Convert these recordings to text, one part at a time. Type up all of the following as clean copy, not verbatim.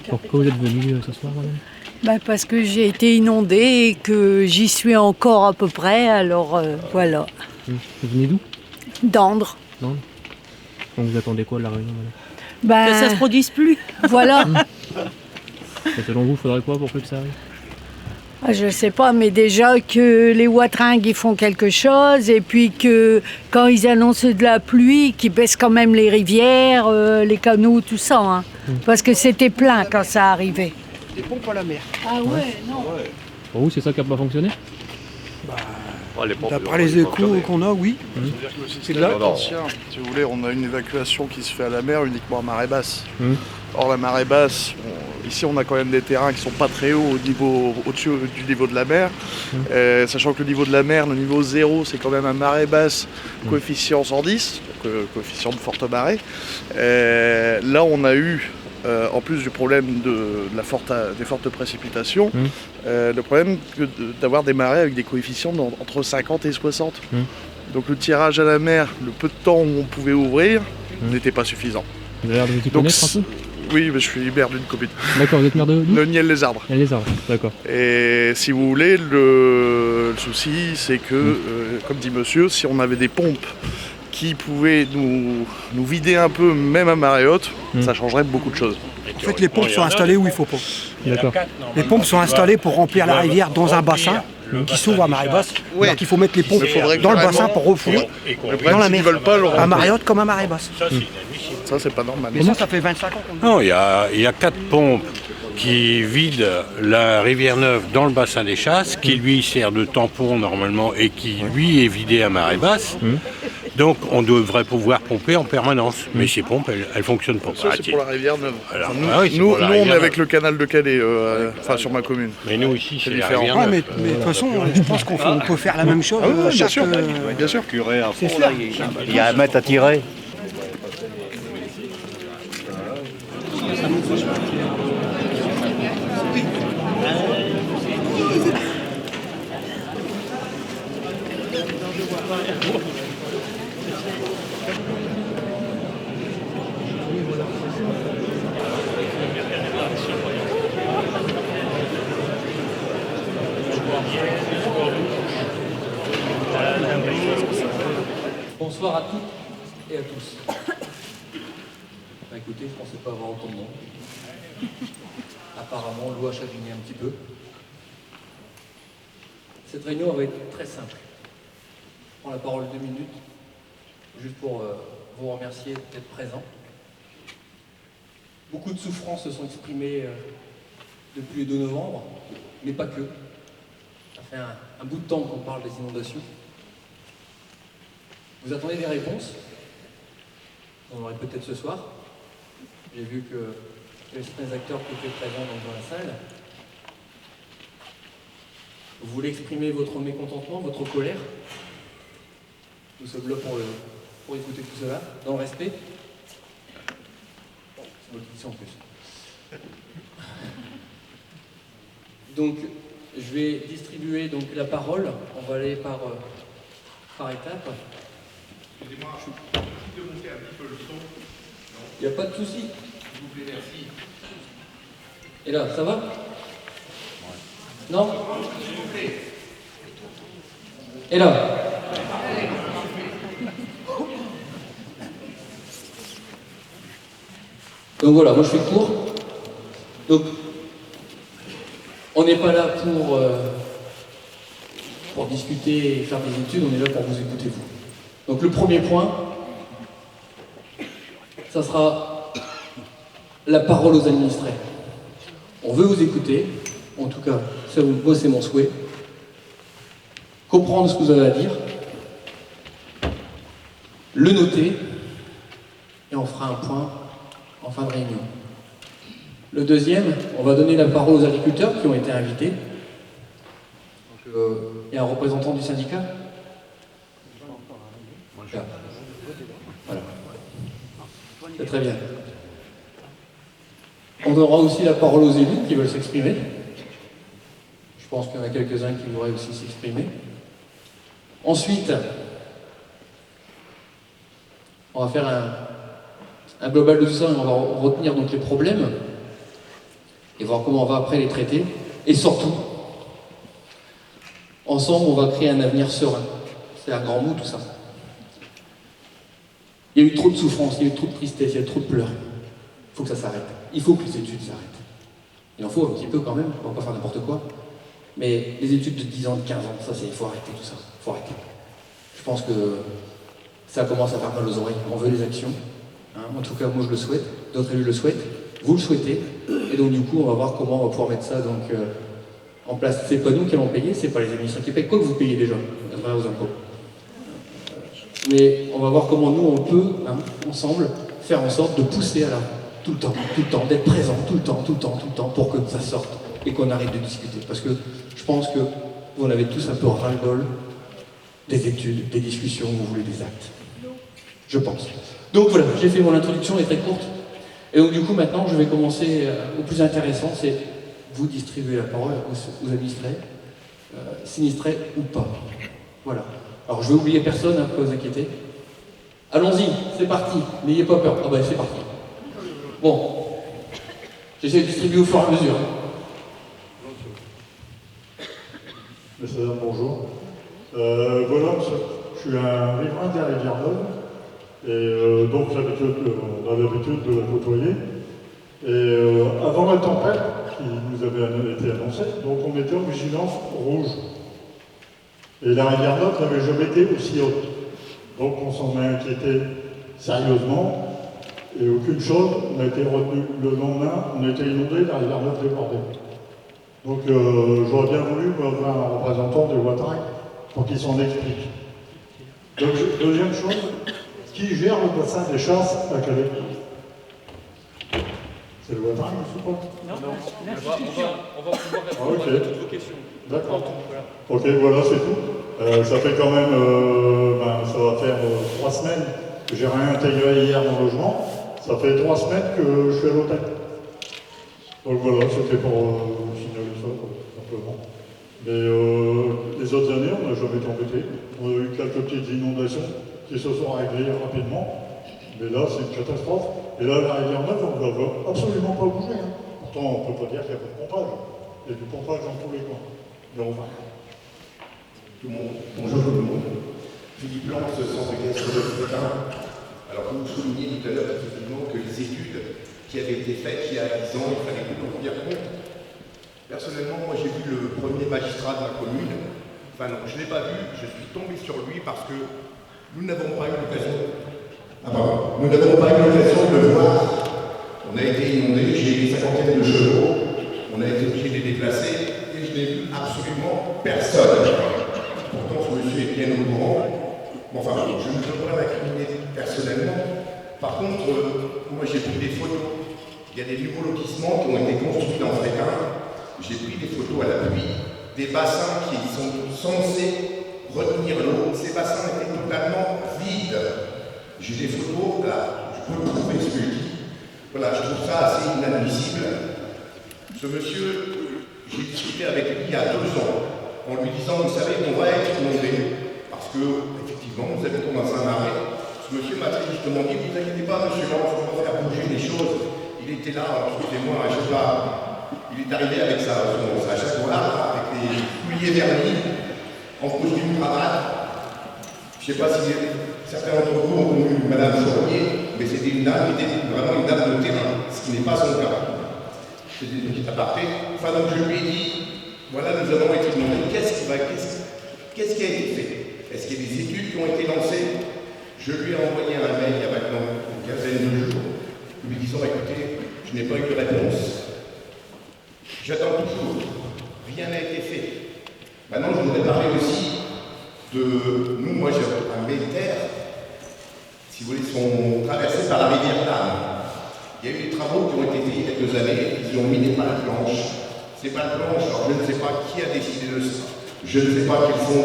Pourquoi vous êtes venu ce soir, madame? Parce que j'ai été inondée et que j'y suis encore à peu près, alors voilà. Vous venez d'où? D'Andre. Non. Donc vous attendez quoi de la réunion, madame? Que ça se produise plus. Voilà. Et selon vous, il faudrait quoi pour plus que ça arrive? Je ne sais pas, mais déjà que les Watringues ils font quelque chose, et puis que quand ils annoncent de la pluie, qu'ils baissent quand même les rivières, les canaux, tout ça. Hein. Parce que c'était plein quand ça arrivait. Des pompes à la mer. Ah ouais, non. Pour vous, c'est ça qui n'a pas fonctionné? D'après les échos qu'on a, oui. C'est-à-dire que le système est ancien. Si vous voulez, on a une évacuation qui se fait à la mer uniquement à marée basse. Or, la marée basse, ici on a quand même des terrains qui ne sont pas très hauts au-dessus du niveau de la mer. Sachant que le niveau de la mer, le niveau 0, c'est quand même à marée basse, coefficient 110, donc, coefficient de forte marée. Là, on a eu, en plus du problème des fortes précipitations, le problème d'avoir des marées avec des coefficients entre 50 et 60. Donc le tirage à la mer, le peu de temps où on pouvait ouvrir, n'était pas suffisant. Vous avez l'air de vous y connaître un peu? Oui, je suis maire d'une commune. D'accord, vous êtes maire de... Le Niel-les-Arbres. Les Arbres, d'accord. Et si vous voulez, le souci, c'est que, comme dit monsieur, si on avait des pompes qui pouvaient nous vider un peu, même à marée haute, ça changerait beaucoup de choses. En fait, les pompes sont installées où il faut pas. D'accord. Les pompes sont installées pour remplir la rivière dans un bassin qui s'ouvre à marée basse. Alors qu'il faut mettre les pompes dans le bassin pour refouler dans la mer. À marée haute comme à marée basse. Ça, c'est pas normal. Mais ça fait 25 ans qu'on dit. Non, il y a 4 pompes qui vident la rivière Neuve dans le bassin des Chasses, qui lui sert de tampon normalement et qui lui est vidé à marée basse. Donc on devrait pouvoir pomper en permanence. Mais ces pompes, elles fonctionnent pas. Ça, c'est pour la rivière Neuve. Alors, Nous, on est avec le canal de Calais, sur ma commune. Mais nous ici, c'est la différent. rivière Ouais, Neuve. mais de toute façon, je pense qu'on peut faire la même chose. Bien sûr, bien sûr. C'est sûr. Il y a un mètre à tirer. Bonsoir à toutes et à tous. Écoutez, je pensais pas avoir autant de monde. Apparemment, l'eau a chagriné un petit peu. Cette réunion va être très simple. Je prends la parole 2 minutes, juste pour vous remercier d'être présents. Beaucoup de souffrances se sont exprimées depuis le 2 novembre, mais pas que. Ça fait un bout de temps qu'on parle des inondations. Vous attendez des réponses? On en aurait peut-être ce soir. J'ai vu qu'il y avait certains acteurs qui étaient présents dans la salle. Vous voulez exprimer votre mécontentement, votre colère? Nous sommes là pour écouter tout cela, dans le respect. C'est votre question en plus. Donc, je vais distribuer donc, la parole. On va aller par étapes. Excusez-moi, je peux monter un petit peu le son. Il n'y a pas de souci. S'il vous plaît, merci. Et là, ça va? Non? Et là? Donc voilà, moi je fais court. Donc, on n'est pas là pour discuter et faire des études, on est là pour vous écouter vous. Donc le premier point, ça sera la parole aux administrés. On veut vous écouter, en tout cas, ça, moi c'est mon souhait. Comprendre ce que vous avez à dire, le noter, et on fera un point en fin de réunion. Le deuxième, on va donner la parole aux agriculteurs qui ont été invités. Donc, il y a un représentant du syndicat? Voilà. C'est très bien. On donnera aussi la parole aux élus qui veulent s'exprimer. Je pense qu'il y en a quelques-uns qui voudraient aussi s'exprimer. Ensuite, on va faire un global de tout ça, on va retenir donc les problèmes. et voir comment on va après les traiter. Et surtout, ensemble, on va créer un avenir serein. C'est un grand mot tout ça. Il y a eu trop de souffrance, il y a eu trop de tristesse, il y a eu trop de pleurs. Il faut que ça s'arrête. Il faut que les études s'arrêtent. Il en faut un petit peu quand même, on va pas faire n'importe quoi. Mais les études de 10 ans, de 15 ans, ça c'est, il faut arrêter tout ça. Il faut arrêter. Je pense que ça commence à faire mal aux oreilles. On veut des actions. Hein, en tout cas, moi je le souhaite, d'autres élus le souhaitent, vous le souhaitez. Et donc du coup, on va voir comment on va pouvoir mettre ça donc, en place. C'est pas nous qui allons payer, c'est pas les administrés qui payent. Quoi que vous payez déjà, à travers vos impôts. Mais on va voir comment nous, on peut, hein, ensemble, faire en sorte de pousser à la tout le temps, d'être présent, tout le temps, pour que ça sorte et qu'on arrête de discuter. Parce que je pense que vous en avez tous un peu ras-le-bol des études, des discussions, vous voulez des actes. Je pense. Donc voilà, j'ai fait mon introduction, elle est très courte. Et donc du coup, maintenant, je vais commencer au plus intéressant, c'est vous distribuer la parole aux administrés, sinistrés ou pas. Voilà. Alors je vais oublier personne, hein, pas vous inquiéter. Allons-y, c'est parti, n'ayez pas peur. Ah ben c'est parti. Bon, j'essaie de distribuer au fur et à mesure. Messieurs, dames, bonjour. Voilà, je suis un riverain de la rivière Neuve, et donc on a l'habitude de la côtoyer. Et avant la tempête qui nous avait été annoncée, donc on était en vigilance rouge. Et la rivière Neuve n'avait jamais été aussi haute. Donc on s'en est inquiété sérieusement. Et aucune chose n'a été retenue. Le lendemain, on a été inondé, la rivière Neuve débordait. Donc j'aurais bien voulu avoir un représentant de Watering pour qu'il s'en explique. Donc, deuxième chose, qui gère le bassin des chasses à Calais? C'est le Watering, je suppose? Non, on va pouvoir répondre à toutes vos questions. D'accord. Ok, voilà, c'est tout. Ça fait quand même, ça va faire 3 semaines que j'ai réintégré hier mon logement. Ça fait 3 semaines que je suis à l'hôtel. Donc voilà, c'était pour signaler ça, simplement. Mais les autres années, on n'a jamais été embêtés. On a eu quelques petites inondations qui se sont réglées rapidement. Mais là, c'est une catastrophe. Et là, la rivière Neuve, on ne va absolument pas bouger. Hein. Pourtant, on ne peut pas dire qu'il n'y a pas de pompage. Il y a du pompage dans tous les coins. Mais on va. Bonjour tout le monde. Philippe Lance, centre de caisse de Fréquin. Alors, comme vous soulignez tout à l'heure, effectivement, que les études qui avaient été faites il y a 10 ans, il fallait tout en tenir compte. Personnellement, moi j'ai vu le premier magistrat de ma commune. Enfin non, je ne l'ai pas vu, je suis tombé sur lui parce que nous n'avons pas eu l'occasion. Nous n'avons pas eu l'occasion de le voir. On a été inondés, j'ai une cinquantaine de chevaux, on a été obligé de les déplacer et je n'ai vu absolument personne. Pourtant, ce monsieur est bien au courant. Enfin, je ne peux pas l'incriminer personnellement. Par contre, moi j'ai pris des photos. Il y a des nouveaux lotissements qui ont été construits dans Fréquin. J'ai pris des photos à la pluie, des bassins qui sont censés retenir l'eau. Ces bassins étaient totalement vides. J'ai des photos, là, je peux le trouver ce que je dis. Voilà, je trouve ça assez inadmissible. Ce monsieur, j'ai discuté avec lui il y a 2 ans, en lui disant, vous savez, on va être inondé. Parce que, effectivement, nous habitons dans un marais. Ce monsieur m'a justement dit, vous inquiétez pas, monsieur Lance, on va faire bouger les choses. Il était là, excusez-moi, je sais pas, il est arrivé avec sa jaguar, avec les souliers vernis, en costume cravate. Je ne sais pas si certains d'entre vous ont connu Madame Fournier, mais c'était une dame qui était vraiment une dame de terrain, ce qui n'est pas son cas. C'était une petite aparté. Enfin, donc je lui ai dit, voilà, nous avons été demandés, qu'est-ce qui a été fait? Est-ce qu'il y a des études qui ont été lancées? Je lui ai envoyé un mail il y a maintenant une quinzaine de jours, lui disant, écoutez, je n'ai pas eu de réponse. J'attends toujours. Rien n'a été fait. Maintenant, je voudrais parler aussi de nous. Moi, mes terres, si vous voulez, sont traversées par la rivière Tarn. Il y a eu des travaux qui ont été faits il y a quelques années. Ils ont mis des pales blanches. Ces pales blanches, alors je ne sais pas qui a décidé de ça. Je ne sais pas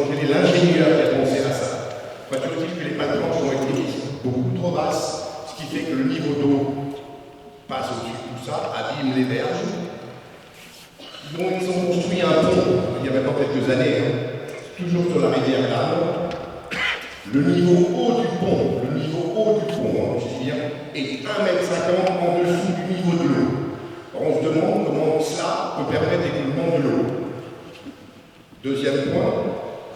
quel est l'ingénieur qui a pensé à ça. Enfin, tu veux dire que les pales blanches ont été mises beaucoup trop basses, ce qui fait que le niveau d'eau passe au-dessus de tout ça, abîme les berges. Ils ont construit un pont, il y a maintenant quelques années, toujours sur la rivière Tarn. Le niveau haut du pont, je dis bien, est 1,50 m en dessous du niveau de l'eau. Alors on se demande comment cela peut permettre l'écoulement de l'eau. Deuxième point,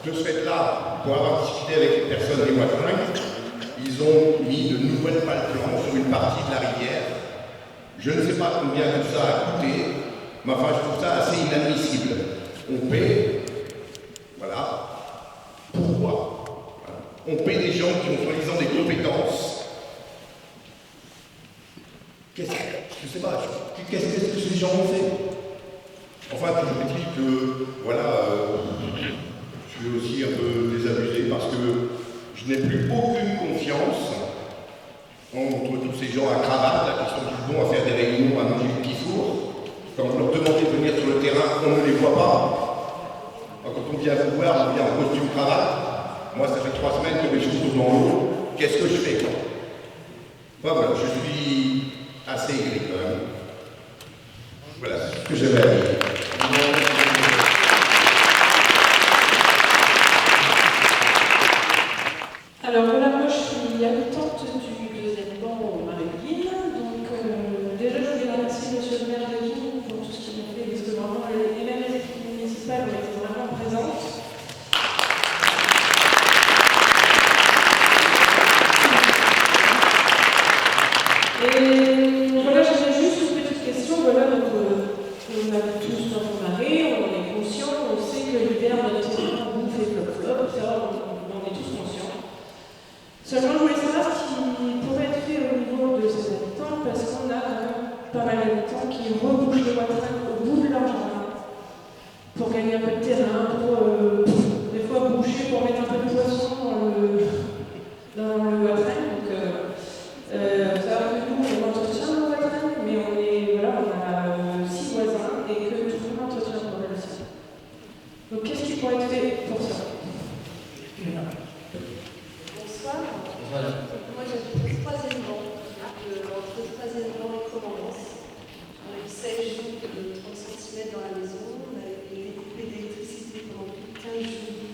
de ce fait-là, pour avoir discuté avec les personnes des Watringues, ils ont mis de nouvelles pales-planches sur une partie de la rivière. Je ne sais pas combien tout ça a coûté, mais enfin je trouve ça assez inadmissible. On paie, voilà, pourquoi? On paie des gens qui ont soi-disant des compétences. Je ne sais pas, qu'est-ce que ces gens ont fait? Enfin, toujours est-il que, voilà, je suis aussi un peu désabusé parce que je n'ai plus aucune confiance entre tous ces gens à cravate, là, qui sont tout bons à faire des réunions, à manger du petit four. Quand vous leur demandez de venir sur le terrain, on ne les voit pas. Quand on vient vous voir, on vient en costume cravate. Moi, ça fait 3 semaines que mes cheveux sont dans l'eau. Qu'est-ce que je fais, quoi? Enfin, voilà, je suis assez aigri, quand même. Voilà, c'est ce que j'avais à dire. Alors voilà, moi je suis habitante du 2e banc au Marais-Ville, donc déjà je voulais remercier monsieur le maire de Ville pour tout ce qu'il a fait, parce que vraiment les mêmes équipes municipales ont été vraiment présentes. Et voilà, j'avais juste une petite question, voilà, donc on habite tous dans le Marais, on est conscient, on sait que l'hiver notre terrain bouffe et flop-flop, etc., on est tous conscients. Seulement, je voulais savoir ce qui pourrait être fait au niveau de ces habitants, parce qu'on a quand même pas mal d'habitants qui rebouchent le Watrin au bout de leur jardin pour gagner un peu de terrain, pour des fois boucher, pour mettre un peu de poisson dans le Watrin. Donc, ça va que nous, on entretient le Watrin, mais on a 6 voisins et que tout le monde entretient le Watrin aussi. Donc, qu'est-ce qui pourrait être fait pour ça? Bonsoir. Moi j'habite au 3e banc, entre le 3e banc et Commandance. On a eu 16 jours de 30 cm dans la maison, on a été coupé d'électricité pendant plus de 15 jours.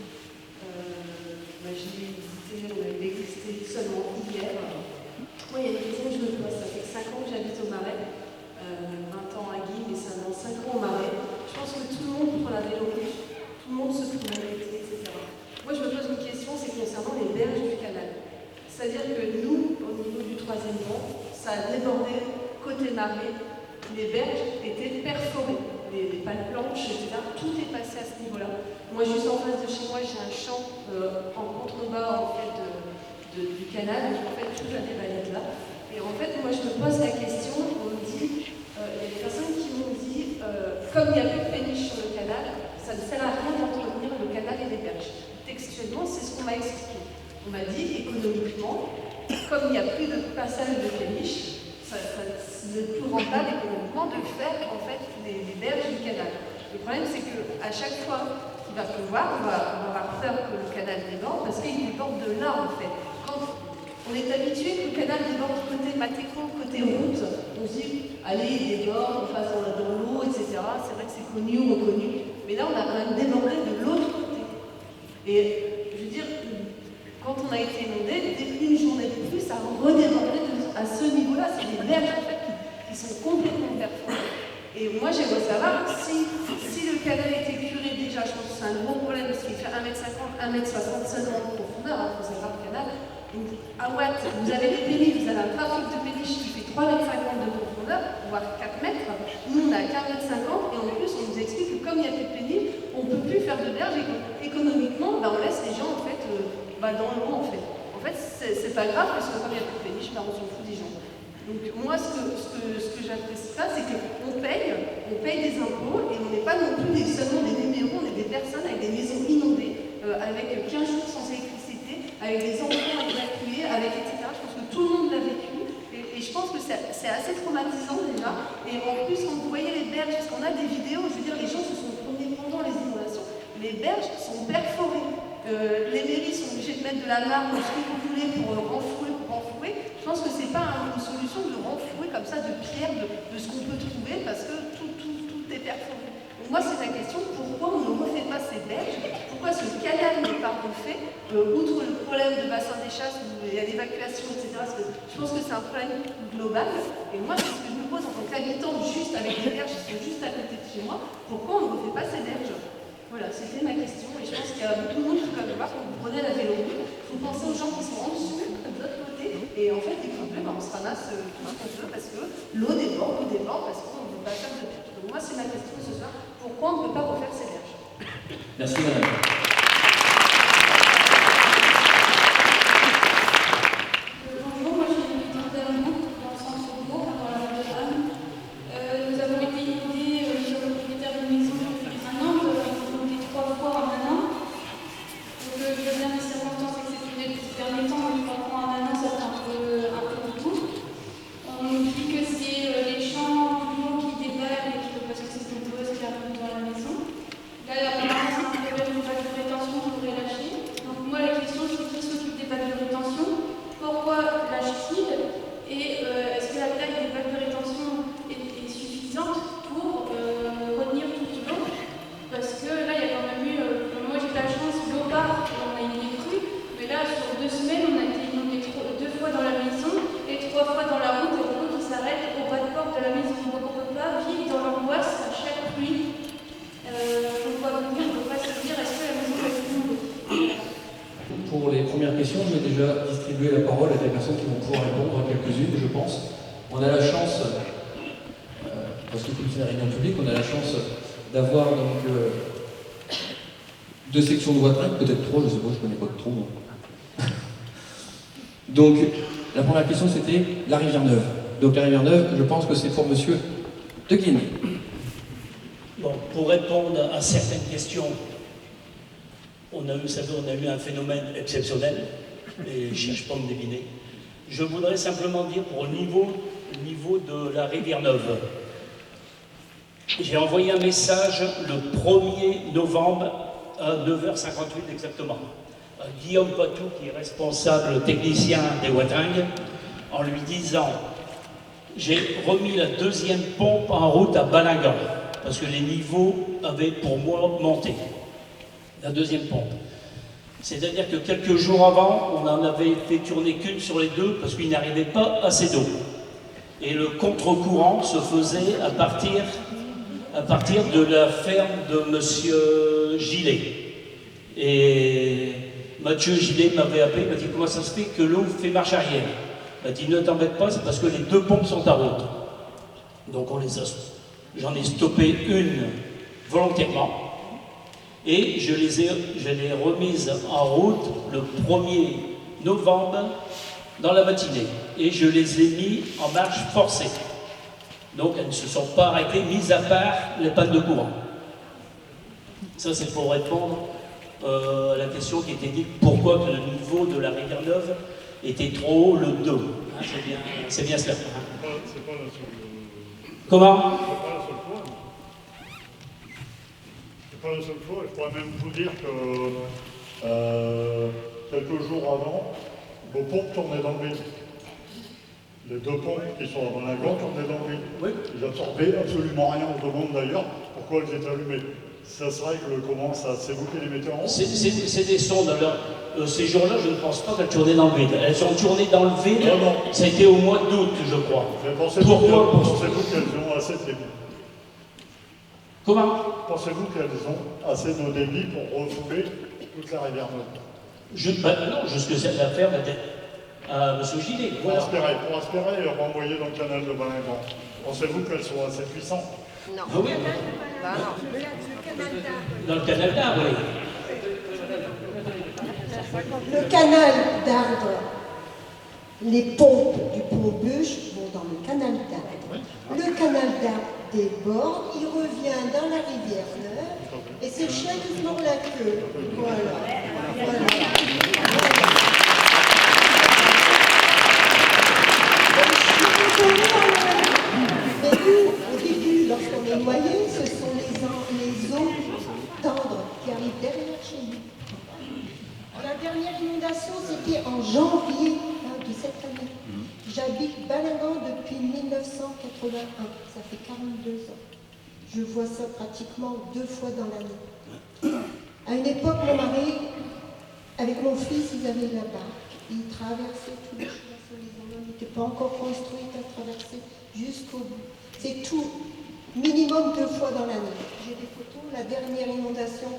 J'ai visité, on a eu l'électricité seulement hier. Moi il y a une question que je me pose, ça fait 5 ans que j'habite au Marais, 20 ans à Guy, mais ça dans 5 ans au Marais. Je pense que tout le monde prend la vélo, tout le monde se promène, etc. Moi, je me pose une question, c'est concernant les berges du canal. C'est-à-dire que nous, au niveau du 3e banc, ça a débordé côté Marais. Les berges étaient perforées, les pales planches, etc. Tout est passé à ce niveau-là. Moi, juste en face de chez moi, j'ai un champ en contrebas en fait, du canal. Donc, en fait, tout la dévalade là. Et en fait, moi, je me pose la question, on me dit, il y a des personnes qui m'ont dit, comme il n'y a plus de péniche sur le canal, ça ne sert à rien d'entretenir le canal et les berges. Textuellement, c'est ce qu'on m'a expliqué. On m'a dit, économiquement, comme il n'y a plus de passage de péniche, ça n'est plus rentable économiquement de faire en fait les berges du canal. Le problème, c'est qu'à chaque fois qu'il va pleuvoir, on va avoir peur que le canal déborde parce qu'il déborde de là en fait. Quand on est habitué que le canal déborde côté Matéco, côté route, on se dit, allez, il déborde, on passe dans l'eau, etc. C'est vrai que c'est connu ou reconnu, mais là, on a quand même débordé de l'autre côté. Et je veux dire, quand on a été inondé, dès une journée de plus, ça a redébordé à ce niveau-là. C'est des berges en fait, qui sont complètement perforées. Et moi, j'aimerais savoir si le canal était curé déjà. Je pense que c'est un gros problème parce qu'il fait 1,50 m, 1,60 m seulement de profondeur. Il faut savoir le canal. Donc, à Watt, vous avez les péniches, vous avez un trafic de péniche qui fait 3,50 m de profondeur, voire 4 mètres. Nous, on a 4,50 m et en plus, on nous explique que comme il n'y a plus de péniche, on ne peut plus faire de berge et économiquement, on laisse les gens en fait, dans l'eau en fait. En fait, c'est pas grave parce que comme il n'y a plus de péniche, on s'en fout des gens. Donc moi, ce que j'apprécie pas, c'est qu'on paye des impôts et on n'est pas non plus seulement des numéros, on est des personnes avec des maisons inondées, avec 15 jours sans électricité, avec des enfants évacués, avec etc. Je pense que tout le monde l'a vécu et je pense que c'est assez traumatisant déjà. Et en plus, quand vous voyez les berges, parce qu'on a des vidéos, je veux dire, les gens se sont promenés pendant les inondations, les berges sont perforées. Les mairies sont obligées de mettre de la marbre ou ce que vous voulez pour renflouer. Je pense que c'est pas une solution de renflouer comme ça de pierre, de ce qu'on peut trouver parce que tout est perforé. Donc moi c'est la question, pourquoi on ne refait pas ces berges? Pourquoi ce canal n'est pas refait? outre le problème de bassin des chasses où il y a l'évacuation, etc., parce que je pense que c'est un problème global. Et moi, c'est ce que je me pose en tant qu'habitant juste avec des berges qui sont juste à côté de chez moi, pourquoi on ne refait pas ces berges? Voilà, c'était ma question. Et je pense qu'il y a beaucoup de monde qui peut le voir quand vous prenez la vélo-route. Il faut penser aux gens qui sont en dessous, de l'autre côté. Et en fait, écoutez, on se ramasse tout ce qu'on peut parce que l'eau déborde, parce qu'on ne veut pas faire de berges. Donc moi, c'est ma question ce soir. Pourquoi on ne peut pas refaire ces berges? Merci madame. Bonjour, moi je suis militante d'Amour, dans le centre Bourg, dans la rue de Rennes. Nous avons été inondés sur le propriétaire d'une maison depuis 1 an, nous avons été inondés 3 fois en 1 an. Donc je veux bien les circonstances exceptionnelles ces derniers temps, mais 3 fois en 1 an, ça fait un peu beaucoup. On nous dit que c'est les champs d'eau qui dévalent parce que c'est une pose qui arrive dans la maison. Là, apparemment, c'est un problème de vague de rétention qu'on aurait lâché. Donc moi, la question, c'est qui s'occupe des vagues de rétention? Pourquoi lâche-t-il? Et est-ce que la taille des vagues de rétention est suffisante pour retenir toute l'eau? Parce que là, il y a quand même eu... moi, j'ai la chance, l'eau part, on a une crue, mais là, sur 2 semaines, on a été inondé 2 fois dans la maison et 3 fois dans la route, et l'eau qui s'arrête au bas de porte de la maison. Donc on ne peut pas vivre dans l'angoisse à chaque pluie. On ne peut pas se dire est-ce que la maison va être inondée. Pour les premières questions, je vais déjà distribuer la parole à des personnes qui vont pouvoir répondre à quelques-unes, je pense. On a la chance, parce que c'est une réunion publique, on a la chance d'avoir donc 2 sections de Watringue, peut-être 3, je ne sais pas, je ne connais pas trop. Donc, la première question c'était la rivière Neuve. Donc la rivière Neuve, je pense que c'est pour monsieur De Guigné. Bon, pour répondre à certaines questions, on a eu un phénomène exceptionnel, et je ne cherche pas à me deviner. Je voudrais simplement dire pour le niveau de la rivière Neuve. J'ai envoyé un message le 1er novembre à 9h58 exactement à Guillaume Patou, qui est responsable technicien des Watringues, en lui disant j'ai remis la 2e pompe en route à Balinga, parce que les niveaux avaient pour moi monté. La 2e pompe. C'est-à-dire que quelques jours avant, on n'en avait fait tourner qu'une sur les 2 parce qu'il n'arrivait pas assez d'eau. Et le contre-courant se faisait à partir de la ferme de monsieur Gillet. Et Mathieu Gillet m'avait appelé, il m'a dit comment ça se fait que l'eau fait marche arrière. Il m'a dit ne t'embête pas, c'est parce que les 2 pompes sont à route. Donc j'en ai stoppé une volontairement et je l'ai remise en route le 1er novembre dans la matinée et je les ai mis en marche forcée. Donc elles ne se sont pas arrêtées, mis à part les pannes de courant. Ça c'est pour répondre à la question qui était dite pourquoi que le niveau de la rivière Neuve était trop haut, le 2. Hein, c'est bien cela. Hein. C'est pas la seule... Comment? C'est pas la seule fois, et je pourrais même vous dire que quelques jours avant, vos pompes tournaient dans le vide. Les 2 pompes qui sont dans la gante tournaient dans le vide. Oui. Ils absorbaient absolument rien, on se demande d'ailleurs pourquoi elles étaient allumées. Ça se règle comment ça? C'est vous qui les mettez en route? C'est des sondes. Alors, ces jours-là, je ne pense pas qu'elles tournaient dans le vide. Elles sont tournées dans le vide, non. Ça a été au mois d'août, je crois. Pourquoi? Pensez-vous qu'elles ont assez de débit? Comment? Pensez-vous qu'elles ont assez de débit pour refouler toute la rivière Neuve? Non, jusque la ferme à M. Gillet. Voilà. Pour aspirer renvoyer dans le canal de Balingan, pensez-vous qu'elles sont assez puissantes? Non. Ah oui. Dans le canal d'Arbre, oui. Le canal d'Arbre, les pompes du pont Bûche vont dans le canal d'Arbre. Le canal d'Arbre déborde, il revient dans la rivière Neuve, et c'est le chien qui se mord la queue. Voilà. Mais nous, au début, lorsqu'on est noyé, ce sont les eaux tendres qui arrivent derrière chez nous. La dernière inondation, c'était en janvier de cette année. J'habite Balingan depuis 1981, ça fait 42 ans. Je vois ça pratiquement 2 fois dans l'année. À une époque, mon mari Avec mon fils, ils avaient la barque. Ils traversaient tous les chemins sur les Andes. Ils n'étaient pas encore construits à traverser jusqu'au bout. C'est tout, minimum 2 fois dans l'année. J'ai des photos, la dernière inondation,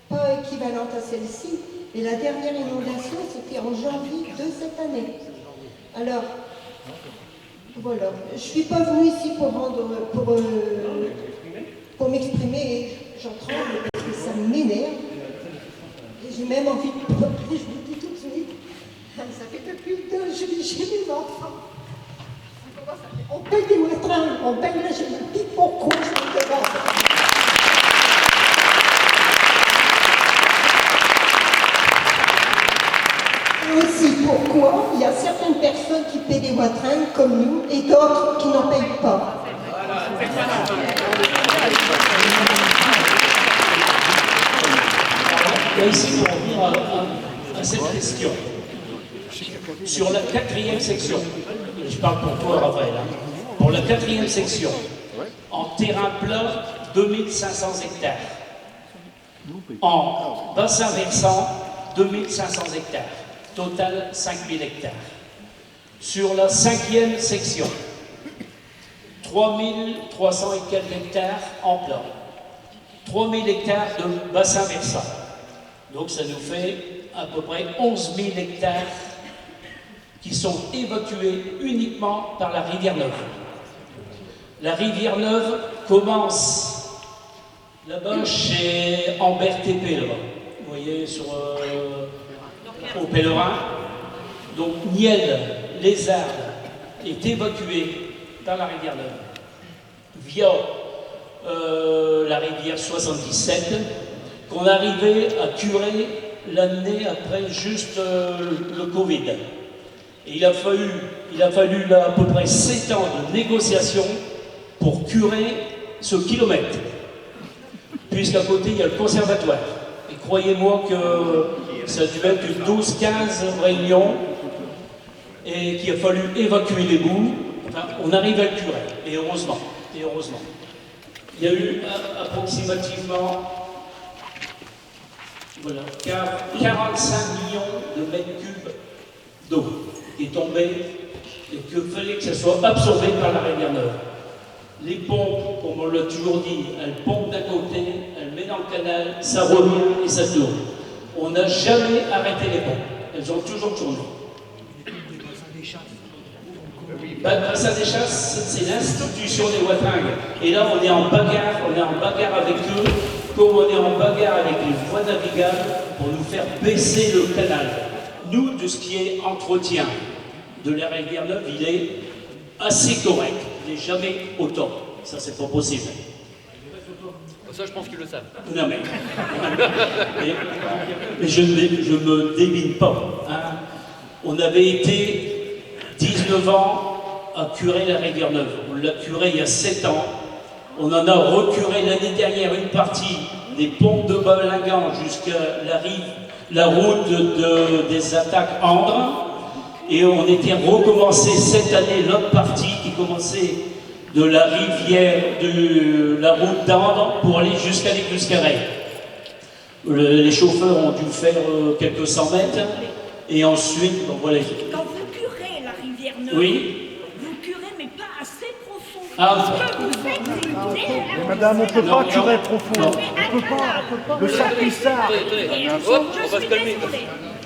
pas équivalente à celle-ci, mais la dernière inondation, c'était en janvier de cette année. Alors, voilà. Je ne suis pas venue ici pour m'exprimer, et j'en tremble parce que ça m'énerve. Et j'ai même envie de pleurer, je vous le dis tout de suite. Ça fait depuis le 2 juillet, j'ai mes enfants. On paye des westrins, on paye la génétique, pourquoi je me demande? Et aussi, pourquoi il y a certaines personnes qui paient des westrins comme nous et d'autres qui n'en payent pas? Et ici, pour revenir à cette question, sur la 4e section, je parle pour toi, Raphaël, hein, pour la 4e section, en terrain plat, 2500 hectares. En bassin versant, 2500 hectares. Total, 5000 hectares. Sur la 5e section, 3300 et quelques hectares en plat. 3000 hectares de bassin versant. Donc ça nous fait à peu près 11 000 hectares qui sont évacués uniquement par la rivière Neuve. La rivière Neuve commence là-bas chez Ambert TP, là-bas. Vous voyez, au Pèlerin. Donc Niel, les arbres, est évacué par la rivière Neuve via la rivière 77, qu'on arrivait à curer l'année après juste le Covid. Et il a fallu là à peu près 7 ans de négociations pour curer ce kilomètre. Puisqu'à côté, il y a le conservatoire. Et croyez-moi que ça a dû être une 12-15 réunions et qu'il a fallu évacuer les bouts. Enfin, on arrive à le curer. Et heureusement. Et heureusement. Il y a eu approximativement 45 millions de mètres cubes d'eau qui est tombée et qu'il fallait que ça soit absorbé par la rivière Neuve. Les pompes, comme on l'a toujours dit, elles pompent d'un côté, elles mettent dans le canal, ça revient et ça tourne. On n'a jamais arrêté les pompes. Elles ont toujours tourné. Le bassin des chasses, c'est l'institution des Watringues. Et là, on est en bagarre avec eux, comme on est en bagarre avec les voies navigables pour nous faire baisser le canal. Nous, de ce qui est entretien de la rivière Neuve, il est assez correct. Il n'est jamais autant. Ça, c'est pas possible. Ça, je pense qu'ils le savent. Non, mais je ne me débine pas. Hein. On avait été 19 ans à curer la rivière Neuve. On l'a curé il y a 7 ans. On en a recuré l'année dernière une partie des pompes de Balingan jusqu'à la route des attaques Andres. Et on était recommencé cette année l'autre partie qui commençait de la rivière, de la route d'Andres pour aller jusqu'à l'Écluscarré. Les chauffeurs ont dû faire quelques 100 mètres. Et ensuite, bon, voilà. Quand vous curez la rivière Neuve, oui. Vous curez mais pas assez profond. Ah, Ce que vous faites, c'est madame, on ne peut pas curer profond. On ne peut pas. Le sac-lissard. Je suis désolée.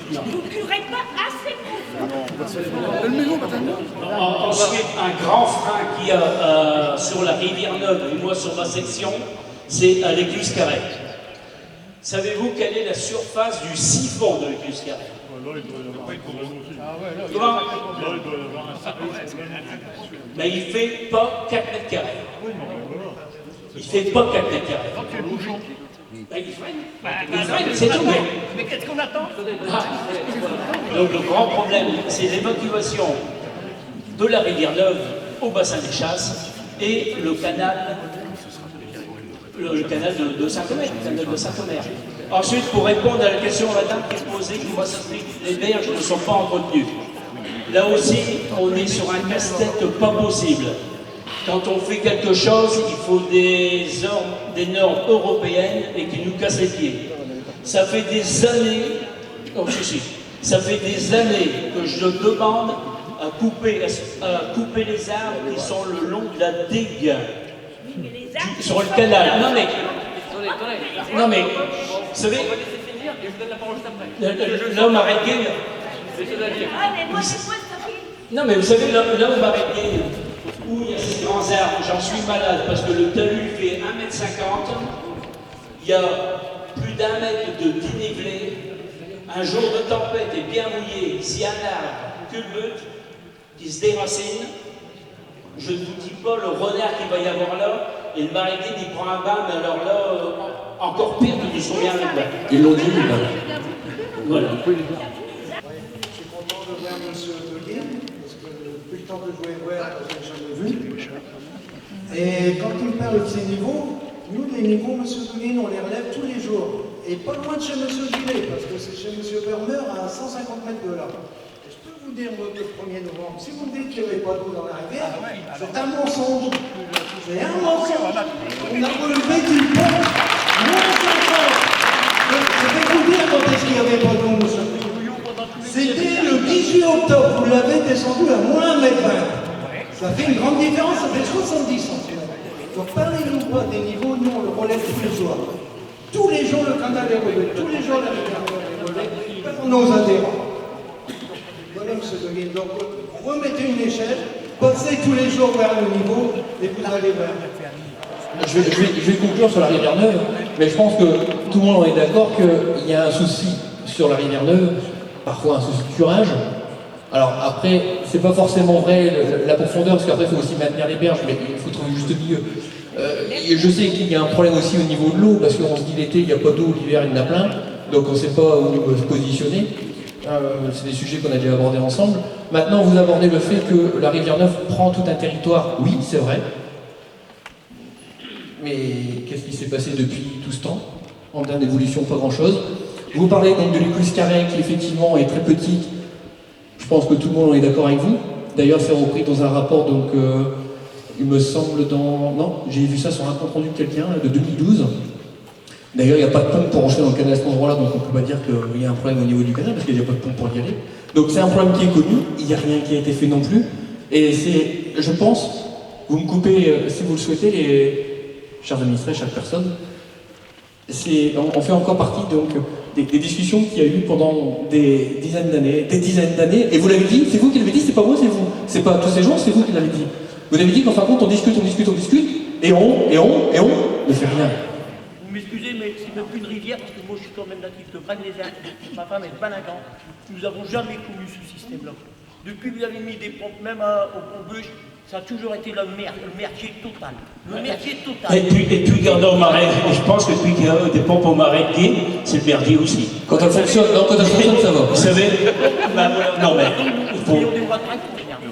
Vous ne curez pas assez profond. Ensuite, un grand frein qu'il y a sur la rivière Neuve et moi sur ma section, c'est à l'Écluscarré. Savez-vous quelle est la surface du siphon de l'Écluscarré? Comment? Mais il ne fait pas 4 mètres carrés. Il ne fait pas 4 mètres carrés. Il freine, c'est tout. Mais qu'est-ce qu'on attend? Donc le grand problème, c'est l'évacuation de la rivière Neuve au bassin des chasses et le canal de Saint-Omer, le canal de Saint-Omer. Ensuite, pour répondre à la question à la dame qui est posée, comment ça se fait que les berges ne sont pas entretenues. Là aussi, on est sur un casse-tête pas possible. Quand on fait quelque chose, il faut des normes européennes et qui nous cassent les pieds. Ça fait des années Non, si. Ça fait des années que je demande à couper les arbres qui sont le long de la digue. Sur le canal. Non mais, vous savez, l'homme arrêté. Non mais vous savez, l'homme arrêté, où il y a ces grands arbres, j'en suis malade parce que le talus fait 1,50 m, il y a plus d'1 mètre de dénivelé, un jour de tempête est bien mouillé, si un arbre culbute, qui se déracine, je ne vous dis pas le renard qu'il va y avoir là, et le maritime il prend un bain, mais alors là, encore pire que du sourire avec moi. Ils l'ont dit, voilà. Je suis content de voir M. Deguin, parce que depuis le temps que je voulais voir, je l'ai jamais vu. Et quand il parle de ces niveaux, nous, les niveaux, M. Deguin, on les relève tous les jours. Et pas loin de chez M. Gillet, parce que c'est chez M. Vermeur à 150 mètres de là. Et je peux vous dire, le 1er novembre, si vous me dites qu'il n'y avait pas d'eau dans la rivière, c'est un mensonge. C'est un mensonge. On a relevé d'une pompe moins 50. Je vais vous dire quand est-ce qu'il n'y avait pas d'eau, monsieur. C'était le 18 octobre, vous l'avez descendu à moins 1,20 m. Ça fait une grande différence, ça fait 70 cm. Donc parlez-nous pas des niveaux, nous on le relève tous les jours. Tous les jours le canal est relevé, tous les jours la rivière est relevée par nos adhérents. Voilà, M. Deguin, donc remettez une échelle, passez tous les jours vers le niveau et vous allez voir. Je vais conclure sur la rivière Neuve, mais je pense que tout le monde est d'accord qu'il y a un souci sur la rivière Neuve, parfois un souci de curage. Alors après, c'est pas forcément vrai la profondeur, parce qu'après il faut aussi maintenir les berges, mais il faut trouver le juste milieu. Je sais qu'il y a un problème aussi au niveau de l'eau, parce qu'on se dit l'été il n'y a pas d'eau, l'hiver il y en a plein, donc on ne sait pas où se positionner. C'est des sujets qu'on a déjà abordés ensemble. Maintenant, vous abordez le fait que la rivière Neuve prend tout un territoire. Oui, c'est vrai. Mais qu'est-ce qui s'est passé depuis tout ce temps? En termes d'évolution, pas grand-chose. Vous parlez donc de l'écluse Carré, qui effectivement est très petite. Je pense que tout le monde est d'accord avec vous. D'ailleurs, c'est repris dans un rapport, donc il me semble dans... Non, j'ai vu ça sur un compte rendu de quelqu'un, de 2012. D'ailleurs, il n'y a pas de pompe pour rentrer dans le canal à cet endroit-là, donc on ne peut pas dire qu'il y a un problème au niveau du canal, parce qu'il n'y a pas de pompe pour y aller. Donc c'est un problème qui est connu, il n'y a rien qui a été fait non plus. Et c'est, je pense, vous me coupez, si vous le souhaitez, les chers administrés, chères personnes, on fait encore partie donc des discussions qu'il y a eu pendant des dizaines d'années, et vous l'avez dit, c'est vous qui l'avez dit, c'est pas moi, c'est vous. C'est pas tous ces gens, c'est vous qui l'avez dit. Vous avez dit qu'en fin de compte, on discute, et on ne fait rien. Vous m'excusez, mais c'est même plus une rivière, parce que moi je suis quand même natif de Braine-les-Alpes, ma femme est de Balingan. Nous n'avons jamais connu ce système-là. Depuis que vous avez mis des pompes, même au pont Bûche, ça a toujours été le merdier total. Le merdier total. Et puis regardez au marais, je pense que depuis qu'il y a des pompes au marais de Gué, c'est le merdier aussi. Quand elle fonctionne, non, quand elle fonctionne, ça va. Vous savez, non mais, il faut...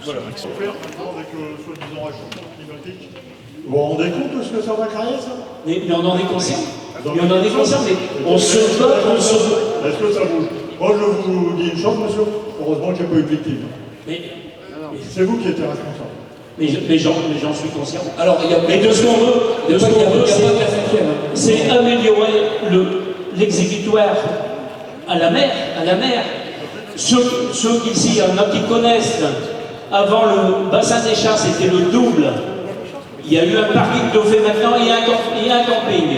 Voilà, avec le soi-disant réchauffement climatique. Vous vous rendez compte de ce que ça va créer, ça? Mais on en est conscient. Mais on se bat pour se... Est-ce que ça bouge? Moi, je vous dis une chose, monsieur. Heureusement qu'il n'y a pas eu de victime. C'est vous qui étiez responsable. Mais j'en suis conscient. Alors, il y a... Mais de ce qu'on veut, c'est améliorer l'exécutoire à la mer. Ceux qu'ici, il y en a qui connaissent, avant le bassin des chats, c'était le double. Il y a eu un parking de fait maintenant, il y a un camping.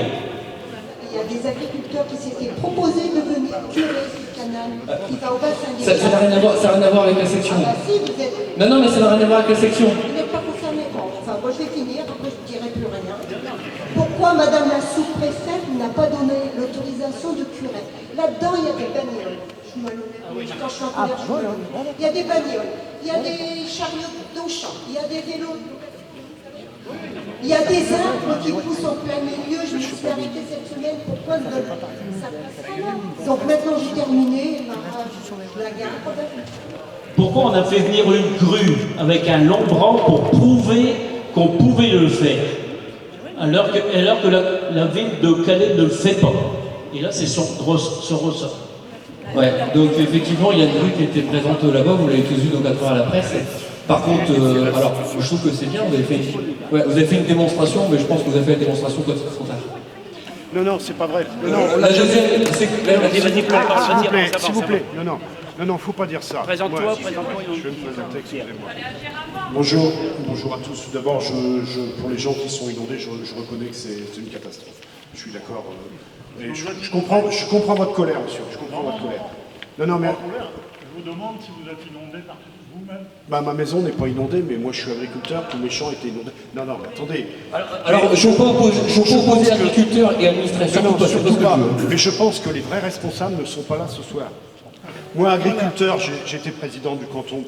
Il y a des agriculteurs qui s'étaient proposés de venir curer ce canal qui va au bassin des Ça n'a rien à voir avec la section. Ah bah si, vous êtes... Non, mais ça n'a rien à voir avec la section. Vous n'êtes pas concerné. Bon, enfin, moi je vais finir, après je ne dirai plus rien. Pourquoi Madame la sous-préfète n'a pas donné l'autorisation de curer? Là-dedans, il y a des bagnoles. Quand je suis en colère, il y a des bagnoles, il y a des chariots d'Auchan, il y a des vélos. Il y a des arbres qui poussent en plein milieu, je me suis arrêtée cette semaine, pourquoi ça passe pas là? Donc maintenant j'ai terminé, je la garde. Pourquoi on a fait venir une grue avec un long bras pour prouver qu'on pouvait le faire, alors que la ville de Calais ne le fait pas? Et là c'est son ressort. Ouais, donc effectivement il y a une grue qui était présente là-bas, vous l'avez tous vu donc à travers la presse. Par contre, alors je trouve que c'est bien, vous avez fait une démonstration, mais je pense que vous avez fait une démonstration comme ça trop tard. Non, c'est pas vrai. La deuxième, c'est que... S'il vous plaît. Non, faut pas dire ça. Présente-toi. Je vais me présenter, excusez-moi. Bonjour à tous. Tout d'abord, pour les gens qui sont inondés, je reconnais que c'est une catastrophe. Je suis d'accord. Et je comprends votre colère, monsieur. Je comprends votre colère. Non, mais... Je vous demande si vous êtes inondé par vous-même. Bah, ma maison n'est pas inondée, mais moi je suis agriculteur, tous mes champs étaient inondés. Non, mais attendez. Alors, je ne peux pas opposer agriculteurs et administration. Non, surtout pas. Mais je pense que les vrais responsables ne sont pas là ce soir. Moi, agriculteur, j'étais président du canton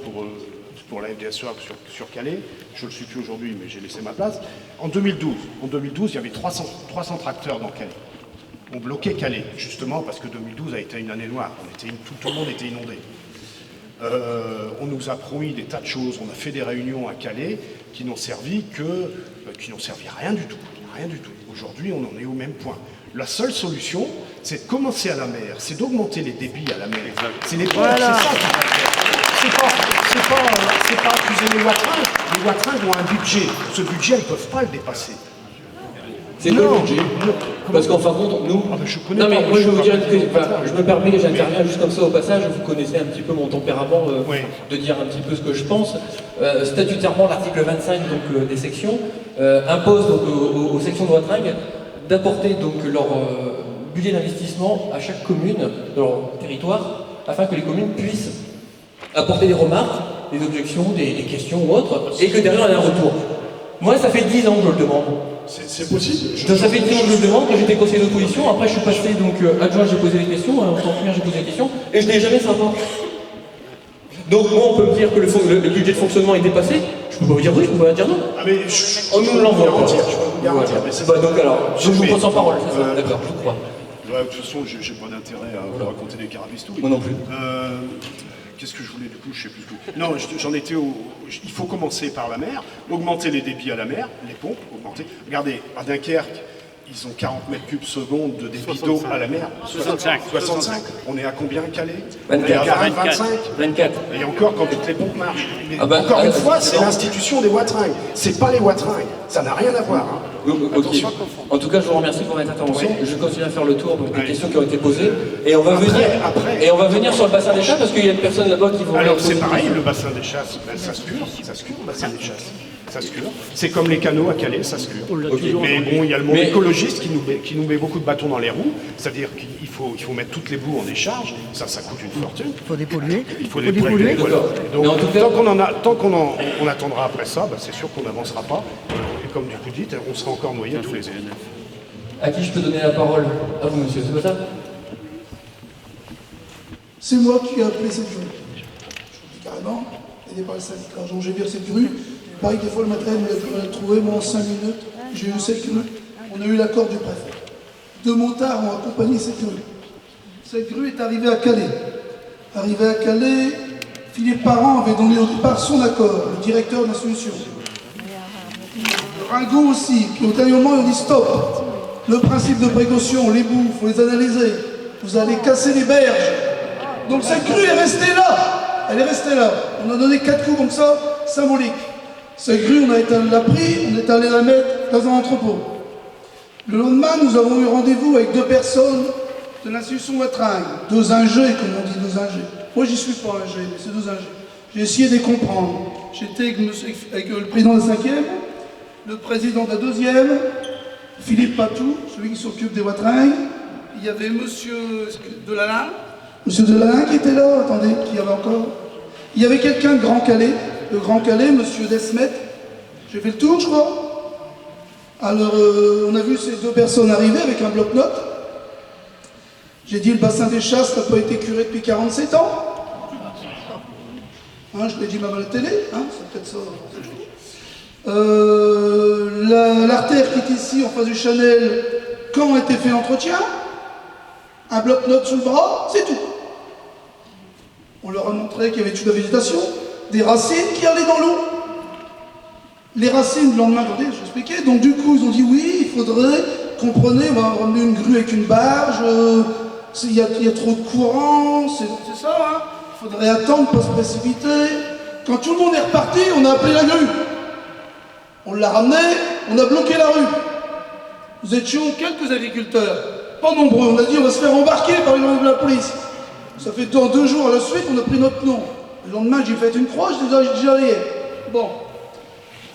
pour la FDSEA sur Calais. Je ne le suis plus aujourd'hui, mais j'ai laissé ma place. En 2012, il y avait 300 tracteurs dans Calais. On bloquait Calais, justement parce que 2012 a été une année noire. Tout le monde était inondé. On nous a promis des tas de choses. On a fait des réunions à Calais qui n'ont servi à rien du tout. Rien du tout. Aujourd'hui, on en est au même point. La seule solution, c'est de commencer à la mer, c'est d'augmenter les débits à la mer. C'est les pompes, c'est ça qu'il faut faire. C'est pas accuser les Watringues. Les Watringues ont un budget. Ce budget, ils ne peuvent pas le dépasser. C'est quoi le budget? Parce qu'en fin de compte, nous... non mais moi je vais vous dire, je me permets, j'interviens juste comme ça au passage, vous connaissez un petit peu mon tempérament, de dire un petit peu ce que je pense. Statutairement, l'article 25 donc, des sections impose donc, aux sections de Watringues d'apporter donc leur budget d'investissement à chaque commune de leur territoire, afin que les communes puissent apporter des remarques, des objections, des questions ou autres, et que derrière on ait un retour. Moi ça fait 10 ans que je le demande. C'est possible. Ça fait 10 ans que je le demande, que j'étais conseiller d'opposition, après je suis passé donc adjoint, j'ai posé des questions, en tant que maire j'ai posé des questions, et je n'ai jamais ce rapport. Donc moi on peut me dire que le budget de fonctionnement est dépassé, je peux pas vous dire oui, je peux pas dire non. Ah mais on nous l'envoie. Je peux vous garantir. Donc alors, je vous prends sans parole, c'est ça, d'accord, je crois. De toute façon, j'ai pas d'intérêt à vous raconter des carabistouilles. Moi non plus. Qu'est-ce que je voulais du coup? Je sais plus ce que... Non, j'en étais au... Il faut commencer par la mer, augmenter les débits à la mer, les pompes, augmenter. Regardez, à Dunkerque, ils ont 40 mètres cubes seconde de débit d'eau à la mer. 65. On est à combien à Calais? 24. 24. Et encore quand toutes les pompes marchent. Encore une fois, c'est l'institution des Watringues. C'est pas les Watringues. Ça n'a rien à voir. Hein. Okay. En tout cas, je vous remercie pour votre intervention. Oui. Je continue à faire le tour donc, des questions qui ont été posées. Et on va venir sur le bassin des chasses parce qu'il y a une personne là-bas qui va... Alors c'est pareil, le bassin des chasses, ça se cure le bassin des chasses. Ça se cure. C'est comme les canaux à Calais, ça se cure. Mais bon, il y a le monde écologiste qui nous met beaucoup de bâtons dans les roues. C'est-à-dire qu'il faut mettre toutes les boues en décharge. Ça coûte une fortune. Il faut dépolluer. Il faut dépolluer. Voilà. Donc, tant qu'on attendra après ça, c'est sûr qu'on n'avancera pas. Et comme du coup dites, on sera encore noyés tous les ans. À qui je peux donner la parole? À vous, monsieur, c'est pas ça? C'est moi qui ai appelé cette grue. Je vous dis carrément, aidé par le syndicat. Donc j'ai vu cette grue. Pareil, des fois le matin, on l'a trouvé, moi en 5 minutes, j'ai eu cette grue. On a eu l'accord du préfet. 2 motards ont accompagné cette grue. Cette grue est arrivée à Calais. Arrivée à Calais, Philippe Parent avait donné au départ son accord, le directeur de la solution. Ringo aussi, puis au dernier moment, on dit stop. Le principe de précaution, les boues, il faut les analyser. Vous allez casser les berges. Donc cette grue est restée là. Elle est restée là. On a donné 4 coups comme ça, symbolique. Cette grue, on l'a pris, on est allé la mettre dans un entrepôt. Le lendemain, nous avons eu rendez-vous avec 2 personnes de l'institution Watringues. 2 ingés, comme on dit, 2 ingés. Moi, j'y suis pas ingé, mais c'est 2 ingés. J'ai essayé de les comprendre. J'étais avec le président de la 5e, le président de la 2e, Philippe Patou, celui qui s'occupe des Watringues. Il y avait monsieur Delalin. Monsieur Delalin qui était là, attendez, qui y avait encore. Il y avait quelqu'un de Grand Calais. De Grand Calais, monsieur Desmet. J'ai fait le tour, je crois. Alors, on a vu ces 2 personnes arriver avec un bloc-notes. J'ai dit, le bassin des chasses n'a pas été curé depuis 47 ans. Hein, je l'ai dit même à la télé, hein, c'est peut-être ça. L'artère qui est ici, en face du Chanel, quand a été fait l'entretien? Un bloc-notes sous le bras, c'est tout. On leur a montré qu'il y avait toute la végétation. Des racines qui allaient dans l'eau. Les racines, le lendemain, attendez, je vais expliquer. Donc du coup, ils ont dit oui, il faudrait, comprenez, on va ramener une grue avec une barge, il y a trop de courant, c'est ça, hein. Il faudrait attendre, pas se précipiter. Quand tout le monde est reparti, on a appelé la grue. On l'a ramené, on a bloqué la rue. nous étions quelques agriculteurs, pas nombreux. On a dit on va se faire embarquer par les gens de la police. Ça fait 2 jours à la suite, on a pris notre nom. Le lendemain, j'ai fait une croix, j'ai dit rien. Bon.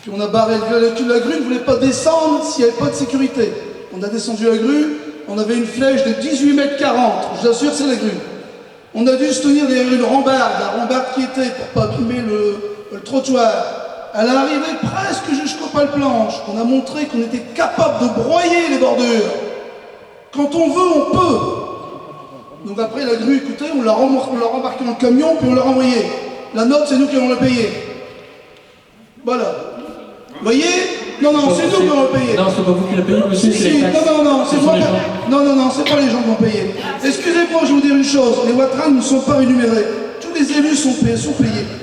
Puis on a barré la grue, ne voulait pas descendre s'il n'y avait pas de sécurité. On a descendu la grue, on avait une flèche de 18 mètres 40, je vous assure, c'est la grue. On a dû se tenir derrière une rambarde, la rambarde qui était pour pas abîmer le trottoir. Elle est arrivée presque jusqu'au pale-planche. On a montré qu'on était capable de broyer les bordures. Quand on veut, on peut. Donc après la grue, écoutez, on l'a rembarqué dans le camion, puis on l'a renvoyé. La note, c'est nous qui allons la payer. Voilà. Vous voyez? Non, c'est nous qui allons la payer. Non, c'est pas vous qui la payez, monsieur, c'est les taxes. Non, c'est moi. Non, c'est pas les gens qui vont payer. Excusez-moi, je vais vous dire une chose. Les Watrin ne sont pas rémunérés. Tous les élus sont payés.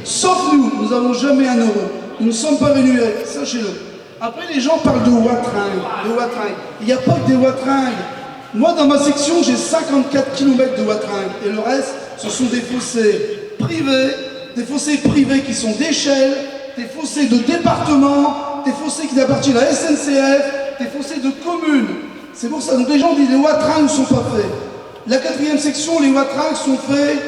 Sauf nous n'avons jamais 1 euro. Nous ne sommes pas rémunérés, sachez-le. Après, les gens parlent de Watrin. Il n'y a pas que des Watrin. Moi, dans ma section, j'ai 54 km de Watrin. Et le reste, ce sont des fossés privés qui sont d'échelle, des fossés de département, des fossés qui appartiennent à la SNCF, des fossés de communes. C'est pour ça. Donc les gens disent les Watrin ne sont pas faits. La 4e section, les Watrin sont faits.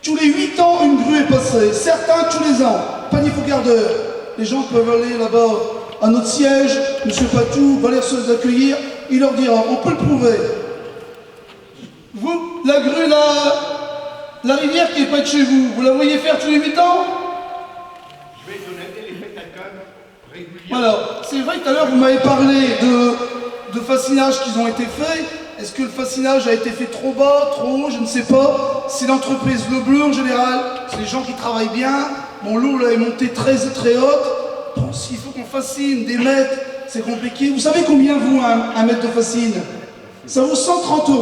Tous les 8 ans, une grue est passée. Certains, tous les ans. Pas il faut quart d'heure. Les gens peuvent aller là-bas à notre siège. Monsieur Patou va les accueillir. Il leur dira, on peut le prouver. Vous, la grue, la rivière qui est près de chez vous, vous la voyez faire tous les 8 ans? Je vais être honnête, elle est faite à canne régulièrement. Voilà. C'est vrai que tout à l'heure, vous m'avez parlé de fascinages qui ont été faits. Est-ce que le fascinage a été fait trop bas, trop haut? Je ne sais pas. C'est l'entreprise Le Bleu en général. C'est les gens qui travaillent bien. Mon l'eau là est montée très haute. Bon, s'il faut qu'on fascine des mètres, c'est compliqué. Vous savez combien vaut un mètre de fascine? Ça vaut 130 €.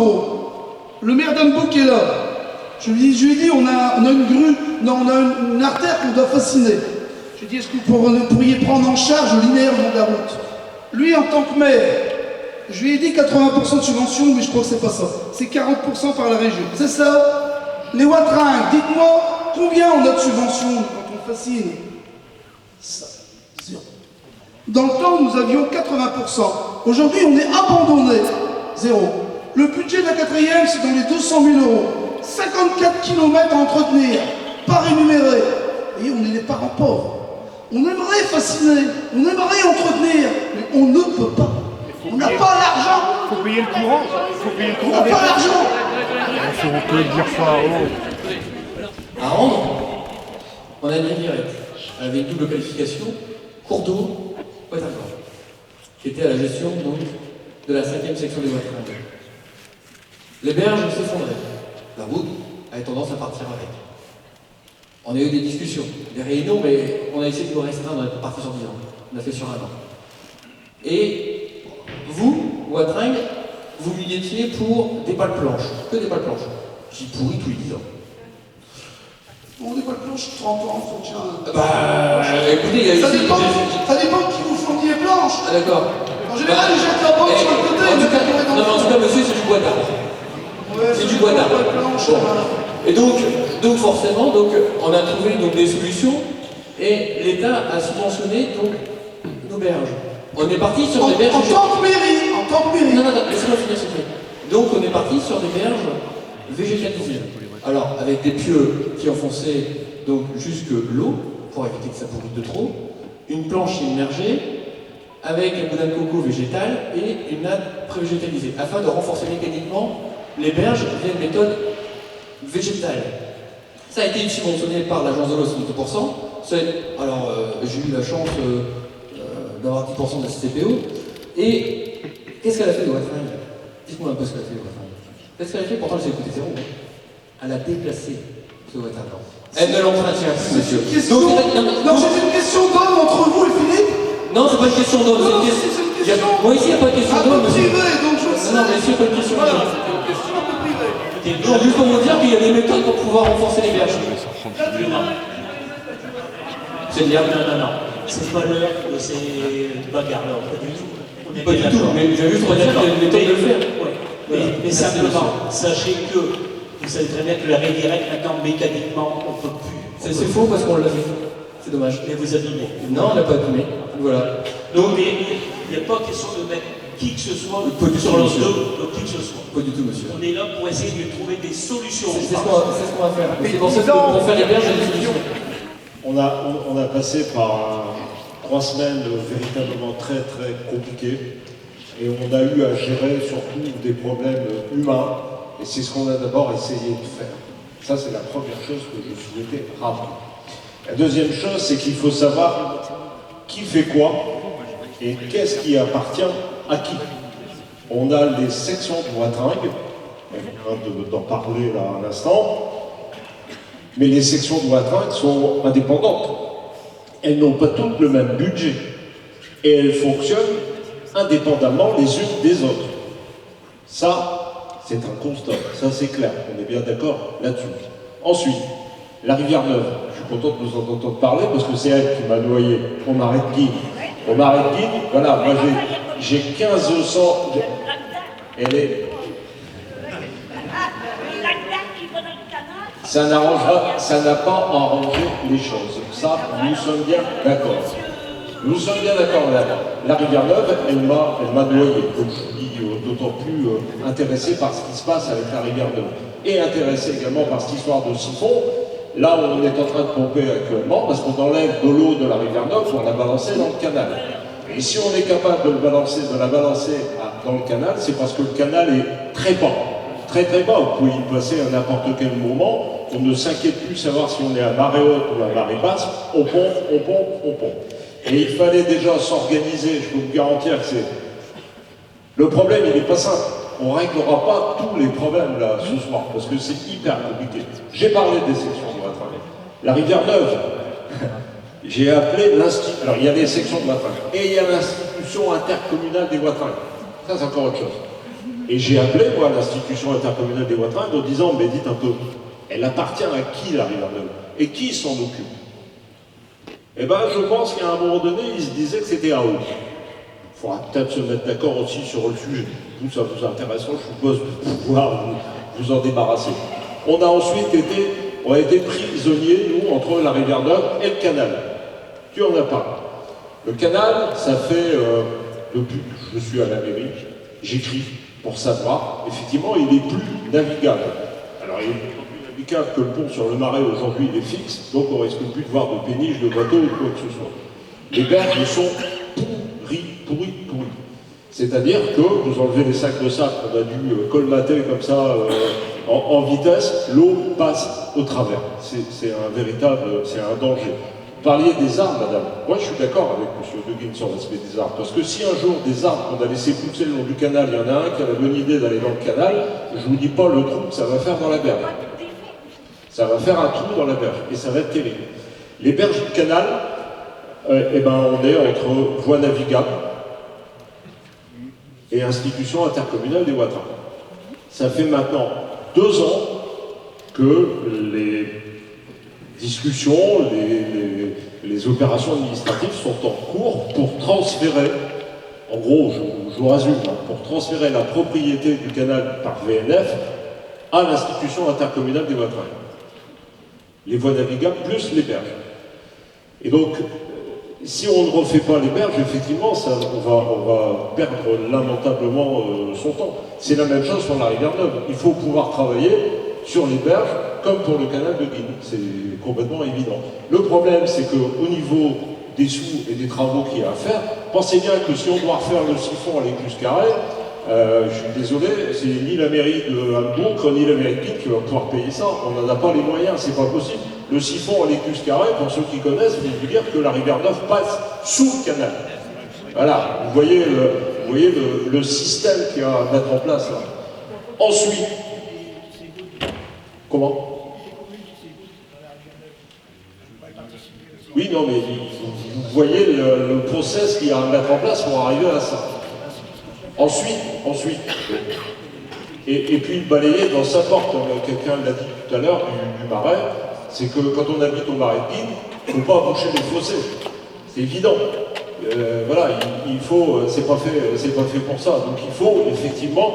Le maire d'Ambouk est là. Je lui ai dit, on a une grue, non, on a une artère qu'on doit fasciner. Je lui ai dit, est-ce que vous pourriez prendre en charge le linéaire le long de la route? Lui, en tant que maire, je lui ai dit 80% de subvention, mais je crois que c'est pas ça. C'est 40% par la région. C'est ça? Les Watrin, dites-moi, combien on a de subvention quand on fascine? Ça, 0. Dans le temps, nous avions 80%. Aujourd'hui, on est abandonné. 0. Le budget de la 4e, c'est dans les 200 000 €. 54 km à entretenir, pas rémunérés. Et on est des parents pauvres. On aimerait fasciner, on aimerait entretenir, mais on ne peut pas. On n'a pas l'argent. Il faut payer le courant. On n'a pas l'argent. On peut dire ça. À Rendre, on a une riviérette avec une double qualification, cours d'eau, Waterford, qui était à la gestion donc de la 5e section des Watrin. Les berges s'effondraient. La route avait tendance à partir avec. On a eu des discussions, des réunions, mais on a essayé de nous restreindre, on est parti sur 10 ans. On a fait sur 1 an. Et vous, Watrin, vous militiez pour des pales planches, que des pales planches, qui pourrit tous les 10 ans. Bon, des pales planches, 30 ans, faut tiens. Écoutez, il y a ça dépend qui vous fournit les planches. Ah, d'accord. En général, les gens qui abordent sur le côté, en tout cas, monsieur, c'est du bois d'arbre. C'est du bois d'arbre. Et donc forcément, on a trouvé donc, des solutions et l'État a subventionné donc, nos berges. On est parti sur des berges... En tant que mairie. Non, laissez-moi finir ce truc. Donc on est parti sur des berges végétalisées. Alors, avec des pieux qui enfonçaient donc, jusque l'eau, pour éviter que ça pourrisse de trop, une planche immergée, avec un boudin de coco végétal et une nappe pré-végétalisée, afin de renforcer mécaniquement les berges via une méthode végétale. Ça a été subventionné par l'agence de l'eau, 50%. Alors, j'ai eu la chance d'avoir 10% de la CPO. Et qu'est-ce qu'elle a fait de Watrin? Dites-moi un peu ce qu'elle a fait de Watrin. Qu'est-ce qu'elle a fait? Pourtant, elle s'est coûté 0. Elle a déplacé ce Watrin. Elle ne l'entretient plus, monsieur. Non, c'est une question d'homme entre vous et Philippe? Non, c'est pas une question d'homme. C'est une question. Moi, ici, il n'y a pas de question d'homme. Privé, donc je sais. Non, mais ici, il n'y a pas de question d'homme. Voilà, c'est une question un peu privée. Donc, juste pour vous dire qu'il y a des méthodes pour pouvoir renforcer les berges. C'est-à-dire Non. C'est pas l'heure de ces bagarres-là, pas du tout. Pas du tout, mais j'ai juste dire qu'il y a une méthode de le faire. Mais simplement, sachez que vous savez très bien que la riviérette, maintenant, mécaniquement, on ne peut plus. C'est faux parce qu'on l'a fait. C'est dommage. Mais vous abîmez. Non, on l'a pas abîmé. Voilà. Donc, il n'y a pas question de mettre qui que ce soit Pas du tout, sur le monsieur. dos de qui que ce soit. Pas du tout, monsieur. On est là pour essayer de trouver des solutions. C'est ce qu'on va faire. C'est pour ça que pour faire les berges, il y a des solutions. On a passé par 3 semaines véritablement très très compliquées et on a eu à gérer surtout des problèmes humains et c'est ce qu'on a d'abord essayé de faire. Ça c'est la première chose que je souhaitais rappeler. La deuxième chose c'est qu'il faut savoir qui fait quoi et qu'est-ce qui appartient à qui. On a les sections de Watringue, on vient d'en parler là à l'instant, mais les sections de Watringue sont indépendantes. Elles n'ont pas toutes le même budget et elles fonctionnent indépendamment les unes des autres. Ça, c'est un constat, ça c'est clair, on est bien d'accord là-dessus. Ensuite, la rivière Neuve, je suis content de vous en entendre parler parce que c'est elle qui m'a noyé au marais de Guine. Au marais de Guine, voilà, moi j'ai 1500... Elle est... Ça n'a pas arrangé les choses. Ça, nous sommes bien d'accord. Nous sommes bien d'accord là. La rivière Neuve, elle m'a noyé. Donc je suis d'autant plus intéressé par ce qui se passe avec la rivière Neuve. Et intéressé également par cette histoire de siphon. Là où on est en train de pomper actuellement, parce qu'on enlève de l'eau de la rivière Neuve pour la balancer dans le canal. Et si on est capable de la balancer dans le canal, c'est parce que le canal est très bas. Très très bas, vous pouvez y passer à n'importe quel moment, on ne s'inquiète plus de savoir si on est à marée haute ou à marée basse, on pompe, on pompe, on pompe. Et il fallait déjà s'organiser, je peux vous garantir que c'est... Le problème, il n'est pas simple, on ne réglera pas tous les problèmes là ce soir, parce que c'est hyper compliqué. J'ai parlé des sections de Watringue. La rivière Neuve, j'ai appelé l'institut... Alors il y a les sections de Watringue, et il y a l'institution intercommunale des Watringues. Ça c'est encore autre chose. Et j'ai appelé, moi, l'institution intercommunale des Watringues en disant, mais dites un peu, elle appartient à qui la rivière Neuve? Et qui s'en occupe? Eh bien, je pense qu'à un moment donné, ils se disaient que c'était à eux. Il faudra peut-être se mettre d'accord aussi sur le sujet. Tout ça vous intéressera, je suppose, de pouvoir vous en débarrasser. On a ensuite été prisonniers, nous, entre la rivière Neuve et le canal. Tu en as pas. Le canal, ça fait, depuis que je suis à la mairie, j'écris pour savoir, effectivement, il n'est plus navigable. Alors, il est plus navigable que le pont sur le Marais, aujourd'hui, il est fixe, donc on risque plus de voir de péniches, de bateaux ou quoi que ce soit. Les berges sont pourries. C'est-à-dire que vous enlevez les sacs de sable qu'on a dû colmater comme ça en vitesse, l'eau passe au travers. C'est un véritable, c'est un danger. Vous parliez des arbres, madame. Moi, je suis d'accord avec M. De Guine sur l'aspect des arbres. Parce que si un jour, des arbres qu'on a laissés pousser le long du canal, il y en a un qui a la bonne idée d'aller dans le canal, je ne vous dis pas le trou que ça va faire dans la berge. Ça va faire un trou dans la berge. Et ça va être terrible. Les berges du canal, eh ben, on est entre voies navigables et institution intercommunale des Watringues. Ça fait maintenant 2 ans que les discussions, les opérations administratives sont en cours pour transférer, en gros, je vous résume, pour transférer la propriété du canal par VNF à l'institution intercommunale des Watringues. Les voies navigables plus les berges. Et donc, si on ne refait pas les berges, effectivement, on va perdre lamentablement son temps. C'est la même chose sur la rivière Neuve. Il faut pouvoir travailler sur les berges comme pour le canal de Guine. C'est complètement évident. Le problème, c'est qu'au niveau des sous et des travaux qu'il y a à faire, pensez bien que si on doit refaire le siphon à l'écluse carrée, je suis désolé, c'est ni la mairie de Hambourg, ni la mairie de Guine qui va pouvoir payer ça. On n'en a pas les moyens, c'est pas possible. Le siphon à l'écluse carrée, pour ceux qui connaissent, je vais vous dire que la rivière Neuve passe sous le canal. Voilà, vous voyez le système qu'il y a à mettre en place là. Ensuite, comment? Oui, non, mais vous voyez le process qu'il y a à mettre en place pour arriver à ça. Ensuite, et puis balayer dans sa porte, comme quelqu'un l'a dit tout à l'heure, du Marais, c'est que quand on habite au Marais de Guine, il ne faut pas boucher les fossés. C'est évident. Voilà, il faut, c'est pas fait pour ça. Donc il faut effectivement,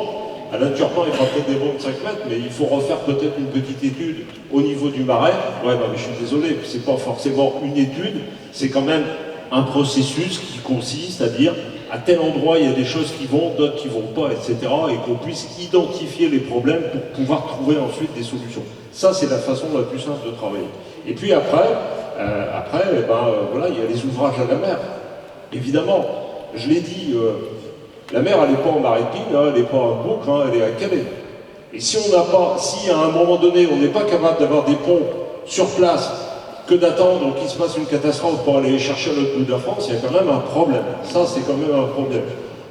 Alain Turpin, il fera peut-être des bons de 5 mètres, mais il faut refaire peut-être une petite étude au niveau du Marais. Ouais, non, mais je suis désolé, c'est pas forcément une étude, c'est quand même un processus qui consiste à dire, à tel endroit il y a des choses qui vont, d'autres qui vont pas, etc. Et qu'on puisse identifier les problèmes pour pouvoir trouver ensuite des solutions. Ça, c'est la façon la plus simple de travailler. Et puis après, voilà, il y a les ouvrages à la mer. Évidemment, je l'ai dit, la mer, elle n'est pas en Maritime, hein, elle n'est pas en Boucle, hein, elle est à Calais. Et si on n'a pas, si à un moment donné, on n'est pas capable d'avoir des ponts sur place, que d'attendre qu'il se passe une catastrophe pour aller les chercher à l'autre bout de la France, il y a quand même un problème. Ça, c'est quand même un problème.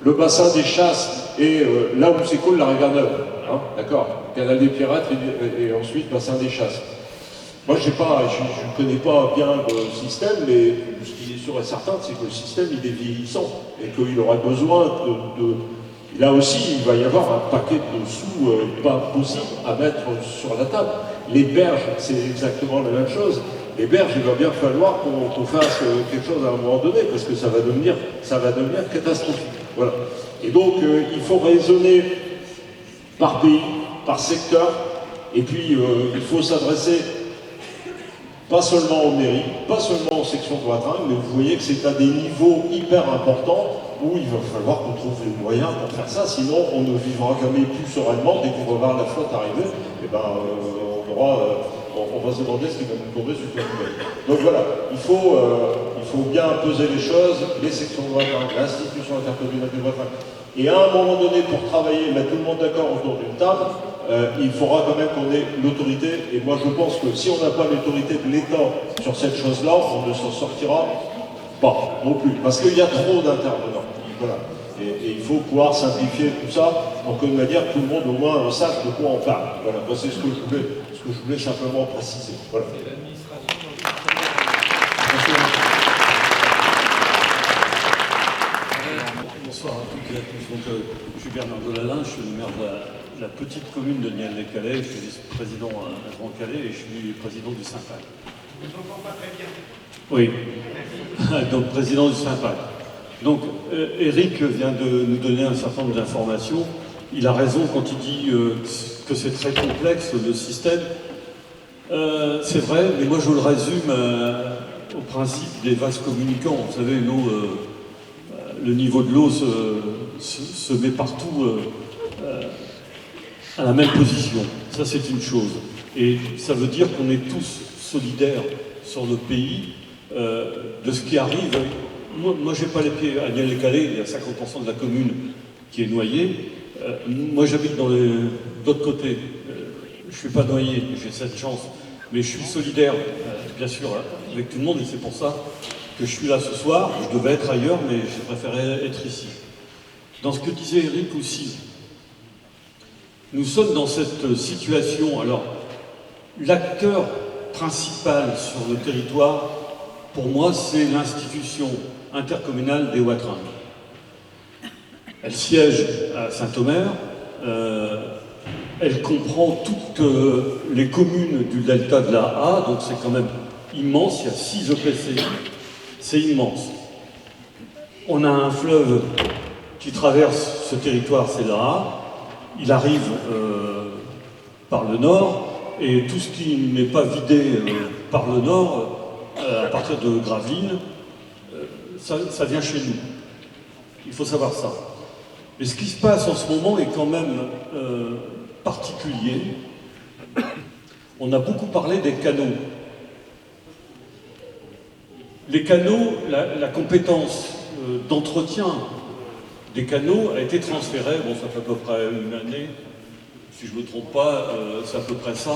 Le bassin des Chasses et là où s'écoule la rivière Neuve, hein, d'accord, canal des Pirates et ensuite bassin des Chasses. Moi, je ne connais pas bien le système, mais ce qui est sûr et certain, c'est que le système, il est vieillissant et qu'il aurait besoin de... Là aussi, il va y avoir un paquet de sous pas possible à mettre sur la table. Les berges, c'est exactement la même chose. Les berges, il va bien falloir qu'on fasse quelque chose à un moment donné, parce que ça va devenir catastrophique. Voilà. Et donc, il faut raisonner par pays, par secteur, et puis il faut s'adresser pas seulement aux mairies, pas seulement aux sections de Watringue, mais vous voyez que c'est à des niveaux hyper importants où il va falloir qu'on trouve les moyens pour faire ça, sinon on ne vivra jamais plus sereinement. Dès qu'on va voir la flotte arriver, et ben, on va se demander ce qui va nous tomber sur le nouvelle. Donc voilà, il faut bien peser les choses, les sections de Watringue, l'institution intercommunale de Watringue. Et à un moment donné, pour travailler, mettre tout le monde d'accord autour d'une table, il faudra quand même qu'on ait l'autorité. Et moi je pense que si on n'a pas l'autorité de l'État sur cette chose-là, on ne s'en sortira pas non plus. Parce qu'il y a trop d'intervenants. Voilà. Et il faut pouvoir simplifier tout ça pour que de manière tout le monde au moins sache de quoi on parle. Voilà, c'est ce que je voulais simplement préciser. Voilà. Bonsoir à toutes et à tous. Donc, je suis Bernard Delalin, je suis le maire de la petite commune de Niel-les-Calais, je suis vice-président à Grand-Calais et je suis président du Saint-Pac. Je ne comprends pas très bien. Oui, donc président du Saint-Pac. Donc, Eric vient de nous donner un certain nombre d'informations. Il a raison quand il dit que c'est très complexe le système. C'est vrai, mais moi je le résume au principe des vases communicants. Vous savez, l'eau, le niveau de l'eau se met partout à la même position. Ça, c'est une chose. Et ça veut dire qu'on est tous solidaires sur notre pays de ce qui arrive. Moi je n'ai pas les pieds à Niel-les-Calais, il y a 50% de la commune qui est noyée. Moi, j'habite de l'autre côté. Je ne suis pas noyé, j'ai cette chance. Mais je suis solidaire, bien sûr, avec tout le monde, et c'est pour ça que je suis là ce soir. Je devais être ailleurs, mais j'ai préféré être ici. Dans ce que disait Eric aussi, nous sommes dans cette situation. Alors, l'acteur principal sur le territoire, pour moi, c'est l'institution intercommunale des Watringues. Elle siège à Saint-Omer, elle comprend toutes les communes du delta de la A, donc c'est quand même immense, il y a 6 EPCI, c'est immense. On a un fleuve qui traverse ce territoire, c'est la A, il arrive par le nord, et tout ce qui n'est pas vidé par le nord, à partir de Gravelines, ça vient chez nous. Il faut savoir ça. Mais ce qui se passe en ce moment est quand même particulier. On a beaucoup parlé des canaux. Les canaux, la compétence d'entretien des canaux a été transférée, bon ça fait à peu près une année, si je ne me trompe pas, c'est à peu près ça.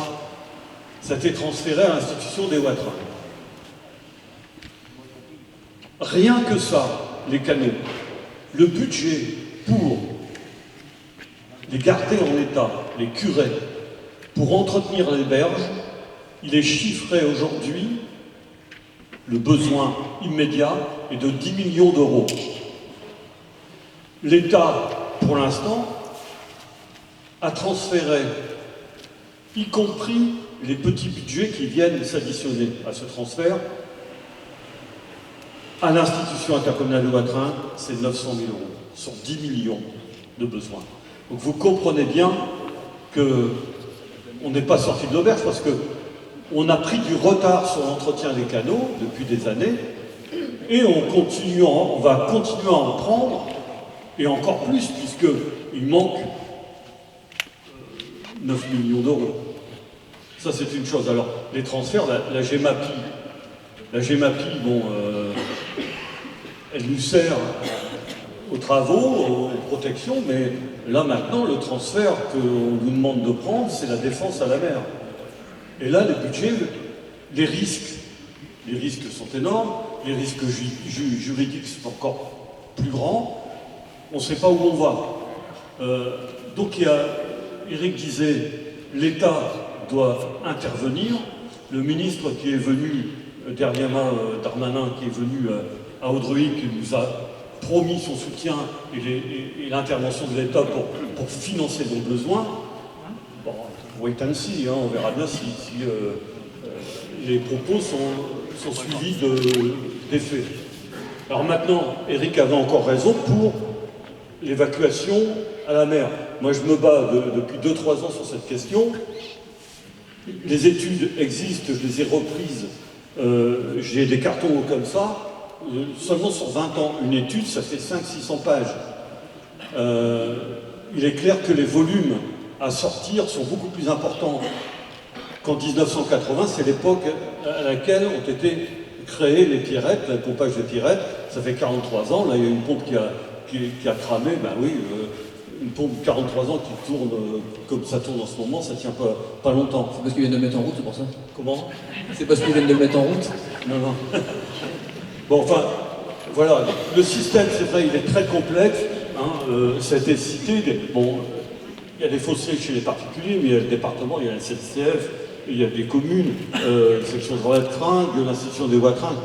Ça a été transféré à l'institution des Watringues. Rien que ça, les canaux. Le budget pour les garder en état, les curer, pour entretenir les berges, il est chiffré aujourd'hui, le besoin immédiat est de 10 millions d'euros. L'État, pour l'instant, a transféré, y compris les petits budgets qui viennent s'additionner à ce transfert, à l'institution intercommunale de Watringues, c'est 900 000 euros, sur 10 millions de besoins. Donc vous comprenez bien qu'on n'est pas sorti de l'auberge parce qu'on a pris du retard sur l'entretien des canaux depuis des années et on va continuer à en prendre Et encore plus, puisqu'il manque 9 millions d'euros. Ça, c'est une chose. Alors, les transferts, la GEMAPI, bon, elle nous sert aux travaux, aux protections, mais là, maintenant, le transfert qu'on nous demande de prendre, c'est la défense à la mer. Et là, les budgets, les risques sont énormes, les risques juridiques sont encore plus grands, on ne sait pas où on va. Donc, Éric disait, l'État doit intervenir. Le ministre qui est venu, dernièrement, Darmanin, qui est venu à Audreuil, qui nous a promis son soutien et l'intervention de l'État pour financer nos besoins. Bon, wait and see, on verra bien si les propos sont suivis des faits. Alors maintenant, Éric avait encore raison pour l'évacuation à la mer. Moi, je me bats depuis 2-3 ans sur cette question. Les études existent, je les ai reprises. J'ai des cartons comme ça. Seulement sur 20 ans, une étude, ça fait 500-600 pages. Il est clair que les volumes à sortir sont beaucoup plus importants qu'en 1980. C'est l'époque à laquelle ont été créées les Pierrettes, le pompage des Pierrettes. Ça fait 43 ans. Là, il y a une pompe qui a cramé. Ben oui, une pompe de 43 ans qui tourne comme ça tourne en ce moment, ça tient pas longtemps. C'est parce qu'ils viennent de le mettre en route, c'est pour ça? Comment? C'est parce qu'ils viennent de le mettre en route? Non. Bon, enfin, voilà. Le système, c'est vrai, il est très complexe. Ça a été cité. Bon, il y a des fossés chez les particuliers, mais il y a le département, il y a la SNCF, il y a des communes, section de relais de train, il y a l'institution des voies-trains.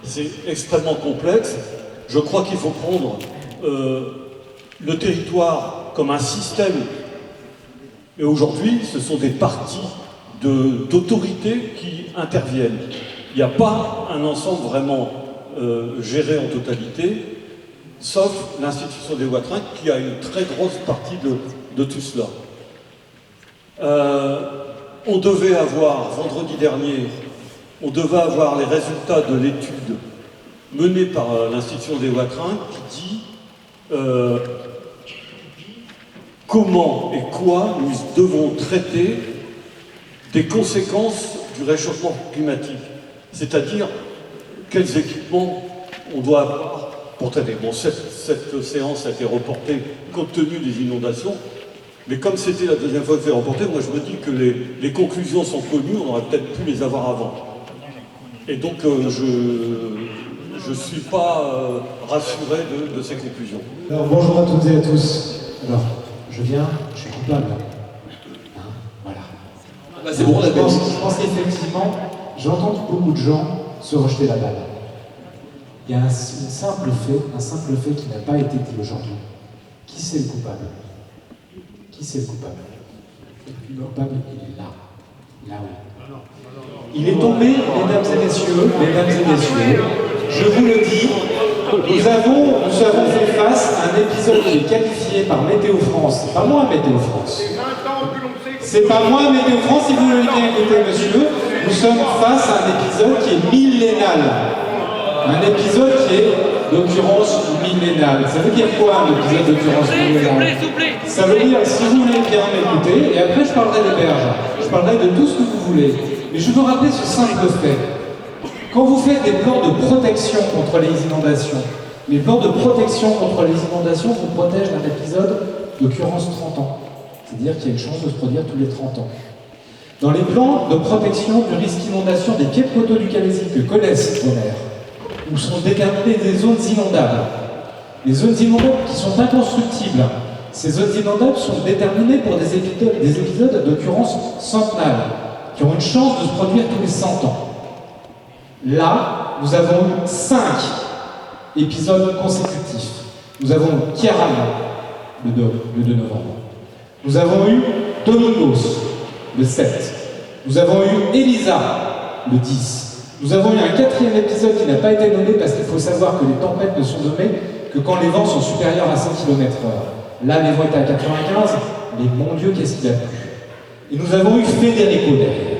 C'est extrêmement complexe. Je crois qu'il faut prendre le territoire comme un système. Et aujourd'hui, ce sont des partis d'autorités qui interviennent. Il n'y a pas un ensemble vraiment géré en totalité, sauf l'institution des voies-trains qui a une très grosse partie de tout cela. On devait avoir, vendredi dernier, on devait avoir les résultats de l'étude menée par l'institution des voies-trains qui dit comment et quoi nous devons traiter des conséquences du réchauffement climatique. C'est-à-dire quels équipements on doit avoir pour traiter. Bon, cette séance a été reportée compte tenu des inondations, mais comme c'était la deuxième fois que c'est reporté, moi je me dis que les conclusions sont connues, on aurait peut-être pu les avoir avant. Et donc je ne suis pas rassuré de ces conclusions. Alors bonjour à toutes et à tous. Alors, je suis coupable. Voilà. Bah, c'est bon, je pense qu'effectivement, j'entends beaucoup de gens se rejeter la balle. Il y a un simple fait qui n'a pas été dit aujourd'hui. Qui c'est le coupable? Qui c'est le coupable? Le coupable, il est là. Là oui. Il est tombé, mesdames et messieurs, je vous le dis, nous avons fait face à un épisode qui est qualifié par Météo France. C'est pas moi, Météo France. C'est pas moi, Météo France, si vous le voulez bien écouter, monsieur. Nous sommes face à un épisode qui est millénal. Un épisode qui est d'occurrence millénal. Ça veut dire quoi, un épisode d'occurrence millénal? Ça veut dire, si vous voulez bien m'écouter, et après je parlerai des berges, je parlerai de tout ce que vous voulez. Mais je veux rappeler ce simple fait. Quand vous faites des plans de protection contre les inondations, les plans de protection contre les inondations vous protègent d'un épisode d'occurrence 30 ans. C'est-à-dire qu'il y a une chance de se produire tous les 30 ans. Dans les plans de protection du risque inondation des pieds de coteaux du Calaisis que connaissent Citonaire, où sont déterminées des zones inondables. Les zones inondables qui sont inconstructibles. Ces zones inondables sont déterminées pour des épisodes d'occurrence centenale, qui ont une chance de se produire tous les 100 ans. Là, nous avons eu 5 épisodes consécutifs. Nous avons eu Kiaran, le 2 novembre. Nous avons eu Domingos, le 7. Nous avons eu Elisa, le 10. Nous avons eu un 4e épisode qui n'a pas été nommé parce qu'il faut savoir que les tempêtes ne sont nommées que quand les vents sont supérieurs à 100 km/h. Là, les vents étaient à 95, mais mon Dieu, qu'est-ce qu'il a plu. Et nous avons eu Federico derrière.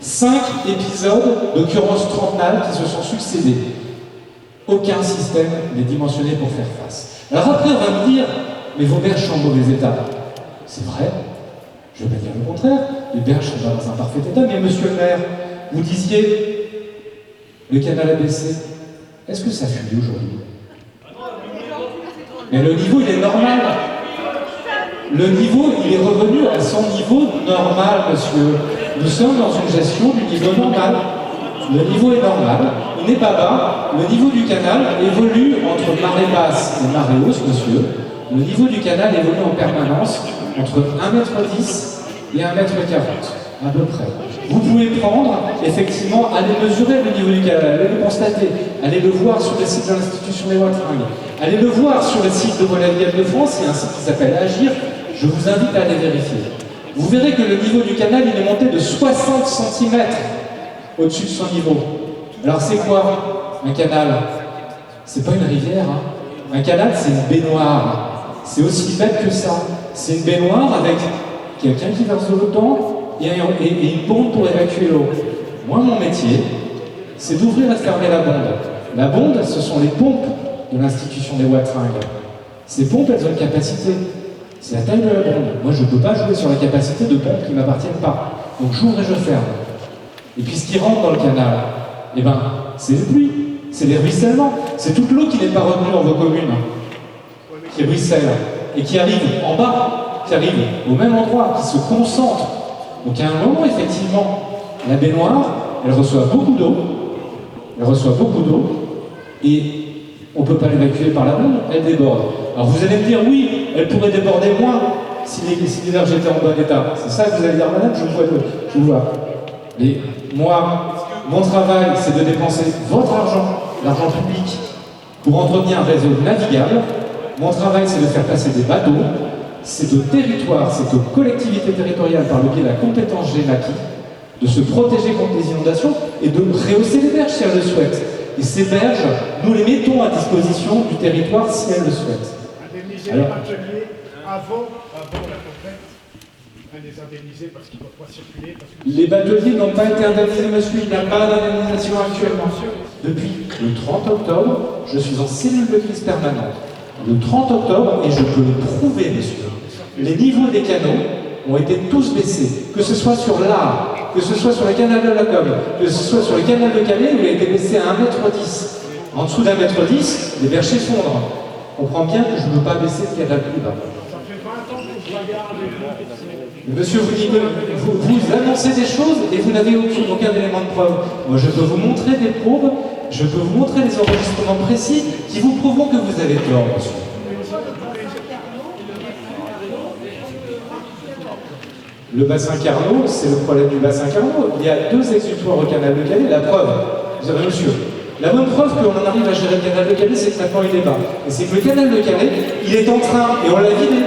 5 épisodes d'occurrence trentenale qui se sont succédés. Aucun système n'est dimensionné pour faire face. Alors après, on va me dire, mais vos berges sont en mauvais état. C'est vrai, je ne vais pas dire le contraire, les berges sont pas dans un parfait état, mais monsieur le maire, vous disiez, le canal a baissé. Est-ce que ça fuit aujourd'hui? Mais le niveau, il est normal. Le niveau, il est revenu à son niveau normal, monsieur. Nous sommes dans une gestion du niveau normal. Le niveau est normal, il n'est pas bas. Le niveau du canal évolue entre marée basse et marée haute, monsieur. Le niveau du canal évolue en permanence entre 1,10 m et 1,40 m, à peu près. Vous pouvez prendre, effectivement, aller mesurer le niveau du canal, aller le constater, aller le voir sur le site de l'Institution des Watringues, aller le voir sur le site de Voie Navigable de France, il y a un site qui s'appelle Agir, je vous invite à aller vérifier. Vous verrez que le niveau du canal, il est monté de 60 cm au-dessus de son niveau. Alors c'est quoi un canal? C'est pas une rivière, hein. Un canal, c'est une baignoire. C'est aussi bête que ça. C'est une baignoire avec quelqu'un qui verse de l'eau dedans et une bombe pour évacuer l'eau. Moi, mon métier, c'est d'ouvrir et de fermer la bonde. La bonde, ce sont les pompes de l'Institution des Watringues. Ces pompes, elles ont une capacité. C'est la taille de la bonde. Moi, je ne peux pas jouer sur la capacité de pompes qui ne m'appartiennent pas. Donc j'ouvre et je ferme. Et puis ce qui rentre dans le canal, eh ben, c'est les pluies, c'est les ruissellements, c'est toute l'eau qui n'est pas retenue dans vos communes, qui ruisselle, et qui arrive en bas, qui arrive au même endroit, qui se concentre. Donc à un moment, effectivement, la baignoire, elle reçoit beaucoup d'eau, et on ne peut pas l'évacuer par la bonde, elle déborde. Alors vous allez me dire, oui, elle pourrait déborder moins si les berges étaient en bon état. C'est ça que vous allez dire, madame, je vous vois. Mais moi, mon travail, c'est de dépenser votre argent, l'argent public, pour entretenir un réseau navigable. Mon travail, c'est de faire passer des bateaux. C'est au territoire, c'est aux collectivités territoriales par le biais de la compétence GEMAPI de se protéger contre les inondations et de rehausser les berges si elles le souhaitent. Et ces berges, nous les mettons à disposition du territoire si elles le souhaitent. Indemniser les bateliers avant la tempête. Les indemniser parce qu'ils ne peuvent pas circuler. Les bateliers n'ont pas été indemnisés, monsieur. Il n'y a pas d'indemnisation actuellement. Depuis le 30 octobre, je suis en cellule de crise permanente. Le 30 octobre, et je peux le prouver, monsieur, les niveaux des canaux ont été tous baissés. Que ce soit sur l'Ar, que ce soit sur le canal de la Comme, que ce soit sur le canal de Calais, où il a été baissé à 1,10 m. En dessous d'1,10 m, les berges s'effondrent. On comprend bien que je ne peux pas baisser le canal plus bas. Ça fait 20 ans que je regarde. Monsieur, vous annoncez des choses et vous n'avez aucun élément de preuve. Moi, je peux vous montrer des probes, je peux vous montrer des enregistrements précis qui vous prouveront que vous avez tort, monsieur. Le bassin Carnot, c'est le problème du bassin Carnot. Il y a 2 exutoires au canal de Calais. La preuve, vous avez monsieur, la bonne preuve qu'on en arrive à gérer le canal de Calais, c'est que maintenant il est bas. Et c'est que le canal de Calais, il est en train, et on l'a vidé.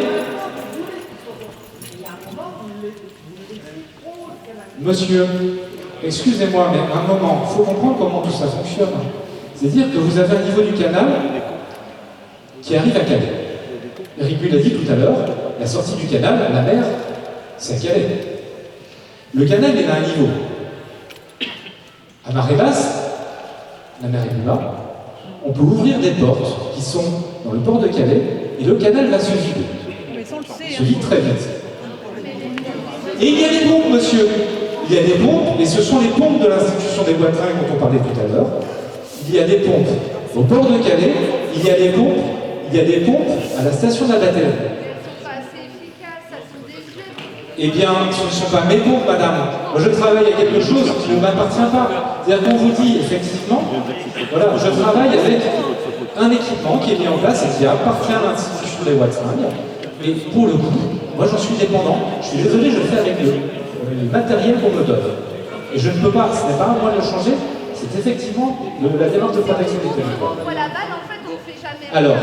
Monsieur, excusez-moi, mais à un moment, il faut comprendre comment tout ça fonctionne. C'est-à-dire que vous avez un niveau du canal qui arrive à Calais. Eric l'a dit tout à l'heure, la sortie du canal, la mer, c'est à Calais. Le canal est à un niveau. À marée basse, la mer est plus bas, on peut ouvrir des portes qui sont dans le port de Calais et le canal va se vider. Se vide très vite. Et il y a des pompes, monsieur. Il y a des pompes, et ce sont les pompes de l'Institution des Watringues dont on parlait tout à l'heure. Il y a des pompes au port de Calais, il y a des pompes à la station d'Abatel. Eh bien, ce ne sont pas mes pompes, madame. Moi, je travaille à quelque chose qui ne m'appartient pas. C'est-à-dire qu'on vous dit, effectivement, voilà, je travaille avec un équipement qui est mis en place et qui appartient à l'Institution des Watringues. Et pour le coup, moi, j'en suis dépendant. Je suis désolé, je le fais avec le matériel qu'on me donne. Et je ne peux pas, ce n'est pas à moi de le changer, c'est effectivement la démarche de protection du territoire. Alors,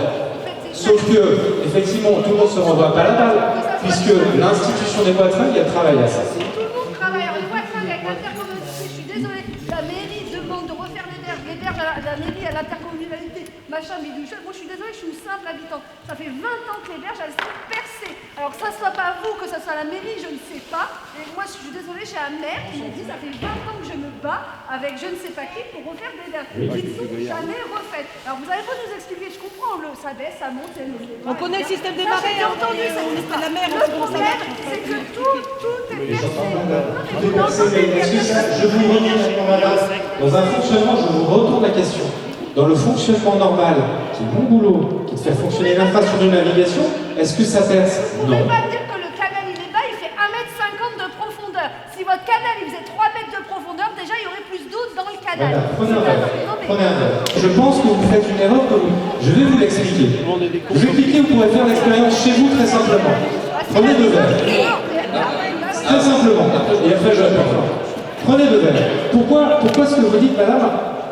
sauf que, effectivement, tout le monde ne se renvoie pas la balle, puisque l'Institution des Watringues, elle travaille à ça. Tout le monde travaille. Alors, les Watringues avec l'intercommunalité, je suis désolée, la mairie demande de refaire les berges à la mairie, à l'intercommunalité. machin, bidule. Moi, je suis désolée, je suis une simple habitante. Ça fait 20 ans que les berges, elles sont percées. Alors que ça soit pas vous, que ça soit la mairie, je ne sais pas. Et moi, je suis désolée, j'ai un maire qui me dit, ça fait 20 ans que je me bats avec je ne sais pas qui pour refaire des berges. Qui ne sont jamais refaites. Alors, vous allez pas nous expliquer, je comprends, ça baisse, ça monte. On connaît le système des marées, j'ai entendu cette histoire. La mer, le problème, c'est que tout est percé. Je vous redis, dans un fonctionnement, je vous retourne la question. Dans le fonctionnement normal, qui est mon boulot, qui est de faire fonctionner l'infrastructure de navigation, est-ce que ça perce? Vous ne pouvez pas me dire que le canal il est bas, il fait 1,50 m de profondeur. Si votre canal il faisait 3 mètres de profondeur, déjà il y aurait plus d'eau dans le canal. Prenez un verre. Prenez un verre. Je pense que vous faites une erreur. Je vais vous l'expliquer. Je vais expliquer, vous pourrez faire l'expérience chez vous très simplement. Prenez 2 verres. Très simplement. Et après je réponds. Prenez 2 verres. Pourquoi ce que vous dites, madame?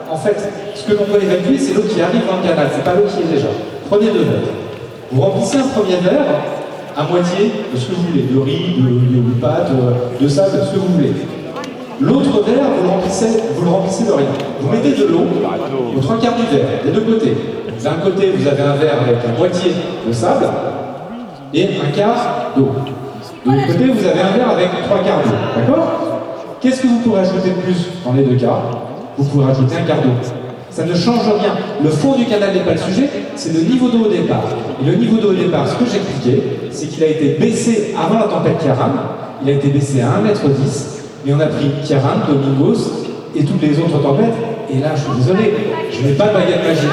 En fait, ce que l'on peut évacuer, c'est l'eau qui arrive dans le canal, c'est pas l'eau qui est déjà. Prenez 2 verres. Vous remplissez un premier verre à moitié de ce que vous voulez, de riz, de pâte, de sable, de ce que vous voulez. L'autre verre, vous le remplissez de rien. Vous mettez de l'eau aux 3 quarts du verre, des deux côtés. D'un côté, vous avez un verre avec la moitié de sable et un quart d'eau. De l'autre côté, vous avez un verre avec 3 quarts d'eau. D'accord? Qu'est-ce que vous pourrez ajouter de plus dans les 2 cas? Vous pouvez rajouter un quart d'eau. Ça ne change rien. Le fond du canal n'est pas le sujet, c'est le niveau d'eau au départ. Et le niveau d'eau au départ, ce que j'expliquais, c'est qu'il a été baissé avant la tempête Kiaran. Il a été baissé à 1,10 m, mais on a pris Kiaran, Domingos et toutes les autres tempêtes. Et là, je suis désolé, je n'ai pas de baguette magique.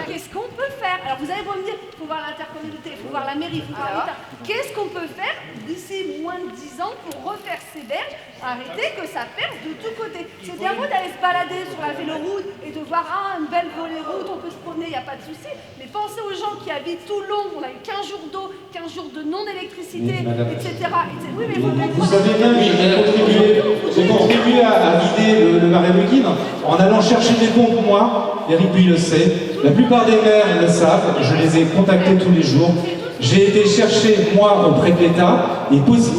Qu'est-ce qu'on peut faire? Alors vous allez me dire, il faut voir l'intercommunalité, il faut voir la mairie, il faut voir l'État. Qu'est-ce qu'on peut faire d'ici moins de 10 ans pour refaire ces berges? Arrêtez que ça perce de tous côtés. C'est bien beau d'aller se balader sur la véloroute et de voir une belle volée route, on peut se promener, il n'y a pas de souci. Mais pensez aux gens qui habitent Toulon, on a eu 15 jours d'eau, 15 jours de non-électricité, etc. Oui, mais vous savez bien, j'ai contribué à vider le marais Muguine en allant chercher des pompes, moi, Eric Buy le sait, la plupart des maires le savent, je les ai contactés tous les jours. J'ai été chercher, moi, auprès de l'État, et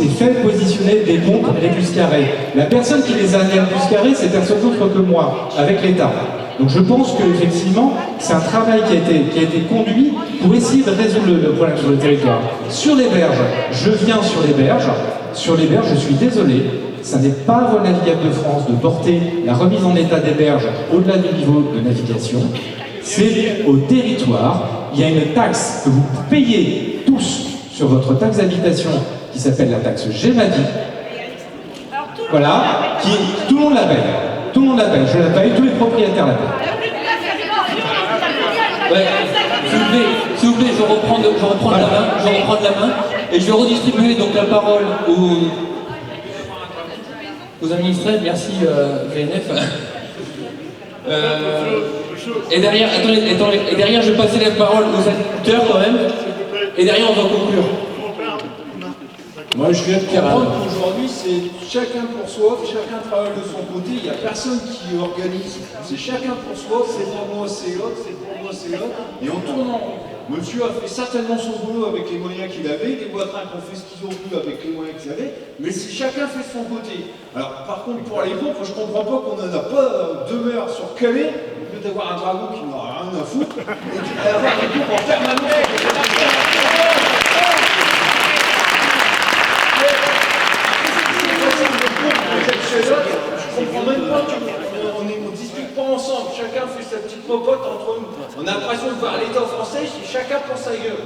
fait positionner des pompes Répulse-Carré. La personne qui les a amenées à Répulse-Carré, c'est personne d'autre que moi, avec l'État. Donc je pense qu'effectivement, c'est un travail qui a été conduit pour essayer de résoudre le problème sur le territoire. Sur les berges, je viens sur les berges. Sur les berges, je suis désolé, ça n'est pas Voies navigables de France de porter la remise en état des berges au-delà du niveau de navigation. C'est au territoire. Il y a une taxe que vous payez tous sur votre taxe d'habitation qui s'appelle la taxe Gemapi. Voilà, tout le monde la paye. Tout le monde la paye. Je la paye, tous les propriétaires la payent. Ouais, s'il vous plaît, je reprends de la main et je vais redistribuer donc la parole aux administrés. Merci VNF. Et derrière, et derrière, je vais passer la parole aux agriculteurs quand même. Et derrière, on va conclure. Moi, je viens de comprendre qu'aujourd'hui, c'est chacun pour soi, chacun travaille de son côté, il n'y a personne qui organise. C'est chacun pour soi, c'est pour moi, c'est l'autre, c'est pour moi, c'est l'autre. Et en tournant, monsieur a fait certainement son boulot avec les moyens qu'il avait, les Boitrins ont fait ce qu'ils ont pu avec les moyens qu'ils avaient, mais c'est chacun fait de son côté. Alors, par contre, pour les pompes, je ne comprends pas qu'on n'en a pas demeure sur Calais, au lieu d'avoir un dragon qui n'en a rien à foutre, et d'avoir des pompes en permanence. Je comprends même pas qu'on ne discute pas ensemble, chacun fait sa petite popote entre nous. On a l'impression de voir l'État français, chacun pour sa gueule.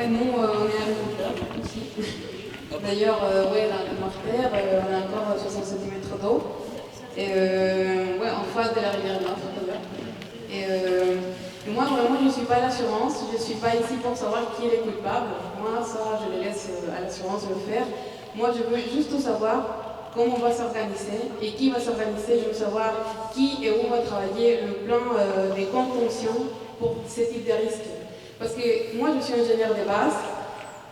Nous, on est agriculteurs aussi. D'ailleurs, la Marquère, on a encore 60 cm d'eau. Et en face de la rivière Nord, et moi, vraiment, je ne suis pas l'assurance, je ne suis pas ici pour savoir qui est le coupable. Moi, ça, je le laisse à l'assurance le faire. Moi, je veux juste savoir comment on va s'organiser et qui va s'organiser. Je veux savoir qui et où va travailler le plan des contentions pour ce type de risque. Parce que moi, je suis ingénieur de base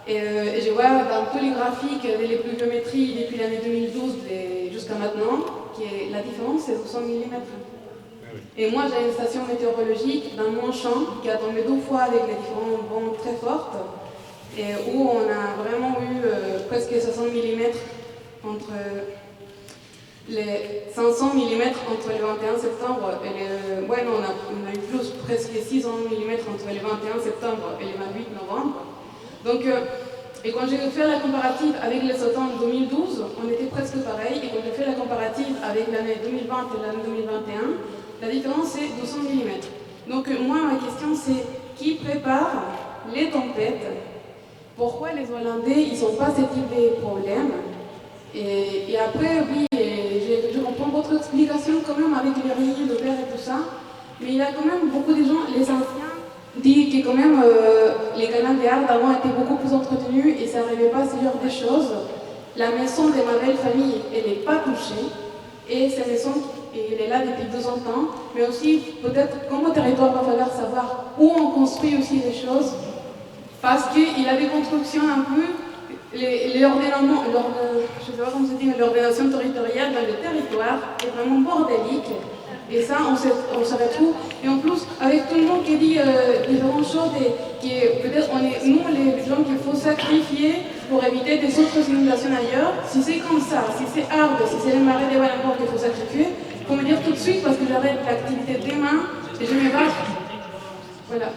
et je vois dans tous les graphiques les pluviométries depuis l'année 2012 jusqu'à maintenant que la différence, c'est 200 mm. Et moi, j'ai une station météorologique dans mon champ qui a tombé 2 fois avec les différents vents très fortes et où on a vraiment eu presque 60 mm entre Les 500 mm entre le 21 septembre et le... Ouais, non, on a eu plus, presque 600 mm entre le 21 septembre et le 28 novembre. Donc, et quand j'ai fait la comparative avec les automnes 2012, on était presque pareil. Et quand j'ai fait la comparative avec l'année 2020 et l'année 2021, la différence c'est 200 mm. Donc, moi, ma question c'est qui prépare les tempêtes? Pourquoi les Hollandais, ils n'ont pas ce type de problème? Et après, oui, je comprends votre explication quand même avec les riz, le verre et tout ça, mais il y a quand même beaucoup de gens, les anciens, disent que quand même les canaux des arbres avant étaient beaucoup plus entretenus et ça n'arrivait pas à ce genre de choses. La maison de ma belle famille, elle n'est pas touchée et cette maison, elle est là depuis 200 ans, mais aussi peut-être comme au territoire, il va falloir savoir où on construit aussi les choses, parce qu'il y a des constructions un peu. L'ordonnement, je ne sais pas comment se dit, l'ordination territoriale dans le territoire est vraiment bordélique. Et ça, on se retrouve. Et en plus, avec tout le monde qui dit différentes choses, et peut-être nous, les gens qu'il faut sacrifier pour éviter des autres inondations ailleurs, si c'est comme ça, si c'est Ardes, si c'est les marais des Valencourt qu'il faut sacrifier, il faut me dire tout de suite parce que j'arrête l'activité demain et je me bats. Voilà.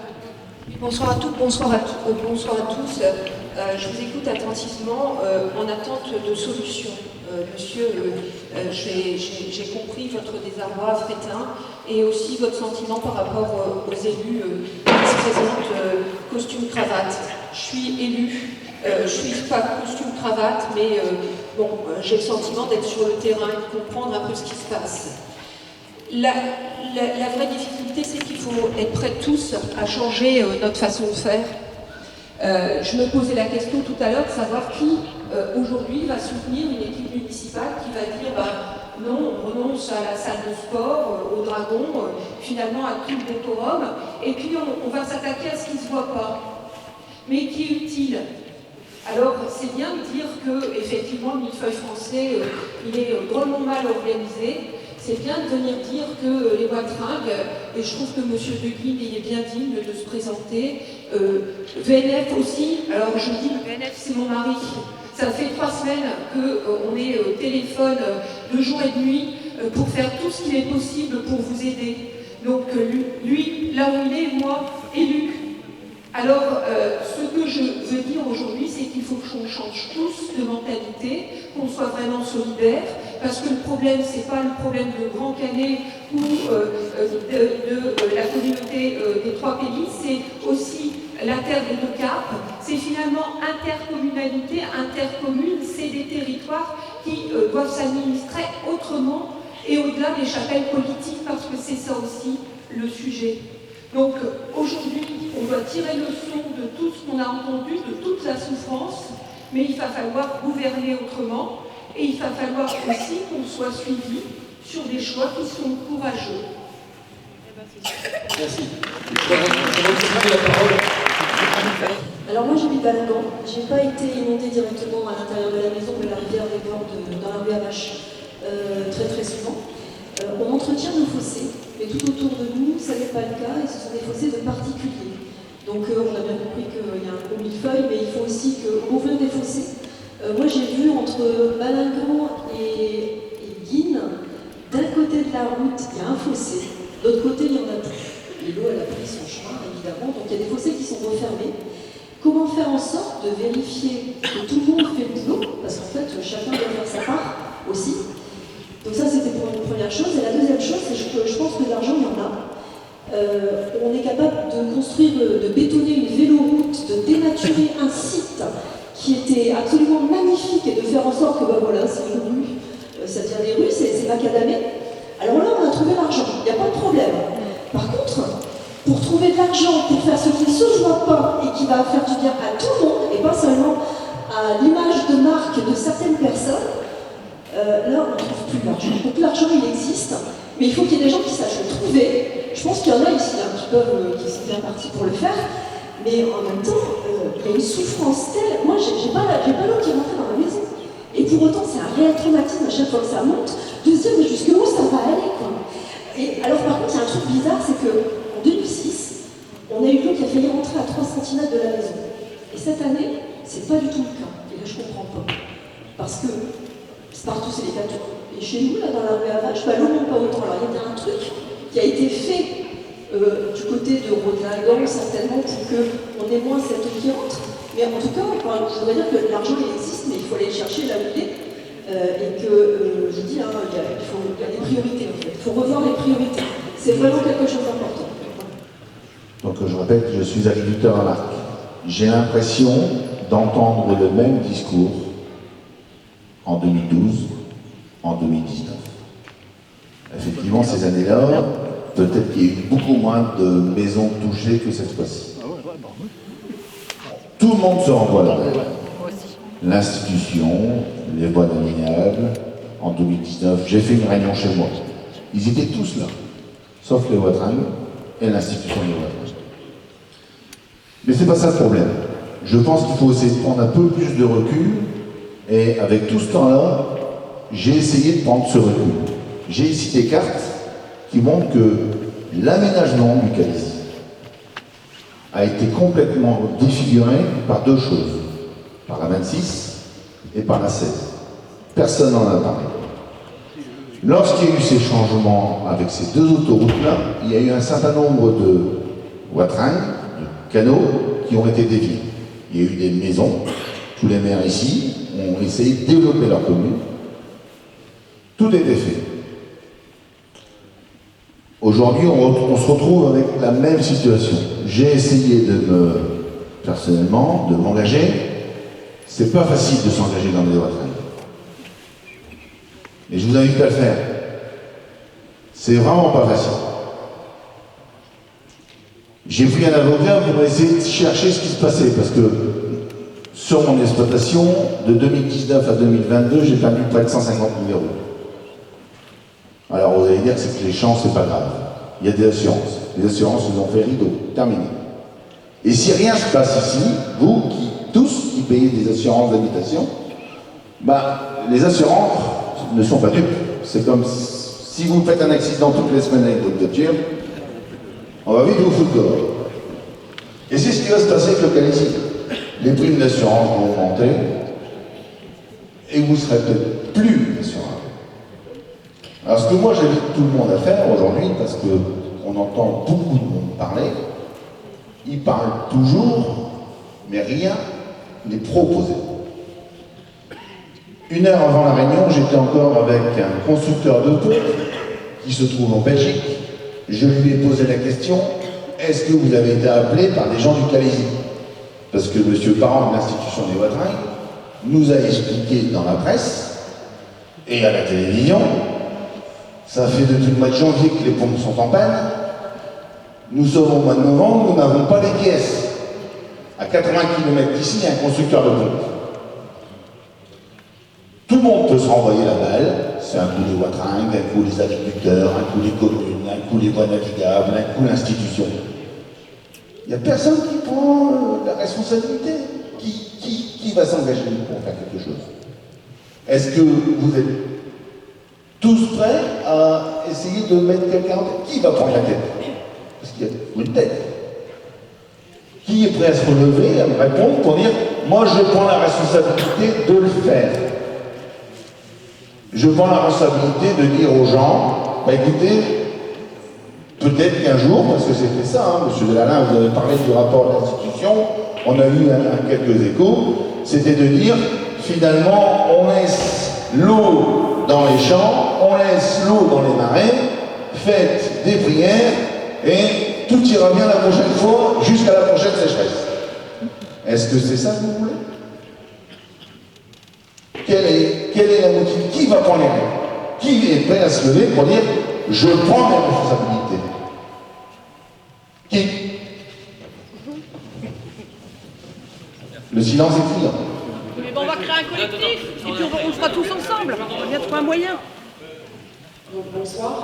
Bonsoir à toutes, bonsoir à tous. Je vous écoute attentivement en attente de solutions. Monsieur, j'ai compris votre désarroi fretin et aussi votre sentiment par rapport aux élus qui se présentent costume-cravate. Je suis élue, je suis pas costume-cravate, mais bon, j'ai le sentiment d'être sur le terrain et de comprendre un peu ce qui se passe. La vraie difficulté, c'est qu'il faut être prêts tous à changer notre façon de faire. Je me posais la question tout à l'heure de savoir qui, aujourd'hui, va soutenir une équipe municipale qui va dire non, on renonce à la salle de sport, au dragon, finalement à tout le décorum, et puis on va s'attaquer à ce qui ne se voit pas, mais qui est utile. Alors, c'est bien de dire que, effectivement, le millefeuille français, il est drôlement mal organisé. C'est bien de venir dire que les Watringues, et je trouve que M. De Guignes est bien digne de se présenter, VNF aussi, alors je dis que VNF c'est mon mari, ça fait 3 semaines qu'on est au téléphone de jour et de nuit pour faire tout ce qu'il est possible pour vous aider. Donc lui, là où il est, moi, élu. Alors, ce que je veux dire aujourd'hui, c'est qu'il faut qu'on change tous de mentalité, qu'on soit vraiment solidaires, parce que le problème, ce n'est pas le problème de Grand Canet ou de la communauté des 3 pays, c'est aussi la terre des 2 Caps, c'est finalement intercommunalité, intercommune, c'est des territoires qui doivent s'administrer autrement et au-delà des chapelles politiques, parce que c'est ça aussi le sujet. Donc aujourd'hui, on doit tirer leçon de tout ce qu'on a entendu, de toute la souffrance, mais il va falloir gouverner autrement et il va falloir aussi qu'on soit suivi sur des choix qui sont courageux. Merci. Je vais vous la parole. Alors moi j'habite Balingan, j'ai pas été inondée directement à l'intérieur de la maison, mais la rivière déborde dans la rue Avache très très souvent. On entretient nos fossés, mais tout autour de nous, ça n'est pas le cas, et ce sont des fossés de particuliers. Donc on a bien compris qu'il y a un gros millefeuille, mais il faut aussi qu'au fond des fossés, moi j'ai vu entre Balingan et Guines, d'un côté de la route, il y a un fossé, de l'autre côté, il n'y en a plus. Et l'eau, elle a pris son chemin, évidemment, donc il y a des fossés qui sont refermés. Comment faire en sorte de vérifier que tout le monde fait le boulot, parce qu'en fait, chacun doit faire sa part aussi. Donc ça, c'était pour une première chose. Et la deuxième chose, c'est que je pense que de l'argent, il y en a. On est capable de construire, de bétonner une véloroute, de dénaturer un site qui était absolument magnifique et de faire en sorte que, ben voilà, c'est une rue, ça devient des rues, c'est macadamé. Alors là, on a trouvé l'argent, il n'y a pas de problème. Par contre, pour trouver de l'argent, pour faire ce qui ne se voit pas et qui va faire du bien à tout le monde, et pas seulement à l'image de marque de certaines personnes, là, on ne trouve plus l'argent. Donc l'argent, il existe, mais il faut qu'il y ait des gens qui sachent le trouver. Je pense qu'il y en a ici qui sont bien partis pour le faire, mais en même temps, il y a une souffrance telle. Moi, j'ai pas l'eau qui est rentrée dans ma maison. Et pour autant, c'est un réel traumatisme à chaque fois que ça monte, de se dire, mais jusqu'où ça va aller, quoi. Et alors, par contre, il y a un truc bizarre, c'est qu'en 2006, on a eu l'eau qui a failli rentrer à 3 cm de la maison. Et cette année, c'est pas du tout le cas. Et là, je comprends pas. Parce que partout, c'est les 4 jours. Et chez nous, là, dans la rue Avache, l'eau monte pas autant. Alors, il y a un truc qui a été fait du côté de Rodelingan, certainement, pour qu'on ait moins cette eau qui rentre. Mais en tout cas, je voudrais dire que l'argent, il existe, mais il faut aller le chercher là où il est. Et que, je dis, il y a des priorités, en fait. Il faut revoir les priorités. C'est vraiment quelque chose d'important. Donc, je répète, je suis agriculteur à l'Arc. J'ai l'impression d'entendre le même discours en 2012, en 2019. Effectivement, ces années-là, peut-être qu'il y a eu beaucoup moins de maisons touchées que cette fois-ci. Tout le monde se renvoie là. L'institution, les voies dominiales, en 2019, j'ai fait une réunion chez moi. Ils étaient tous là, sauf les Watringues et l'institution des Watringues. Mais c'est pas ça le problème. Je pense qu'il faut essayer de prendre un peu plus de recul, et avec tout ce temps-là, j'ai essayé de prendre ce recul. J'ai ici des cartes qui montrent que l'aménagement du Calaisis a été complètement défiguré par deux choses, par la 26 et par la 16. Personne n'en a parlé. Lorsqu'il y a eu ces changements avec ces deux autoroutes-là, il y a eu un certain nombre de watringues, de canaux, qui ont été déviés. Il y a eu des maisons, tous les maires ici ont essayé de développer leur commune. Tout était fait. Aujourd'hui, on se retrouve avec la même situation. J'ai essayé personnellement, de m'engager. C'est pas facile de s'engager dans les watringues. Et je vous invite à le faire. C'est vraiment pas facile. J'ai pris un avocat pour essayer de chercher ce qui se passait, parce que sur mon exploitation, de 2019 à 2022, j'ai perdu près de 150 000 euros. Alors vous allez dire que les champs, c'est pas grave. Il y a des assurances. Les assurances nous ont fait rideau, terminé. Et si rien se passe ici, vous, tous qui payez des assurances d'habitation, les assurances ne sont pas dupes. C'est comme si vous faites un accident toutes les semaines avec votre voiture, on va vite vous foutre dehors. Et c'est ce qui va se passer avec le Calaisis. Les primes d'assurance vont augmenter et vous ne serez peut-être plus assurable. Alors ce que moi j'invite tout le monde à faire aujourd'hui, parce qu'on entend beaucoup de monde parler, ils parlent toujours, mais rien n'est proposé. Une heure avant la réunion, j'étais encore avec un constructeur de pont qui se trouve en Belgique. Je lui ai posé la question, est-ce que vous avez été appelé par des gens du Calaisis? Parce que M. Parent de l'institution des watringues nous a expliqué dans la presse et à la télévision, ça fait depuis le mois de janvier que les pompes sont en panne. Nous sommes au mois de novembre, nous n'avons pas les pièces. À 80 km d'ici, il y a un constructeur de pompe. Tout le monde peut se renvoyer la balle. C'est un coup les watringues, un coup les agriculteurs, un coup les communes, un coup les voies navigables, un coup l'institution. Il n'y a personne qui prend la responsabilité. Qui va s'engager pour faire quelque chose? Est-ce que vous êtes tous prêts à essayer de mettre quelqu'un en tête? Qui va prendre la tête? Parce qu'il y a une tête. Qui est prêt à se relever, à me répondre pour dire « Moi, je prends la responsabilité de le faire. Je prends la responsabilité de dire aux gens, écoutez, peut-être qu'un jour, parce que c'était ça, monsieur Delalin, vous avez parlé du rapport de l'institution, on a eu quelques échos, c'était de dire, finalement, on laisse l'eau dans les champs, on laisse l'eau dans les marais, faites des prières, et tout ira bien la prochaine fois, jusqu'à la prochaine sécheresse. Est-ce que c'est ça que vous voulez? Quelle est la motivation? Qui va prendre les règles? Qui est prêt à se lever pour dire je prends mes responsabilités? Qui? Le silence est criant. Mais bon, on va créer un collectif et puis on sera tous ensemble. On va bien trouver un moyen. Donc, bonsoir.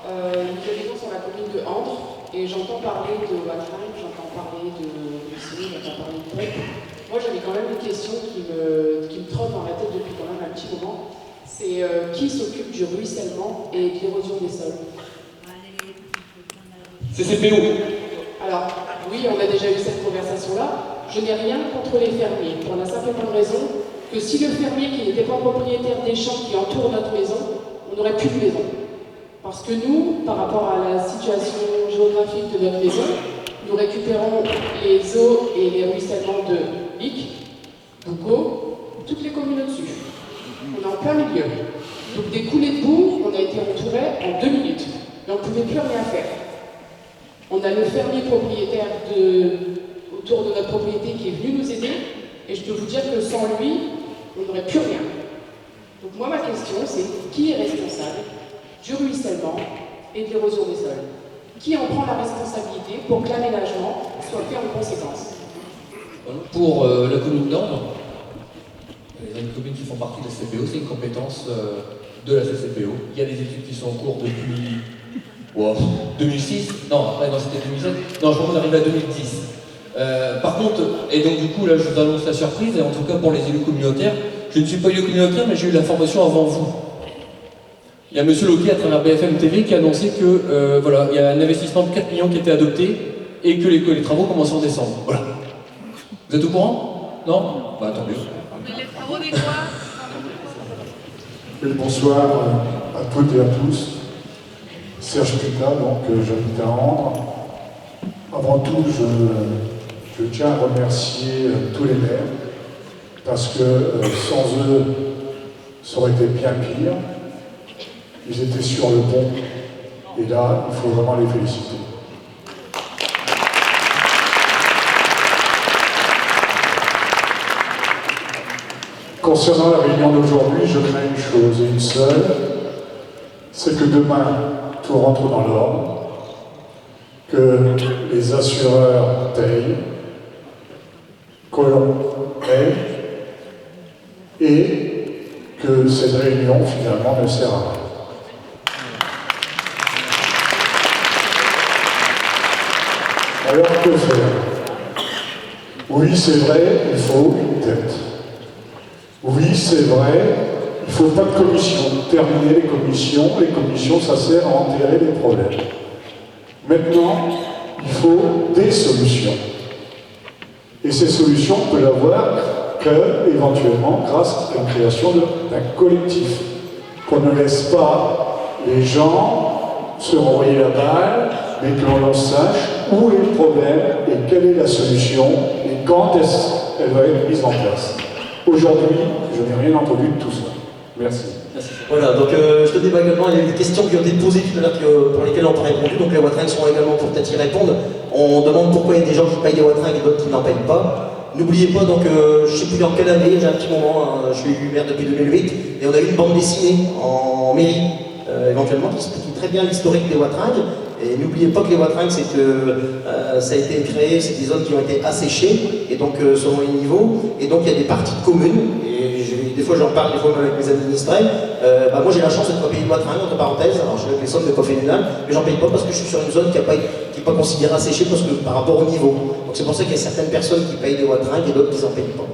Nous vivons sur la commune de Andres et j'entends parler de watringues, j'entends parler de lycée, j'entends parler de pompe. Moi, j'avais quand même une question qui me trotte dans la tête depuis quand même un petit moment. C'est qui s'occupe du ruissellement et de l'érosion des sols? CCPO. Alors, oui, on a déjà eu cette conversation-là. Je n'ai rien contre les fermiers, pour la simple et bonne raison que si le fermier qui n'était pas propriétaire des champs qui entourent notre maison n'aurait plus de maison. Parce que nous, par rapport à la situation géographique de notre maison, nous récupérons les eaux et les ruissellements de Bic, Boucau, toutes les communes au-dessus. On est en plein milieu. Donc des coulées de boue, on a été entouré en 2 minutes. Et on ne pouvait plus rien faire. On a le fermier propriétaire autour de notre propriété qui est venu nous aider. Et je peux vous dire que sans lui, on n'aurait plus rien. Donc moi, ma question, c'est qui est responsable du ruissellement et de l'érosion des sols? Qui en prend la responsabilité pour que l'aménagement soit fait en conséquence? Pour la commune d'Andre, les communes qui font partie de la CCPO, c'est une compétence de la CCPO. Il y a des études qui sont en cours depuis 2006. Non, c'était 2007. Non, je crois qu'on arrive à 2010. Par contre, et donc du coup, là, je vous annonce la surprise, et en tout cas pour les élus communautaires, je ne suis pas élu communautaire, mais j'ai eu l'information avant vous. Il y a M. Loquet, à travers BFM TV, qui a annoncé que voilà, il y a un investissement de 4 millions qui a été adopté et que les travaux commencent en décembre. Voilà. Vous êtes au courant? Non? Bah tant mieux. Mais les travaux des quoi? Bonsoir à toutes et à tous. Serge Pita, donc j'habite à Andre. Avant tout, je tiens à remercier tous les maires, parce que sans eux, ça aurait été bien pire. Ils étaient sur le pont, et là, il faut vraiment les féliciter. Concernant la réunion d'aujourd'hui, je dirais une chose, et une seule, c'est que demain, tout rentre dans l'ordre, que les assureurs payent, que l'on paye, et que cette réunion, finalement, ne sert à rien. Alors, que faire? Oui, c'est vrai, il faut une tête. Oui, c'est vrai, il ne faut pas de commission. Terminer les commissions, ça sert à enterrer les problèmes. Maintenant, il faut des solutions. Et ces solutions, on peut l'avoir que, éventuellement, grâce à la création d'un collectif. Qu'on ne laisse pas les gens se renvoyer la balle, mais que l'on sache où est le problème et quelle est la solution et quand elle va être mise en place. Aujourd'hui, je n'ai rien entendu de tout ça. Merci. Voilà, donc je te dis également, il y a eu des questions qui ont été posées tout à l'heure pour lesquelles on n'a pas répondu, donc les wateringues sont également pour peut-être y répondre. On demande pourquoi il y a des gens qui payent des wateringues et d'autres qui n'en payent pas. N'oubliez pas, donc je ne sais plus dans quelle année, j'ai un petit moment, je suis élu maire depuis 2008, et on a eu une bande dessinée en mairie, éventuellement, qui explique très bien l'historique des wateringues. Et n'oubliez pas que les wateringues, c'est que ça a été créé, c'est des zones qui ont été asséchées, et donc selon les niveaux, et donc il y a des parties de communes, et des fois j'en parle, des fois même avec mes administrés. Moi j'ai la chance de ne pas payer de wateringue, entre parenthèses, alors je suis avec les sommes de Cofénunal, mais j'en paye pas parce que je suis sur une zone qui n'est pas considérée asséchée parce que, par rapport au niveau. Donc c'est pour ça qu'il y a certaines personnes qui payent des wateringues et d'autres qui n'en payent pas.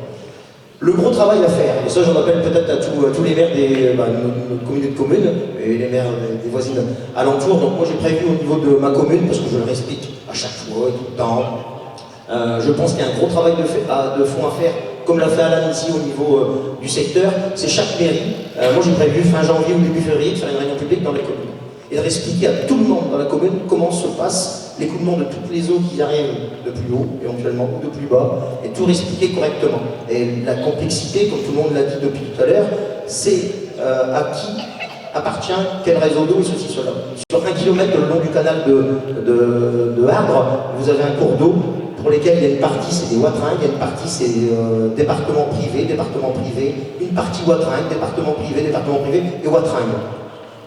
Le gros travail à faire, et ça j'en appelle peut-être à tous les maires de notre communauté de communes et les maires des voisines alentours. Donc moi j'ai prévu au niveau de ma commune, parce que je le explique à chaque fois, tout le temps, je pense qu'il y a un gros travail de fond à faire, comme l'a fait Alan ici au niveau du secteur. C'est chaque mairie, moi j'ai prévu fin janvier ou début février de faire une réunion publique dans les communes et de réexpliquer à tout le monde dans la commune comment se passe l'écoulement de toutes les eaux qui arrivent de plus haut, éventuellement, ou de plus bas, et tout réexpliquer correctement. Et la complexité, comme tout le monde l'a dit depuis tout à l'heure, c'est à qui appartient quel réseau d'eau et ceci, cela. Sur 1 kilomètre le long du canal de Ardres, vous avez un cours d'eau pour lesquels il y a une partie c'est des wateringues, il y a une partie c'est département privé, une partie wateringue, département privé et wateringue.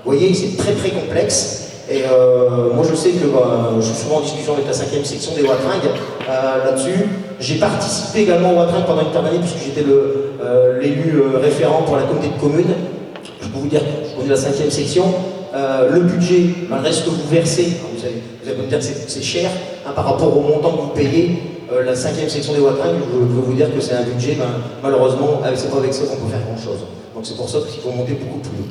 Vous voyez, c'est très très complexe. Et moi je sais que je suis souvent en discussion avec la 5e section des wateringues là-dessus. J'ai participé également aux wateringues pendant une quart d'année puisque j'étais l'élu référent pour la communauté de communes. Je peux vous dire, je connais la 5e section. Le budget, malgré ce que vous versez, vous allez me dire que c'est cher par rapport au montant que vous payez. La 5e section des wateringues, je peux vous dire que c'est un budget, malheureusement, c'est pas avec ça qu'on peut faire grand chose. Donc c'est pour ça qu'il faut monter beaucoup plus haut.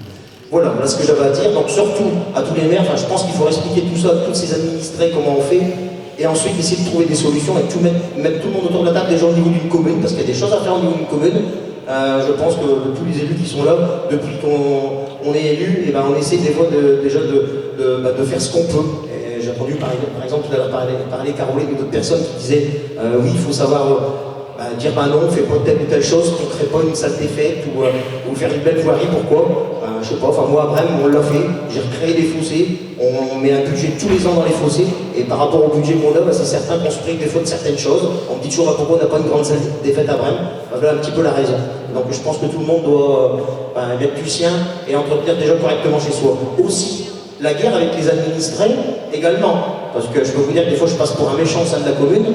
Voilà ce que j'avais à dire. Donc surtout à tous les maires, je pense qu'il faut expliquer tout ça à tous ces administrés, comment on fait, et ensuite essayer de trouver des solutions et mettre tout le monde autour de la table déjà au niveau d'une commune, parce qu'il y a des choses à faire au niveau d'une commune. Je pense que tous les élus qui sont là, depuis qu'on on est élu, et ben on essaie des fois déjà de faire ce qu'on peut. J'ai entendu par exemple tout à l'heure parler Caroline et d'autres personnes qui disaient oui, il faut savoir dire non, on ne fait pas telle ou telle chose, on ne crée pas une saleté faite ou faire une belle voirie, pourquoi je sais pas, enfin moi à Brême on l'a fait, j'ai recréé des fossés, on met un budget tous les ans dans les fossés, et par rapport au budget qu'on a, c'est certain qu'on se prive des fois de certaines choses. On me dit toujours pourquoi on n'a pas une grande saleté faite à Brême, voilà un petit peu la raison. Donc je pense que tout le monde doit mettre du sien et entretenir déjà correctement chez soi. Aussi, la guerre avec les administrés également, parce que je peux vous dire que des fois je passe pour un méchant au sein de la commune,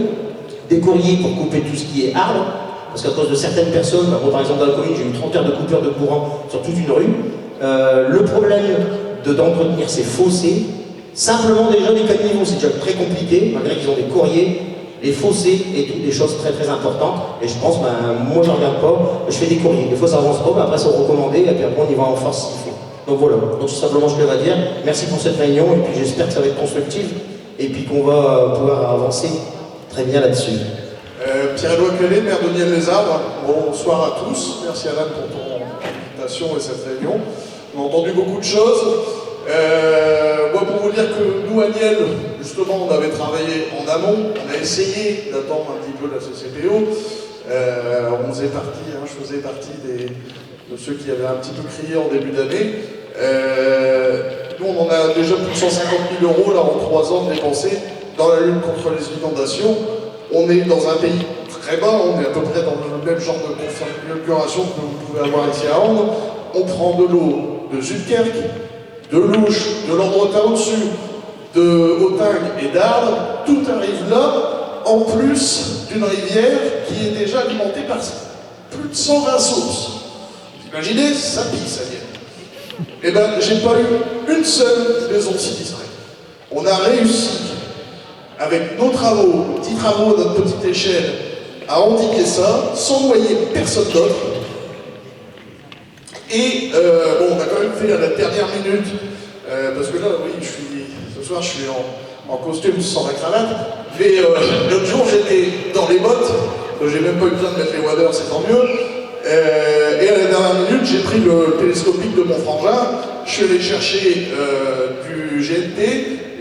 des courriers pour couper tout ce qui est arbre, parce qu'à cause de certaines personnes, moi par exemple dans la commune j'ai eu 30 heures de coupure de courant sur toute une rue, le problème d'entretenir ces fossés, simplement déjà les caniveaux c'est déjà très compliqué, malgré qu'ils ont des courriers, les fossés et toutes des choses très très importantes, et je pense, moi je regarde pas, je fais des courriers, des fois ça avance pas, mais après c'est recommandé, et puis après on y va en force s'il faut. Donc voilà, donc tout simplement je vais dire, merci pour cette réunion, et puis j'espère que ça va être constructif, et puis qu'on va pouvoir avancer très bien là-dessus. Pierre-Édouard Calais, maire de Niel-les-Arbres, bonsoir à tous, merci Alain pour ton invitation et cette réunion. On a entendu beaucoup de choses. Moi pour vous dire que nous à Niel, justement on avait travaillé en amont, on a essayé d'attendre un petit peu la CCPO, on faisait partie, je faisais partie de ceux qui avaient un petit peu crié en début d'année. Nous on en a déjà plus de 150 000 € là en 3 ans dépensés dans la lutte contre les inondations. On est dans un pays très bas, on est à peu près dans le même genre de configuration que vous pouvez avoir ici à Andres. On prend de l'eau de Zuidkerk, de Louche, de l'Andretin au-dessus, de Hautingue et d'Arles. Tout arrive là, en plus d'une rivière qui est déjà alimentée par plus de 120 sources. Vous imaginez, ça pique, ça vient. Eh bien, j'ai pas eu une seule maison sinistrée. On a réussi, avec nos travaux, petits travaux à notre petite échelle, à endiguer ça, sans noyer personne d'autre. Et on a quand même fait à la dernière minute, parce que là, oui, ce soir je suis en costume sans la cravate, mais l'autre jour j'étais dans les bottes, j'ai même pas eu besoin de mettre les waders, c'est tant mieux. Et à la dernière minute, j'ai pris le télescopique de mon frangin, je suis allé chercher du GNT,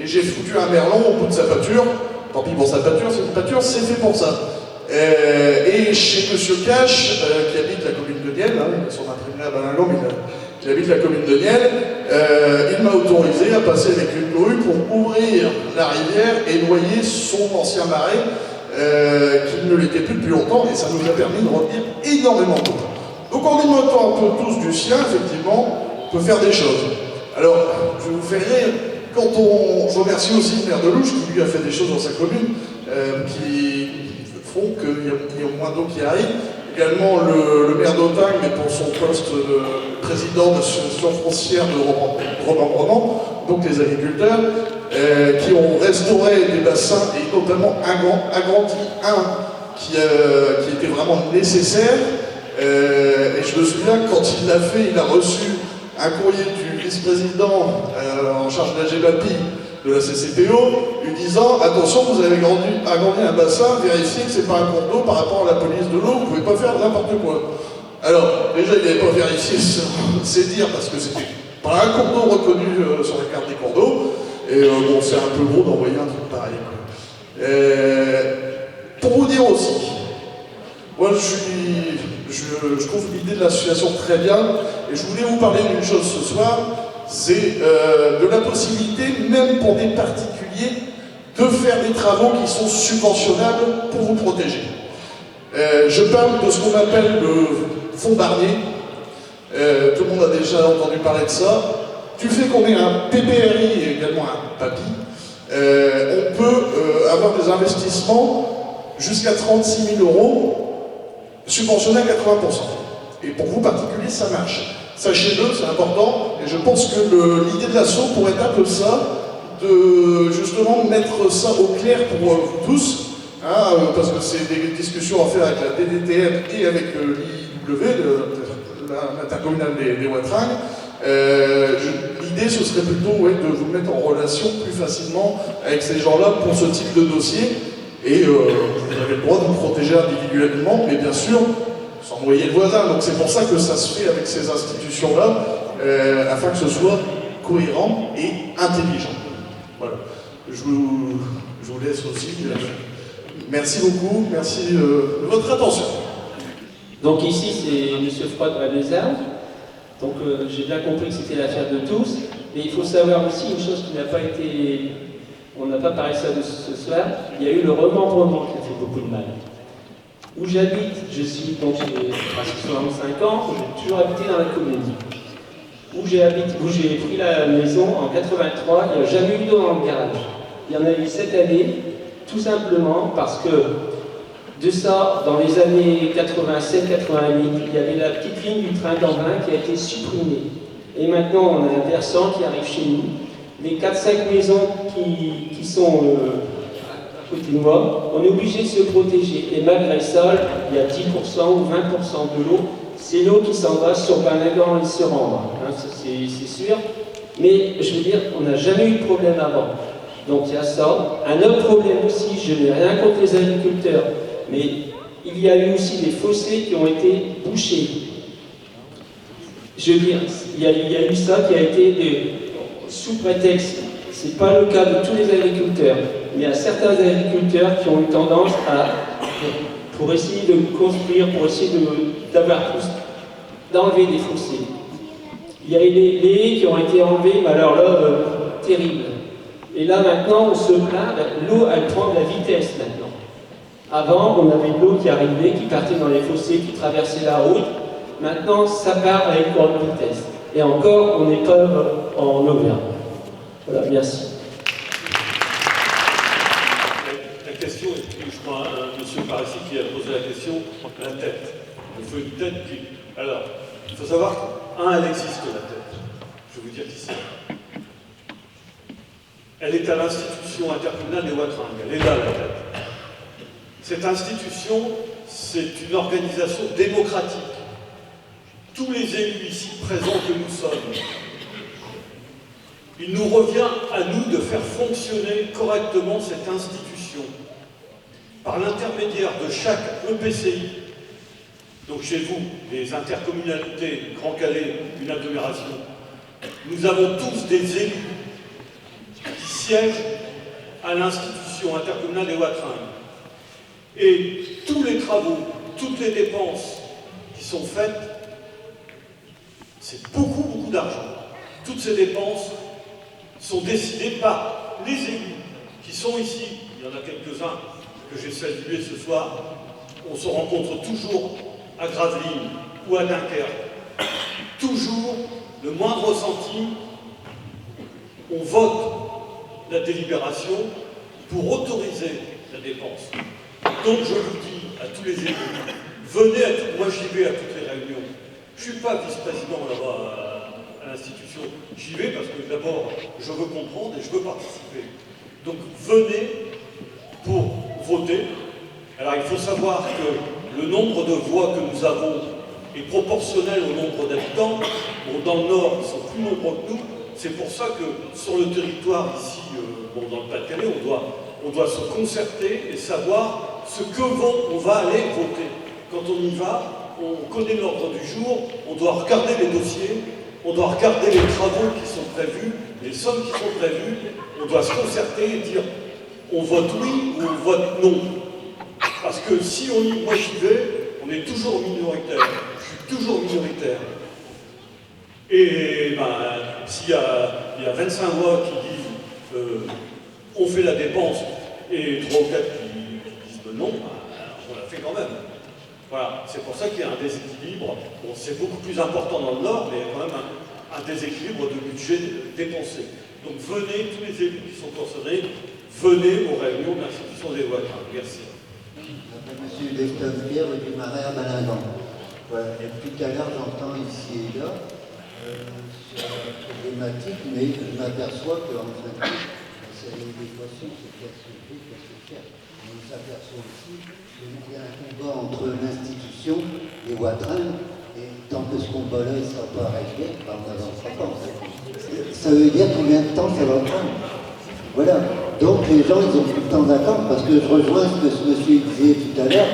et j'ai foutu un merlon au bout de sa pâture. Tant pis pour sa pâture, c'est une pâture, c'est fait pour ça. Et chez Monsieur Cash, qui habite la commune de Niel, il a son imprimerie à Balingon, mais qui habite la commune de Niel, il m'a autorisé à passer avec une grue pour ouvrir la rivière et noyer son ancien marais, qui ne l'était plus depuis longtemps, et ça nous a permis de retenir énormément d'eau. Donc en y mettant un peu tous du sien, effectivement, on peut faire des choses. Alors, je vous fais rire, je remercie aussi le maire de Louche, qui lui a fait des choses dans sa commune, qui font qu'il y a moins d'eau qui arrive. Également le maire d'Hautingue, mais pour son poste de président de l'association foncière de Romans-Romans, donc les agriculteurs, qui ont restauré des bassins et notamment agrandi un qui était vraiment nécessaire. Et je me souviens, quand il l'a fait, il a reçu un courrier du vice-président en charge de la GEMAPI de la CCPO, lui disant « Attention, vous avez agrandi un bassin, vérifiez que c'est pas un cours d'eau par rapport à la police de l'eau, vous pouvez pas faire n'importe quoi. » Alors, déjà, il n'avait pas vérifié, c'est dire, parce que c'était pas un cours d'eau reconnu sur la carte des cours d'eau, et bon, c'est un peu gros d'envoyer un truc pareil. Pour vous dire aussi, moi je trouve l'idée de l'association très bien, et je voulais vous parler d'une chose ce soir, c'est de la possibilité, même pour des particuliers, de faire des travaux qui sont subventionnables pour vous protéger. Je parle de ce qu'on appelle le fonds Barnier. Tout le monde a déjà entendu parler de ça. Du fait qu'on ait un PPRI et également un PAPI, on peut avoir des investissements jusqu'à 36 000 € subventionnés à 80%. Et pour vous particuliers, ça marche. Sachez-le, c'est important, et je pense que l'idée de l'asso pourrait être un peu ça, de justement mettre ça au clair pour vous tous, parce que c'est des discussions à faire avec la DDTM et avec l'IW, l'intercommunal des Watringues. L'idée, ce serait plutôt de vous mettre en relation plus facilement avec ces gens-là pour ce type de dossier, et vous avez le droit de vous protéger individuellement, mais bien sûr, sans noyer le voisin. Donc c'est pour ça que ça se fait avec ces institutions-là, afin que ce soit cohérent et intelligent. Voilà. Je vous laisse aussi. Merci beaucoup, merci de votre attention. Donc ici c'est M. Freud à Bézard. Donc j'ai bien compris que c'était l'affaire de tous. Et il faut savoir aussi une chose qui n'a pas été... On n'a pas parlé de ça ce soir. Il y a eu le remembrement qui a fait beaucoup de mal. Où j'habite, je suis donc j'ai presque 65 ans, j'ai toujours habité dans la commune. Où j'ai pris la maison en 83, il n'y a jamais eu d'eau dans le garage. Il y en a eu cette année, tout simplement parce que de ça, dans les années 87-88, il y avait la petite ligne du train d'Anvin qui a été supprimée. Et maintenant, on a un versant qui arrive chez nous. Les 4-5 maisons qui sont à côté de moi, on est obligé de se protéger. Et malgré ça, il y a 10% ou 20% de l'eau. C'est l'eau qui s'en va sur Banagan et se rendre, hein, c'est sûr. Mais je veux dire, on n'a jamais eu de problème avant. Donc il y a ça. Un autre problème aussi, je n'ai rien contre les agriculteurs, mais il y a eu aussi des fossés qui ont été bouchés. Je veux dire, il y a eu ça qui a été sous prétexte. Ce n'est pas le cas de tous les agriculteurs, mais il y a certains agriculteurs qui ont eu tendance pour essayer de construire, pour essayer d'enlever des fossés. Il y a eu les haies qui ont été enlevées, mais alors là, terrible. Et là maintenant, on se plaint, l'eau elle prend de la vitesse maintenant. Avant, on avait de l'eau qui arrivait, qui partait dans les fossés, qui traversait la route. Maintenant, ça part à une grande vitesse. Et encore, on n'est pas en Auvergne. Voilà, merci. La question, je crois, M. Parassi qui a posé la question, la tête. Il faut une tête qui... Alors, il faut savoir elle existe la tête. Je vais vous dire qui c'est. Elle est à l'institution intercommunale des Watringues. Elle est là, la tête. Cette institution, c'est une organisation démocratique. Tous les élus ici présents que nous sommes, il nous revient à nous de faire fonctionner correctement cette institution par l'intermédiaire de chaque EPCI. Donc chez vous, les intercommunalités, Grand Calais, une agglomération, nous avons tous des élus qui siègent à l'institution intercommunale des Watringues. Et tous les travaux, toutes les dépenses qui sont faites, c'est beaucoup, beaucoup d'argent. Toutes ces dépenses sont décidées par les élus qui sont ici. Il y en a quelques-uns que j'ai salués ce soir. On se rencontre toujours à Gravelines ou à Dunkerque. Toujours, le moindre centime, on vote la délibération pour autoriser la dépense. Donc je vous dis à tous les élus, venez à moi j'y vais à toutes les réunions. Je ne suis pas vice-président là-bas à l'institution. J'y vais parce que d'abord, je veux comprendre et je veux participer. Donc venez pour voter. Alors il faut savoir que le nombre de voix que nous avons est proportionnel au nombre d'habitants. Bon, dans le Nord, ils sont plus nombreux que nous. C'est pour ça que sur le territoire ici, dans le Pas-de-Calais, on doit se concerter et savoir ce que on va aller voter. Quand on y va, on connaît l'ordre du jour, on doit regarder les dossiers, on doit regarder les travaux qui sont prévus, les sommes qui sont prévues, on doit se concerter et dire on vote oui ou on vote non. Parce que si moi j'y vais, on est toujours minoritaire. Je suis toujours minoritaire. Et s'il y a 25 voix qui disent on fait la dépense et 3 ou 4 qui disent non, on la fait quand même. Voilà, c'est pour ça qu'il y a un déséquilibre. Bon, c'est beaucoup plus important dans le Nord, mais il y a quand même un déséquilibre de budget dépensé. Donc venez, tous les élus qui sont concernés, venez aux réunions de l'institution des Watringues. Merci. Monsieur Lecteur-Pierre du Marais à Balagan. Voilà, depuis tout à l'heure, j'entends ici et là sur la problématique, mais je m'aperçois qu'en fait, c'est l'équation, c'est faire. On s'aperçoit aussi qu'il y a un combat entre l'institution et Watringues, et tant que ce combat-là ne sera pas réglé, on n'avancera pas. Ça veut dire combien de temps ça va prendre. Voilà. Donc les gens, ils ont plus le temps d'attendre, parce que je rejoins ce que ce monsieur disait tout à l'heure,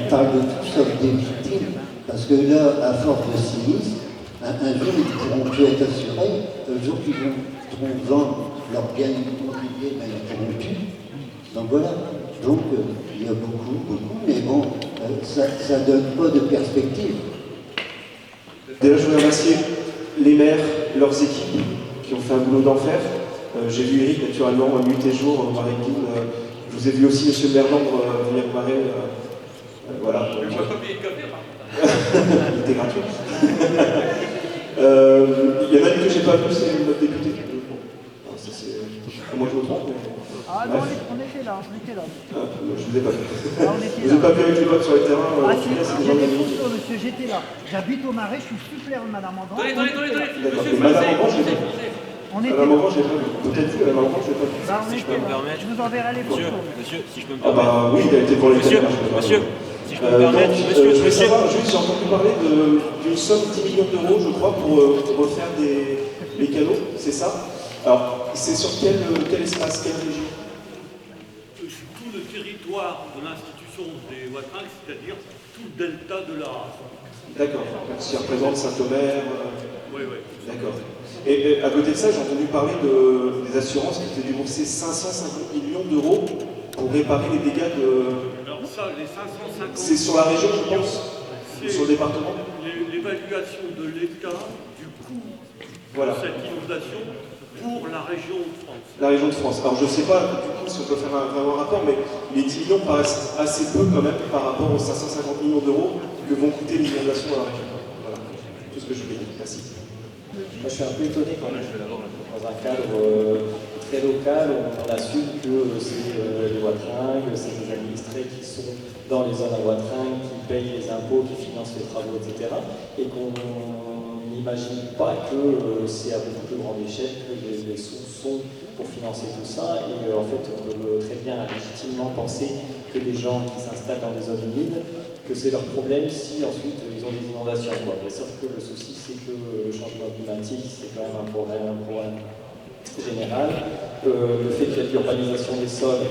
on parle de tout sauf des victimes. Parce que là, à force de cynisme, un jour, ils ne pourront plus être assurés. Un jour, ils vont vendre leur bien immobilier, mais ils ne pourront plus. Donc voilà. Donc, il y a beaucoup, mais bon, ça ne donne pas de perspective. Déjà, je voudrais remercier les maires, leurs équipes, qui ont fait un boulot d'enfer. J'ai vu Eric, naturellement, nuit et jour, au Marais-Guine. Je vous ai vu aussi, monsieur Merlandre, venir au Marais. Voilà. Il était gratuit. Il y en a une que je n'ai pas vue, c'est notre député. Bon, ça, c'est... Moi, je me trompe, mais... Ah non, on était là. Je vous ai pas vu. Ah, Vous n'avez pas vu avec les votes sur le terrain j'ai des photos, monsieur, j'étais là. J'habite au Marais, je suis suppléant de Madame Andran. Madame Andran, je l'ai pas vu. Madame Andran, je l'ai pas vu. Peut-être vu, Madame Andran, je l'ai pas vu. Si je peux me permettre. Je vous enverrai les photos. Monsieur, si je peux me permettre. Ah bah oui, il a été pour les caméras. Monsieur, si je peux me permettre. Je voulais savoir, juste, j'ai entendu parler d'une somme de 10 millions d'euros, je crois, pour refaire les canaux, c'est ça? Alors, c'est sur quel espace, quelle région? Tout le territoire de l'institution des Watringues, c'est-à-dire tout le delta de la Race. D'accord, qui représente Saint-Omer. Oui. D'accord. Et à côté de ça, j'ai entendu parler des assurances qui étaient déboursées 550 millions d'euros pour réparer les dégâts de... Alors ça, les 550... C'est sur la région, je pense, ou sur le département? L'évaluation de l'État du coût de cette inondation pour la région de France. La région de France. Alors je ne sais pas du coup si on peut faire un rapport, mais les 10 millions paraissent assez peu quand même par rapport aux 550 millions d'euros que vont coûter les inondations à la région. Voilà, tout ce que je voulais dire. Merci. Moi je suis un peu étonné quand même, dans un cadre très local, on assume que c'est les Watringues, c'est les administrés qui sont dans les zones à Watringues, qui payent les impôts, qui financent les travaux, etc. Et qu'on n'imagine pas que c'est à beaucoup plus grande échelle que les sous sont pour financer tout ça. Et en fait, on peut très bien légitimement penser que les gens qui s'installent dans des zones humides, que c'est leur problème si ensuite ils ont des inondations. Mais sauf que le souci, c'est que le changement climatique, c'est quand même un problème général. Le fait qu'il y a de l'urbanisation des sols,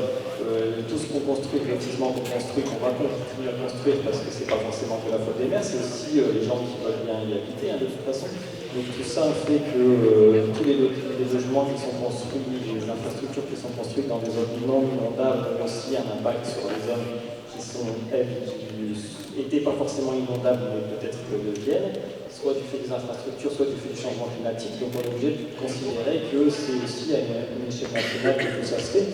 tout ce qu'on construit, le lotissement qu'on construit, qu'on va continuer à construire parce que c'est pas forcément que la faute des maires, c'est aussi les gens qui veulent bien y habiter de toute façon. Donc tout ça fait que tous les logements qui sont construits, les infrastructures qui sont construites dans des zones non inondables ont aussi un impact sur les zones qui sont, elles, qui n'étaient pas forcément inondables, mais peut-être que le deviennent, soit du fait des infrastructures, soit du fait du changement climatique. Donc on est obligé de considérer que c'est aussi à une échelle nationale que tout ça se fait.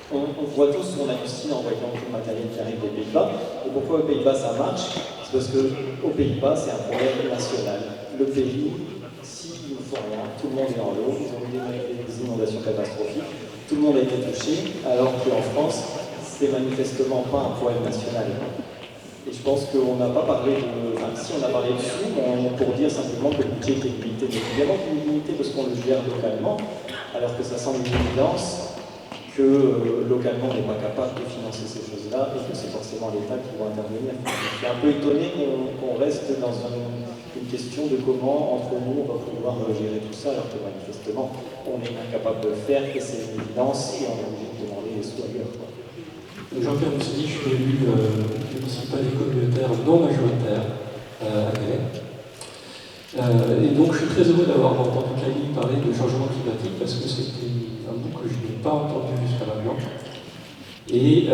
On voit tous son hallucine en voyant tout le matériel qui arrive des Pays-Bas. Et pourquoi aux Pays-Bas ça marche? C'est parce qu'aux Pays-Bas, c'est un problème national. Le pays, s'il ne faut rien, tout le monde est en l'eau, ils ont eu des inondations catastrophiques, tout le monde a été touché, alors qu'en France, c'est manifestement pas un problème national. Et je pense qu'on n'a pas parlé de... Enfin, si on a parlé dessus, pour dire simplement que le budget était limité. Mais évidemment qu'il est limité parce qu'on le gère localement, alors que ça semble une évidence que localement on n'est pas capable de financer ces choses-là et que c'est forcément l'État qui va intervenir. Je suis un peu étonné qu'on reste dans une question de comment, entre nous, on va pouvoir gérer tout ça, alors que manifestement, on est incapable de le faire et c'est une évidence et on est obligé de demander les sous ailleurs. Jean-Pierre Moussini, je suis élu municipal et communautaire non majoritaire à Calais. Et donc je suis très heureux d'avoir entendu Camille parler de changement climatique parce que c'était un mot que je n'ai pas entendu jusqu'à maintenant. Et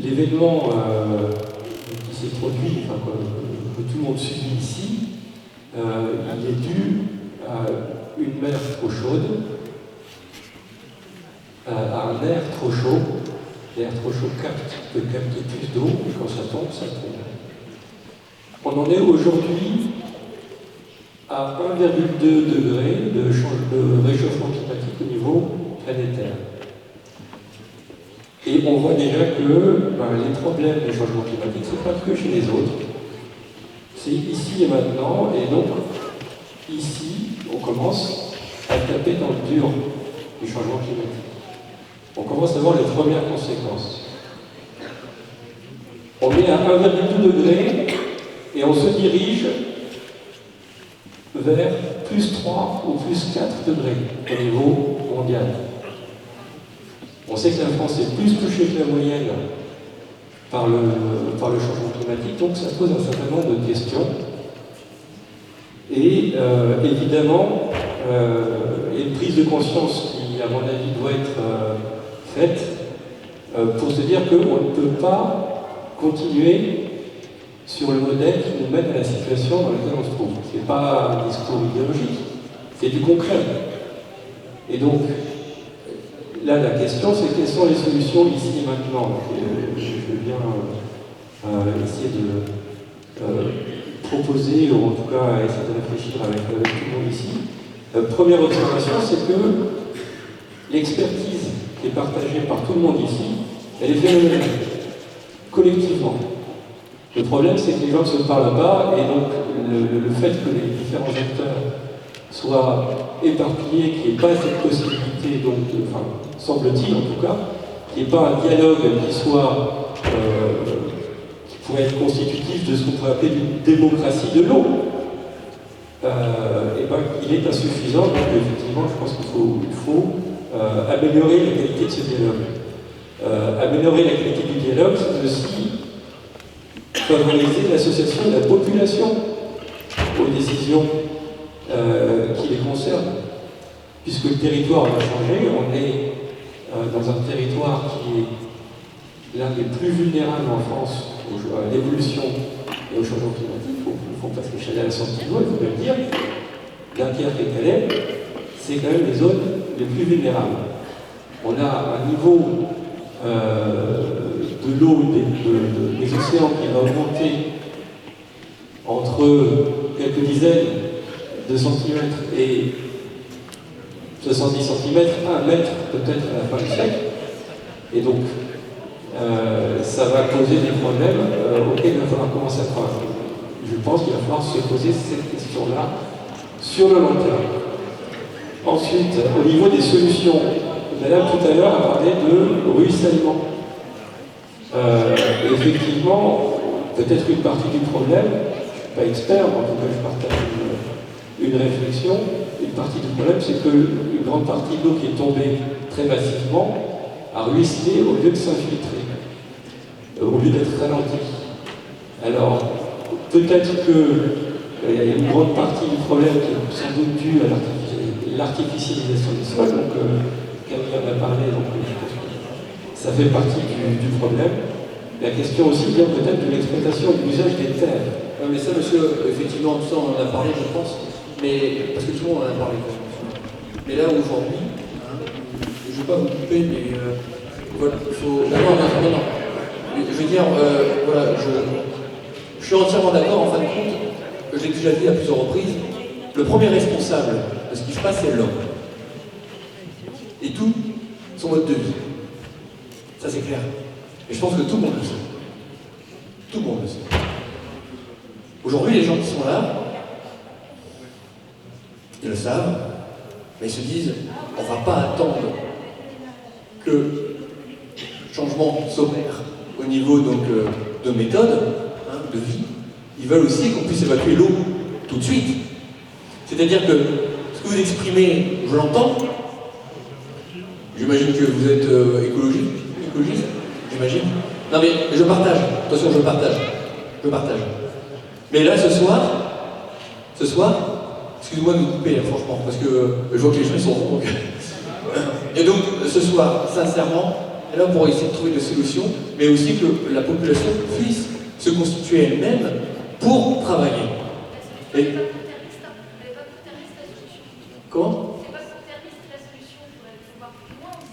l'événement qui s'est produit, enfin, que tout le monde subit ici, il est dû à une mer trop chaude, à un air trop chaud. L'air trop chaud peut capter plus d'eau, et quand ça tombe, ça tombe. On en est aujourd'hui à 1,2 degré de réchauffement climatique au niveau planétaire. Et on voit déjà que les problèmes des changements climatiques, ce n'est pas que chez les autres. C'est ici et maintenant, et donc ici, on commence à taper dans le dur du changement climatique. On commence à voir les premières conséquences. On est à 1,2 degré et on se dirige vers plus 3 ou plus 4 degrés au niveau mondial. On sait que la France est plus touchée que la moyenne par le changement climatique. Donc ça pose un certain nombre de questions. Et évidemment, une prise de conscience qui, à mon avis, doit être faite pour se dire qu'on ne peut pas continuer sur le modèle qui nous mène à la situation dans laquelle on se trouve. Ce n'est pas un discours idéologique, c'est du concret. Et donc, là, la question, c'est quelles sont les solutions ici et maintenant. Donc, je veux bien essayer de proposer, ou en tout cas essayer de réfléchir avec tout le monde ici. Première observation, c'est que l'expertise qui est partagée par tout le monde ici, elle est phénoménale, collectivement. Le problème, c'est que les gens ne se parlent pas, et donc le fait que les différents acteurs soient éparpillés, qu'il n'y ait pas cette possibilité, donc, enfin, semble-t-il en tout cas, qu'il n'y ait pas un dialogue qui soit, qui pourrait être constitutif de ce qu'on pourrait appeler une démocratie de l'eau, et ben, il est insuffisant. Donc effectivement, je pense qu'il faut améliorer la qualité de ce dialogue. Améliorer la qualité du dialogue, c'est aussi favoriser l'association de la population aux décisions qui les concernent. Puisque le territoire va changer, on est dans un territoire qui est l'un des plus vulnérables en France à l'évolution et au changement climatique. Il faut pas se cacher à la Santino, il faut bien le dire. Dunkerque et Calais, c'est quand même les zones les plus vulnérables. On a un niveau de l'eau des océans qui va augmenter entre quelques dizaines de centimètres et 70 cm, 1 mètre peut-être à la fin du siècle. Et donc, ça va poser des problèmes auxquels il va falloir commencer à travailler. Je pense qu'il va falloir se poser cette question-là sur le long terme. Ensuite, au niveau des solutions, Madame tout à l'heure a parlé de ruissellement. Effectivement, peut-être une partie du problème, je ne suis pas expert, mais en tout cas je partage une réflexion. Une partie du problème, c'est qu'une grande partie de l'eau qui est tombée très massivement a ruisselé au lieu de s'infiltrer, au lieu d'être ralentie. Alors, peut-être qu'il y a une grande partie du problème qui est sans doute due à l'artificialisation des sols, donc Camille en a parlé, donc je pense que ça fait partie du problème. La question aussi vient peut-être de l'exploitation et de l'usage des terres. Mais ça, monsieur, effectivement, tout ça, on en a parlé, je pense, mais parce que tout le monde en a parlé. Mais là, aujourd'hui, je ne vais pas vous couper, mais voilà, il faut... Non. Je veux dire, voilà, je suis entièrement d'accord, en fin de compte, je l'ai déjà dit à plusieurs reprises, le premier responsable de ce qui se passe, c'est l'homme. Et tout son mode de vie. Ça, c'est clair. Et je pense que tout le monde le sait. Tout le monde le sait. Aujourd'hui, les gens qui sont là, ils le savent, mais ils se disent, on ne va pas attendre que le changement s'opère au niveau donc, de méthode, de vie. Ils veulent aussi qu'on puisse évacuer l'eau tout de suite. C'est-à-dire que ce que vous exprimez, je l'entends. J'imagine que vous êtes écologiste, j'imagine. Non mais je partage, attention, je partage. Mais là, ce soir, excusez-moi de vous couper, franchement, parce que je vois que les gens sont ronds. Et donc, ce soir, sincèrement, là, pour essayer de trouver des solutions, mais aussi que la population puisse se constituer elle-même pour travailler. Et... Comment ?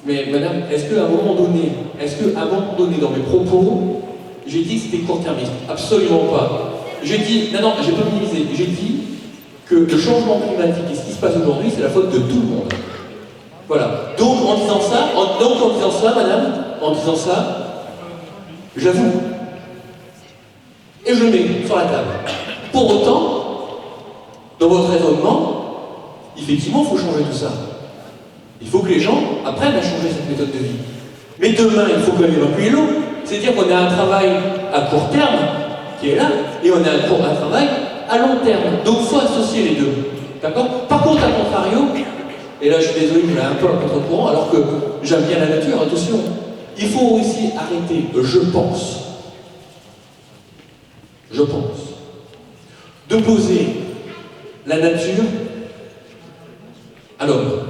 Mais madame, est-ce qu'à un moment donné, dans mes propos, j'ai dit que c'était court-termiste? Absolument pas. J'ai dit, non, j'ai pas minimisé, j'ai dit que le changement climatique et ce qui se passe aujourd'hui, c'est la faute de tout le monde. Voilà. Donc en disant ça, madame, j'avoue. Et je le mets sur la table. Pour autant, dans votre raisonnement, effectivement, il faut changer tout ça. Il faut que les gens apprennent à changer cette méthode de vie. Mais demain, il faut quand même évacuer l'eau. C'est-à-dire qu'on a un travail à court terme qui est là, et on a un travail à long terme. Donc il faut associer les deux. D'accord? Par contre, à contrario, et là je suis désolé, je vais un peu à contre-courant, alors que j'aime bien la nature, attention. Il faut aussi arrêter, je pense, je pense, d'opposer la nature à l'homme.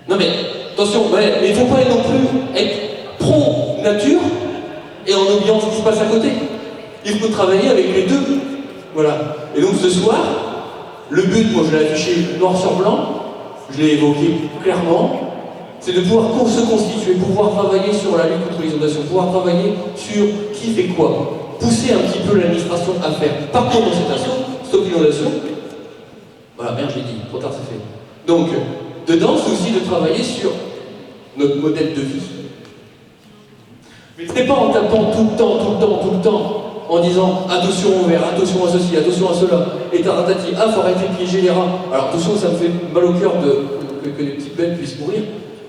Non mais, attention, mais il ne faut pas non plus être pro-nature et en oubliant ce qui se passe à côté. Il faut travailler avec les deux. Voilà. Et donc ce soir, le but, moi je l'ai affiché noir sur blanc, je l'ai évoqué clairement, c'est de pouvoir se constituer, pouvoir travailler sur la lutte contre les inondations, pouvoir travailler sur qui fait quoi, pousser un petit peu l'administration à faire. Par contre, dans cette action, stop l'inondation, voilà, merde, je l'ai dit, trop tard c'est fait. Donc, dedans, c'est aussi de travailler sur notre modèle de vie. Mais ce n'est pas en tapant tout le temps, en disant attention au verre, attention à ceci, attention à cela, et taratati, ah, faut arrêter de piéger les rats. Alors, attention, ça me fait mal au cœur que les petites bêtes puissent mourir,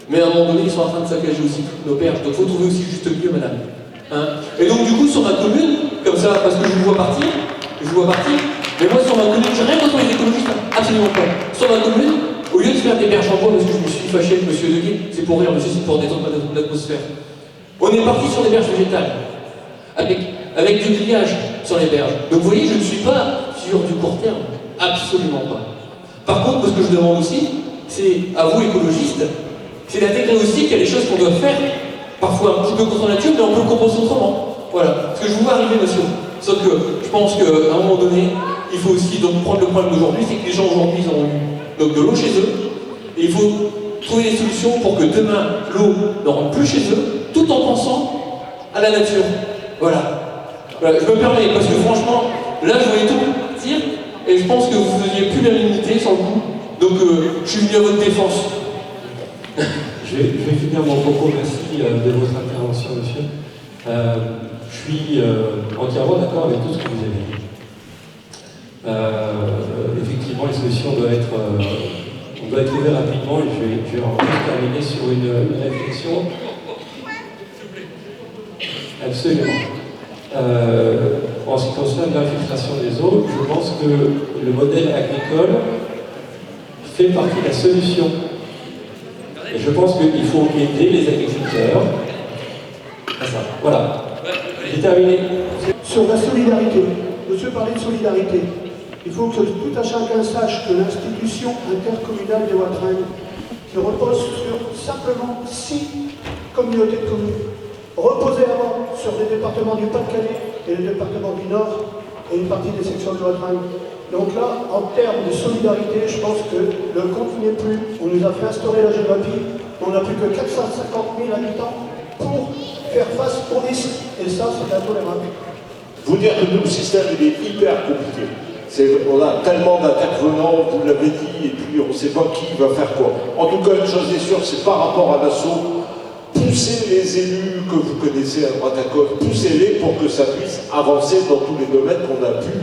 mais à un moment donné, ils sont en train de saccager aussi toutes nos berges, donc il faut trouver aussi juste milieu, madame. Hein, et donc, du coup, sur ma commune, comme ça, parce que je vous vois partir, mais moi, sur ma commune, j'ai rien contre les écologistes, absolument pas. Sur ma commune, au lieu de faire des berges en bois, parce que je me suis fâché avec monsieur Deguet, c'est pour rire, monsieur, c'est pour détendre l'atmosphère. On est parti sur des berges végétales, avec du grillage sur les berges. Donc vous voyez, je ne suis pas sur du court terme, absolument pas. Par contre, ce que je demande aussi, c'est à vous écologistes, c'est d'intégrer aussi qu'il y a des choses qu'on doit faire, parfois un petit peu contre nature, mais on peut le compenser autrement. Voilà, ce que je vous vois arriver, monsieur. Sauf que je pense qu'à un moment donné, il faut aussi donc prendre le problème d'aujourd'hui, c'est que les gens aujourd'hui ils ont eu donc de l'eau chez eux, et il faut trouver des solutions pour que demain l'eau ne rentre plus chez eux, tout en pensant à la nature. Voilà. Voilà, je me permets, parce que franchement, là je voulais tout dire, et je pense que vous faisiez plus l'unanimité sur le coup, donc je suis venu à votre défense. Je vais finir mon propos, merci de votre intervention, monsieur. Je suis entièrement d'accord avec tout ce que vous avez dit. Effectivement, les solutions doivent être, on doit être trouver rapidement, et je vais en terminer sur une réflexion. Absolument. En ce qui concerne l'infiltration des eaux, je pense que le modèle agricole fait partie de la solution. Et je pense qu'il faut aider les agriculteurs à ça. Voilà. J'ai terminé. Sur la solidarité, monsieur parlait de solidarité. Il faut que tout un chacun sache que l'institution intercommunale des Watringues, qui repose sur simplement 6 communautés de communes, reposait avant sur les départements du Pas-de-Calais et le département du Nord et une partie des sections de Watringues. Donc là, en termes de solidarité, je pense que le compte n'y est plus. On nous a fait instaurer la géographie, on n'a plus que 450 000 habitants pour faire face aux risques. Et ça, c'est intolérable. Vous dire que notre système il est hyper compliqué. On a tellement d'intervenants, vous l'avez dit, et puis on ne sait pas qui va faire quoi. En tout cas, une chose est sûre, c'est par rapport à l'assaut, poussez les élus que vous connaissez à droite à gauche, poussez-les pour que ça puisse avancer dans tous les domaines qu'on a pu,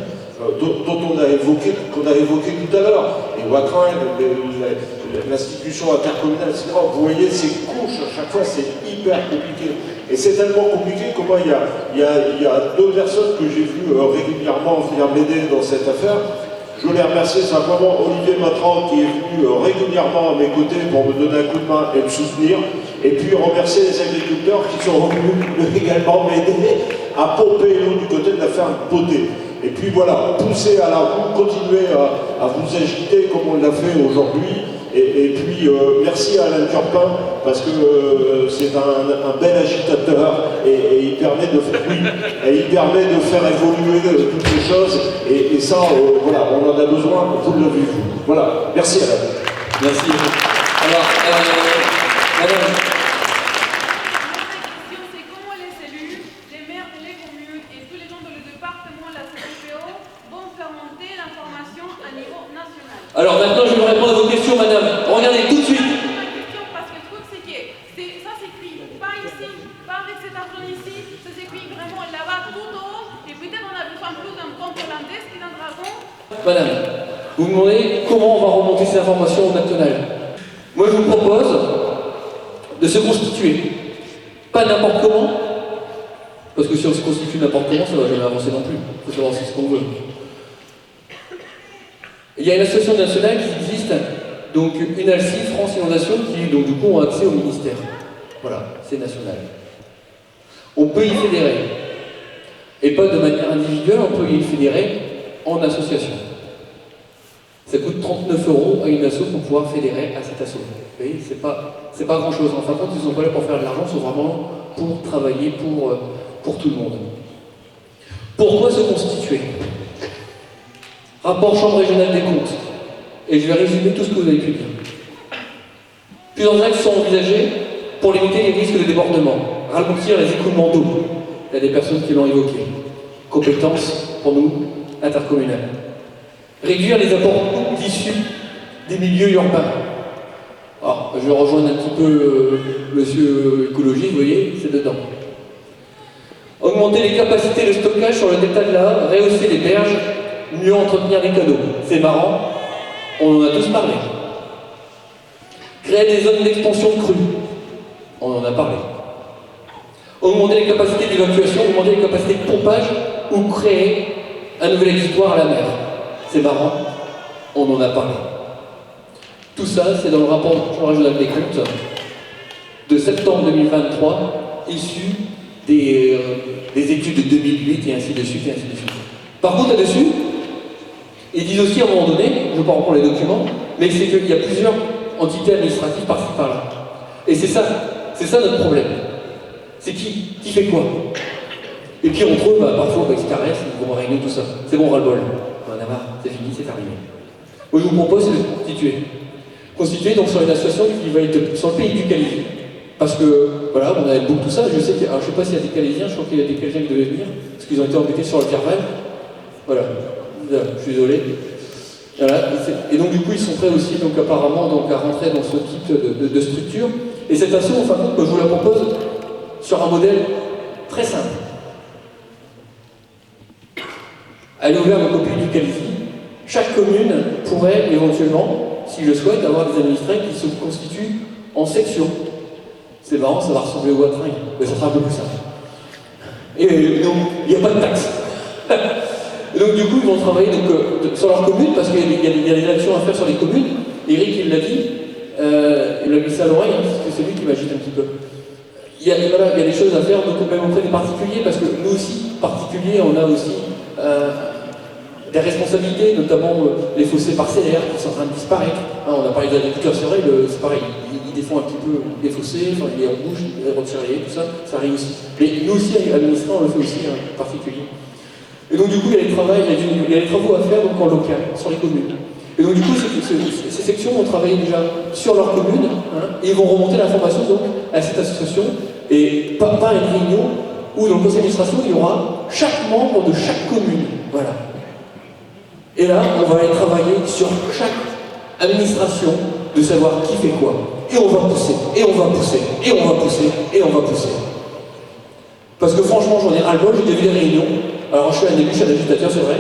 dont on a évoqué tout à l'heure. Les Watringues, l'institution intercommunale, etc. Vous voyez ces couches, à chaque fois c'est hyper compliqué. Et c'est tellement compliqué que moi, il y a 2 personnes que j'ai vues régulièrement venir m'aider dans cette affaire. Je voulais remercier simplement Olivier Matran qui est venu régulièrement à mes côtés pour me donner un coup de main et me soutenir. Et puis remercier les agriculteurs qui sont venus également m'aider à pomper l'eau du côté de la ferme Potée. Et puis voilà, poussez à la roue, continuez à vous agiter comme on l'a fait aujourd'hui. Et puis merci à Alain Turpin parce que c'est un bel agitateur et il permet de faire évoluer toutes les choses et ça voilà, on en a besoin, vous l'avez vu. Voilà, merci Alain. Merci. Alors, madame. C'est comment les élus, les maires de les communes et tous les gens dans le département de la CPO vont faire monter l'information à niveau national. Alors maintenant, je vais répondre à vos questions, madame. Regardez tout de suite. Parce que le truc, c'est que ça s'écrit pas ici, pas avec cet argent ici, ça s'écrit vraiment là-bas tout en haut, et peut-être on a besoin plus d'un compte hollandais qui est un dragon. Madame, vous me demandez comment on va remonter ces informations au national. Moi, je vous propose de se constituer. Pas n'importe comment, parce que si on se constitue n'importe comment, ça ne va jamais avancer non plus. Il faut savoir ce qu'on veut. Il y a une association nationale qui existe, donc une ALCI, France Inondation, qui donc du coup ont accès au ministère. Voilà, c'est national. On peut y fédérer. Et pas de manière individuelle, on peut y fédérer en association. Ça coûte 39 € à une asso pour pouvoir fédérer à cette asso. Vous voyez, c'est pas grand chose. En fin de compte, ils sont pas là pour faire de l'argent, ils sont vraiment pour travailler pour tout le monde. Pourquoi se constituer? Rapport Chambre régionale des comptes. Et je vais résumer tout ce que vous avez pu dire. Plusieurs axes sont envisagés pour limiter les risques de débordement, ralentir les écoulements d'eau. Il y a des personnes qui l'ont évoqué. Compétences, pour nous, intercommunales. Réduire les apports issus des milieux urbains. Alors, je vais rejoindre un petit peu monsieur écologie, vous voyez, c'est dedans. Augmenter les capacités de stockage sur le delta de la, rehausser les berges, mieux entretenir les canaux. C'est marrant, on en a tous parlé. Créer des zones d'expansion de crues. On en a parlé. Augmenter les capacités d'évacuation, augmenter les capacités de pompage ou créer un nouvel exutoire à la mer. C'est marrant, on en a parlé. Tout ça, c'est dans le rapport régional des comptes de septembre 2023, issu des études de 2008 et ainsi de suite, et ainsi de suite. Par contre, là-dessus, ils disent aussi à un moment donné, je ne vais pas reprendre les documents, mais c'est qu'il y a plusieurs entités administratives par-ci par-là. Et c'est ça notre problème. C'est qui fait quoi? Et puis entre eux, parfois, ils se caressent, ils vont réunir tout ça. C'est bon, ras-le-bol. On en a marre, c'est fini, c'est terminé. Moi, je vous propose, c'est de se constituer. Constituer donc sur une association qui va être sur le pays du Calaisie. Parce que, voilà, on a beaucoup tout ça. Je sais qu'il y a, alors, je sais pas s'il y a des Calaisiens, je crois qu'il y a des Calaisiens qui devaient venir, parce qu'ils ont été embêtés sur le Carvel. Voilà, je suis désolé. Voilà. Et donc, du coup, ils sont prêts aussi, donc, apparemment, donc, à rentrer dans ce type de structure. Et cette asso, enfin, je vous la propose sur un modèle très simple. Elle est ouverte donc au pays du Calaisie. Chaque commune pourrait éventuellement, si le souhaite, avoir des administrés qui se constituent en section. C'est marrant, ça va ressembler au Watring, mais ça sera un peu plus simple. Et donc, il n'y a pas de taxe. Et donc, du coup, ils vont travailler donc, sur leur commune, parce qu'il y a des actions à faire sur les communes. Eric, il l'a dit, il l'a glissé à l'oreille, hein, parce que c'est lui qui m'agite un petit peu. Il y a des choses à faire, donc, même auprès des particuliers, parce que nous aussi, particuliers, on a aussi des responsabilités, notamment les fossés parcellaires qui sont en train de disparaître. Hein, on a parlé des agriculteurs, c'est vrai, c'est pareil, ils défendent un petit peu les fossés, enfin, ils les rebouchent, ils les retirent, tout ça, ça arrive aussi. Mais nous aussi, administrants, on le fait aussi, en particulier. Et donc du coup, il y a des travaux à faire donc, en local, sur les communes. Et donc du coup, ces sections ont travaillé déjà sur leur commune, hein, et ils vont remonter l'information donc à cette association, et pas une réunion où dans le conseil d'administration, il y aura chaque membre de chaque commune. Voilà. Et là, on va aller travailler sur chaque administration de savoir qui fait quoi. Et on va pousser, et on va pousser, et on va pousser, et on va pousser. Parce que franchement, j'en ai ras-le-bol, j'ai vu des réunions. Alors je suis un début, je suis un agitateur, c'est vrai.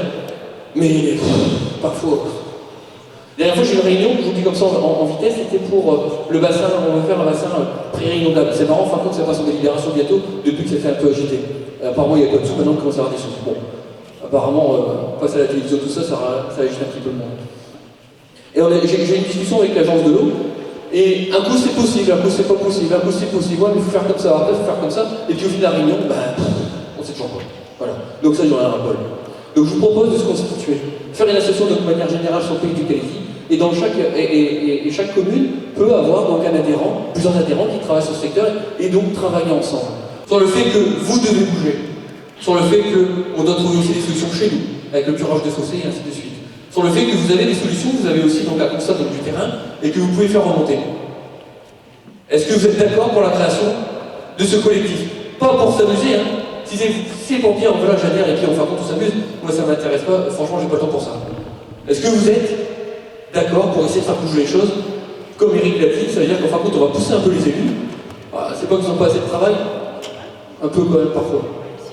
Mais parfois... La dernière fois, j'ai une réunion, je vous dis comme ça en vitesse, c'était pour le bassin, on va faire un bassin prairie inondable. C'est marrant, en fin de compte, ça passe en délibération bientôt, depuis que ça fait un peu agité. Apparemment, il y a pas de sous, maintenant on commence à avoir des sous. Bon, apparemment, passe à la télévision, tout ça, ça agite un petit peu le monde. Et j'ai une discussion avec l'agence de l'eau, et un coup c'est possible, un coup c'est pas possible, un coup c'est possible, ouais, mais il faut faire comme ça, après il faut faire comme ça, et puis au final de la réunion, on sait toujours pas. Voilà. Donc ça, j'en ai un ras-le-bol. Donc je vous propose de se constituer, faire une association de manière générale sur le pays du Calaisie, et chaque commune peut avoir donc un adhérent, plusieurs adhérents qui travaillent sur ce secteur et donc travailler ensemble. Sur le fait que vous devez bouger, sur le fait qu'on doit trouver aussi des solutions chez nous, avec le curage de fossés et ainsi de suite. Sur le fait que vous avez des solutions, vous avez aussi donc un constat du terrain et que vous pouvez faire remonter. Est-ce que vous êtes d'accord pour la création de ce collectif? Pas pour s'amuser, hein. Si c'est pour dire voilà j'adhère et puis en fin de compte on s'amuse, moi ça m'intéresse pas, franchement j'ai pas le temps pour ça. Est-ce que vous êtes d'accord pour essayer de faire bouger les choses? Comme Eric l'a dit, ça veut dire qu'en fin de compte on va pousser un peu les élus. C'est pas qu'ils n'ont pas assez de travail, un peu quand même parfois.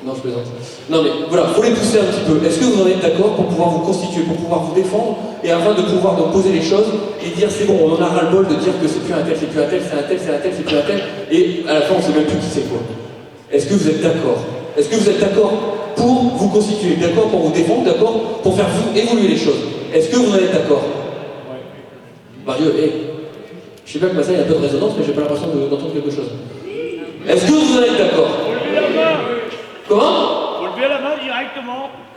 Non je plaisante. Non mais voilà, faut les pousser un petit peu. Est-ce que vous en êtes d'accord pour pouvoir vous constituer, pour pouvoir vous défendre, et afin de pouvoir donc poser les choses et dire c'est bon, on en a ras-le-bol de dire que c'est plus un tel, c'est plus un tel, c'est un tel, c'est un tel, c'est plus un tel, et à la fin on sait même plus qui c'est quoi. Est-ce que vous êtes d'accord? Est-ce que vous êtes d'accord pour vous constituer, d'accord pour vous défendre, d'accord pour faire évoluer les choses? Est-ce que vous en êtes d'accord? Mario, je sais pas que ma salle a un peu de résonance, mais j'ai pas l'impression d'entendre quelque chose. Est-ce que vous en êtes d'accord? Comment? Faut lever la main.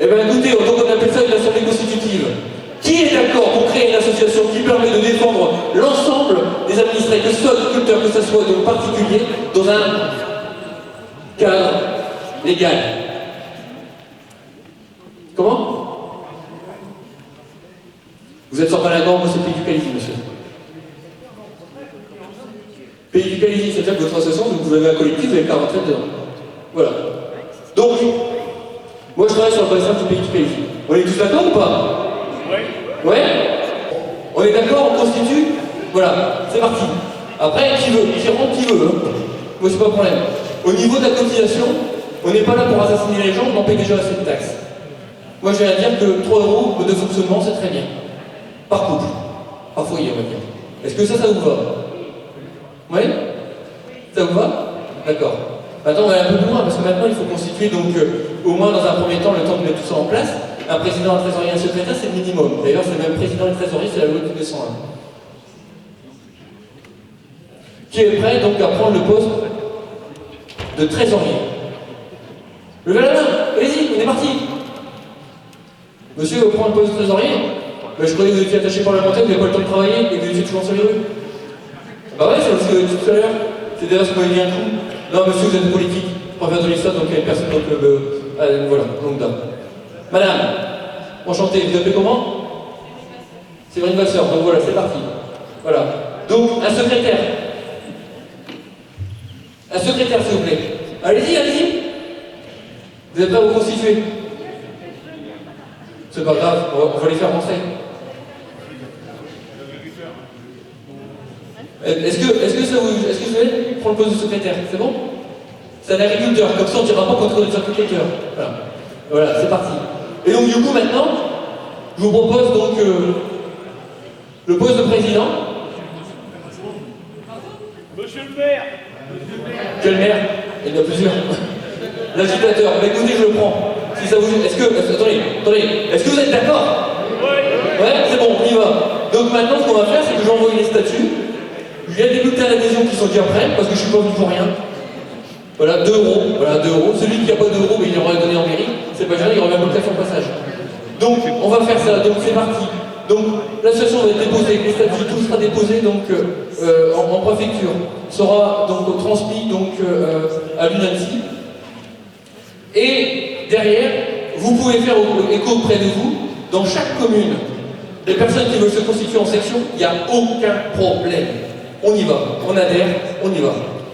Eh bien écoutez, donc on appelle ça une assemblée constitutive. Qui est d'accord pour créer une association qui permet de défendre l'ensemble des administrés, que ce soit agriculteurs, que ce soit de particuliers, dans un cadre légal? Comment? Vous êtes sur Malagan, moi c'est Pays du Calaisis, monsieur. Pays du Calaisis, c'est-à-dire que votre association, vous avez un collectif, vous avez 47 dedans. Voilà. Donc, moi je travaille sur le bassin du Pays du Calaisis. On est tous d'accord ou pas? Ouais. On est d'accord, on constitue? Voilà, c'est parti. Après, qui veut? Qui rentre, qui veut. Hein. Moi c'est pas de problème. Au niveau de la cotisation, on n'est pas là pour assassiner les gens, on en paye déjà assez de taxes. Moi je viens à dire que 3 € de fonctionnement, c'est très bien. Par couple. Par foyer, on va dire. Est-ce que ça vous va? Oui? Ça vous va? D'accord. Maintenant, on va aller un peu plus loin, parce que maintenant, il faut constituer, donc, au moins dans un premier temps, le temps de mettre tout ça en place. Un président, un trésorier, un secrétaire, c'est le minimum. D'ailleurs, c'est le même président et le trésorier, c'est la loi de 201. Qui est prêt, donc, à prendre le poste de trésorier? Levez la main, allez-y, on est parti. Monsieur, vous prenez le poste de trésorier? Ben, je croyais que vous étiez attaché parlementaire, vous n'avez pas le temps de travailler et que vous étiez toujours sur les rues. Bah ouais, c'est ce que vous avez dit tout à l'heure. C'est d'ailleurs ce qu'on m'a dit un coup. Non, monsieur, vous êtes politique. Je préfère donner ça, donc il y a une personne, donc voilà, donc là. Madame, enchantée, vous appelez comment? Séverine Vasseur, donc voilà, c'est parti. Voilà. Donc, un secrétaire. Un secrétaire, s'il vous plaît. Allez-y, allez-y. Vous êtes prêts à vous constituer? C'est pas grave, on va les faire rentrer. Est-ce que vous allez prendre le poste de secrétaire? C'est bon? C'est un agriculteur, comme ça on ne dira pas contre les agriculteurs. Voilà, voilà, c'est parti. Et donc du coup maintenant, je vous propose donc le poste de président. Monsieur le maire. Quel maire? Il y en a plusieurs. L'agitateur, bah écoutez, je le prends. Si ça vous... Attendez, est-ce que vous êtes d'accord? Ouais, c'est bon, on y va. Donc maintenant, ce qu'on va faire, c'est que j'envoie les statuts. Il y a des bulletins d'adhésion qui sont déjà prêts, parce que je suis pas venu pour rien. Voilà, 2 €. Voilà, 2 €. Celui qui n'a pas 2 €, mais il aura donné en mairie. C'est pas grave, il revient à son passage. Donc, on va faire ça. Donc, c'est parti. Donc, l'association va être déposée, les statuts, tout sera déposé donc, en préfecture. Sera donc transmis donc, à l'UNANSI. Et derrière, vous pouvez faire écho auprès de vous, dans chaque commune, les personnes qui veulent se constituer en section, il n'y a aucun problème. On y va, on adhère, on y va.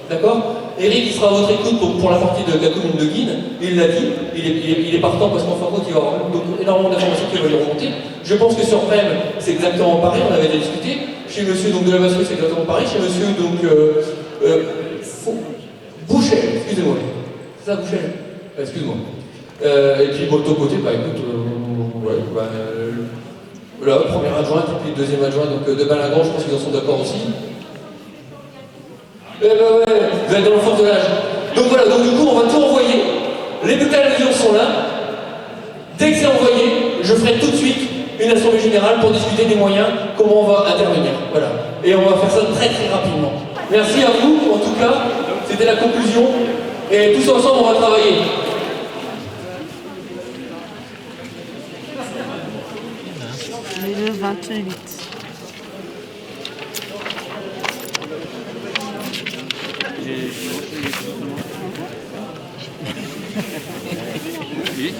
D'accord? Eric, il sera à votre écoute pour la partie de la commune de Guine, il l'a dit, il est partant parce qu'en fin de compte, il va y avoir énormément d'informations qui vont lui remonter. Je pense que sur Prem, c'est exactement pareil, on avait déjà discuté. Chez monsieur donc, de la Vasserie, c'est exactement pareil. Chez monsieur donc, Bouchel, excusez-moi. C'est ça, Bouchel? Excuse-moi. Et puis, bon, de ton côté, bah écoute, voilà, premier adjoint, et puis deuxième adjoint donc, de Balingran, je pense qu'ils en sont d'accord aussi. Eh ben ouais, vous êtes dans le force de l'âge. Donc voilà, donc du coup, on va tout envoyer. Les bulletins d'adhésion sont là. Dès que c'est envoyé, je ferai tout de suite une assemblée générale pour discuter des moyens, comment on va intervenir. Voilà. Et on va faire ça très très rapidement. Merci à vous, en tout cas. C'était la conclusion. Et tous ensemble, on va travailler. Le 28. Oui.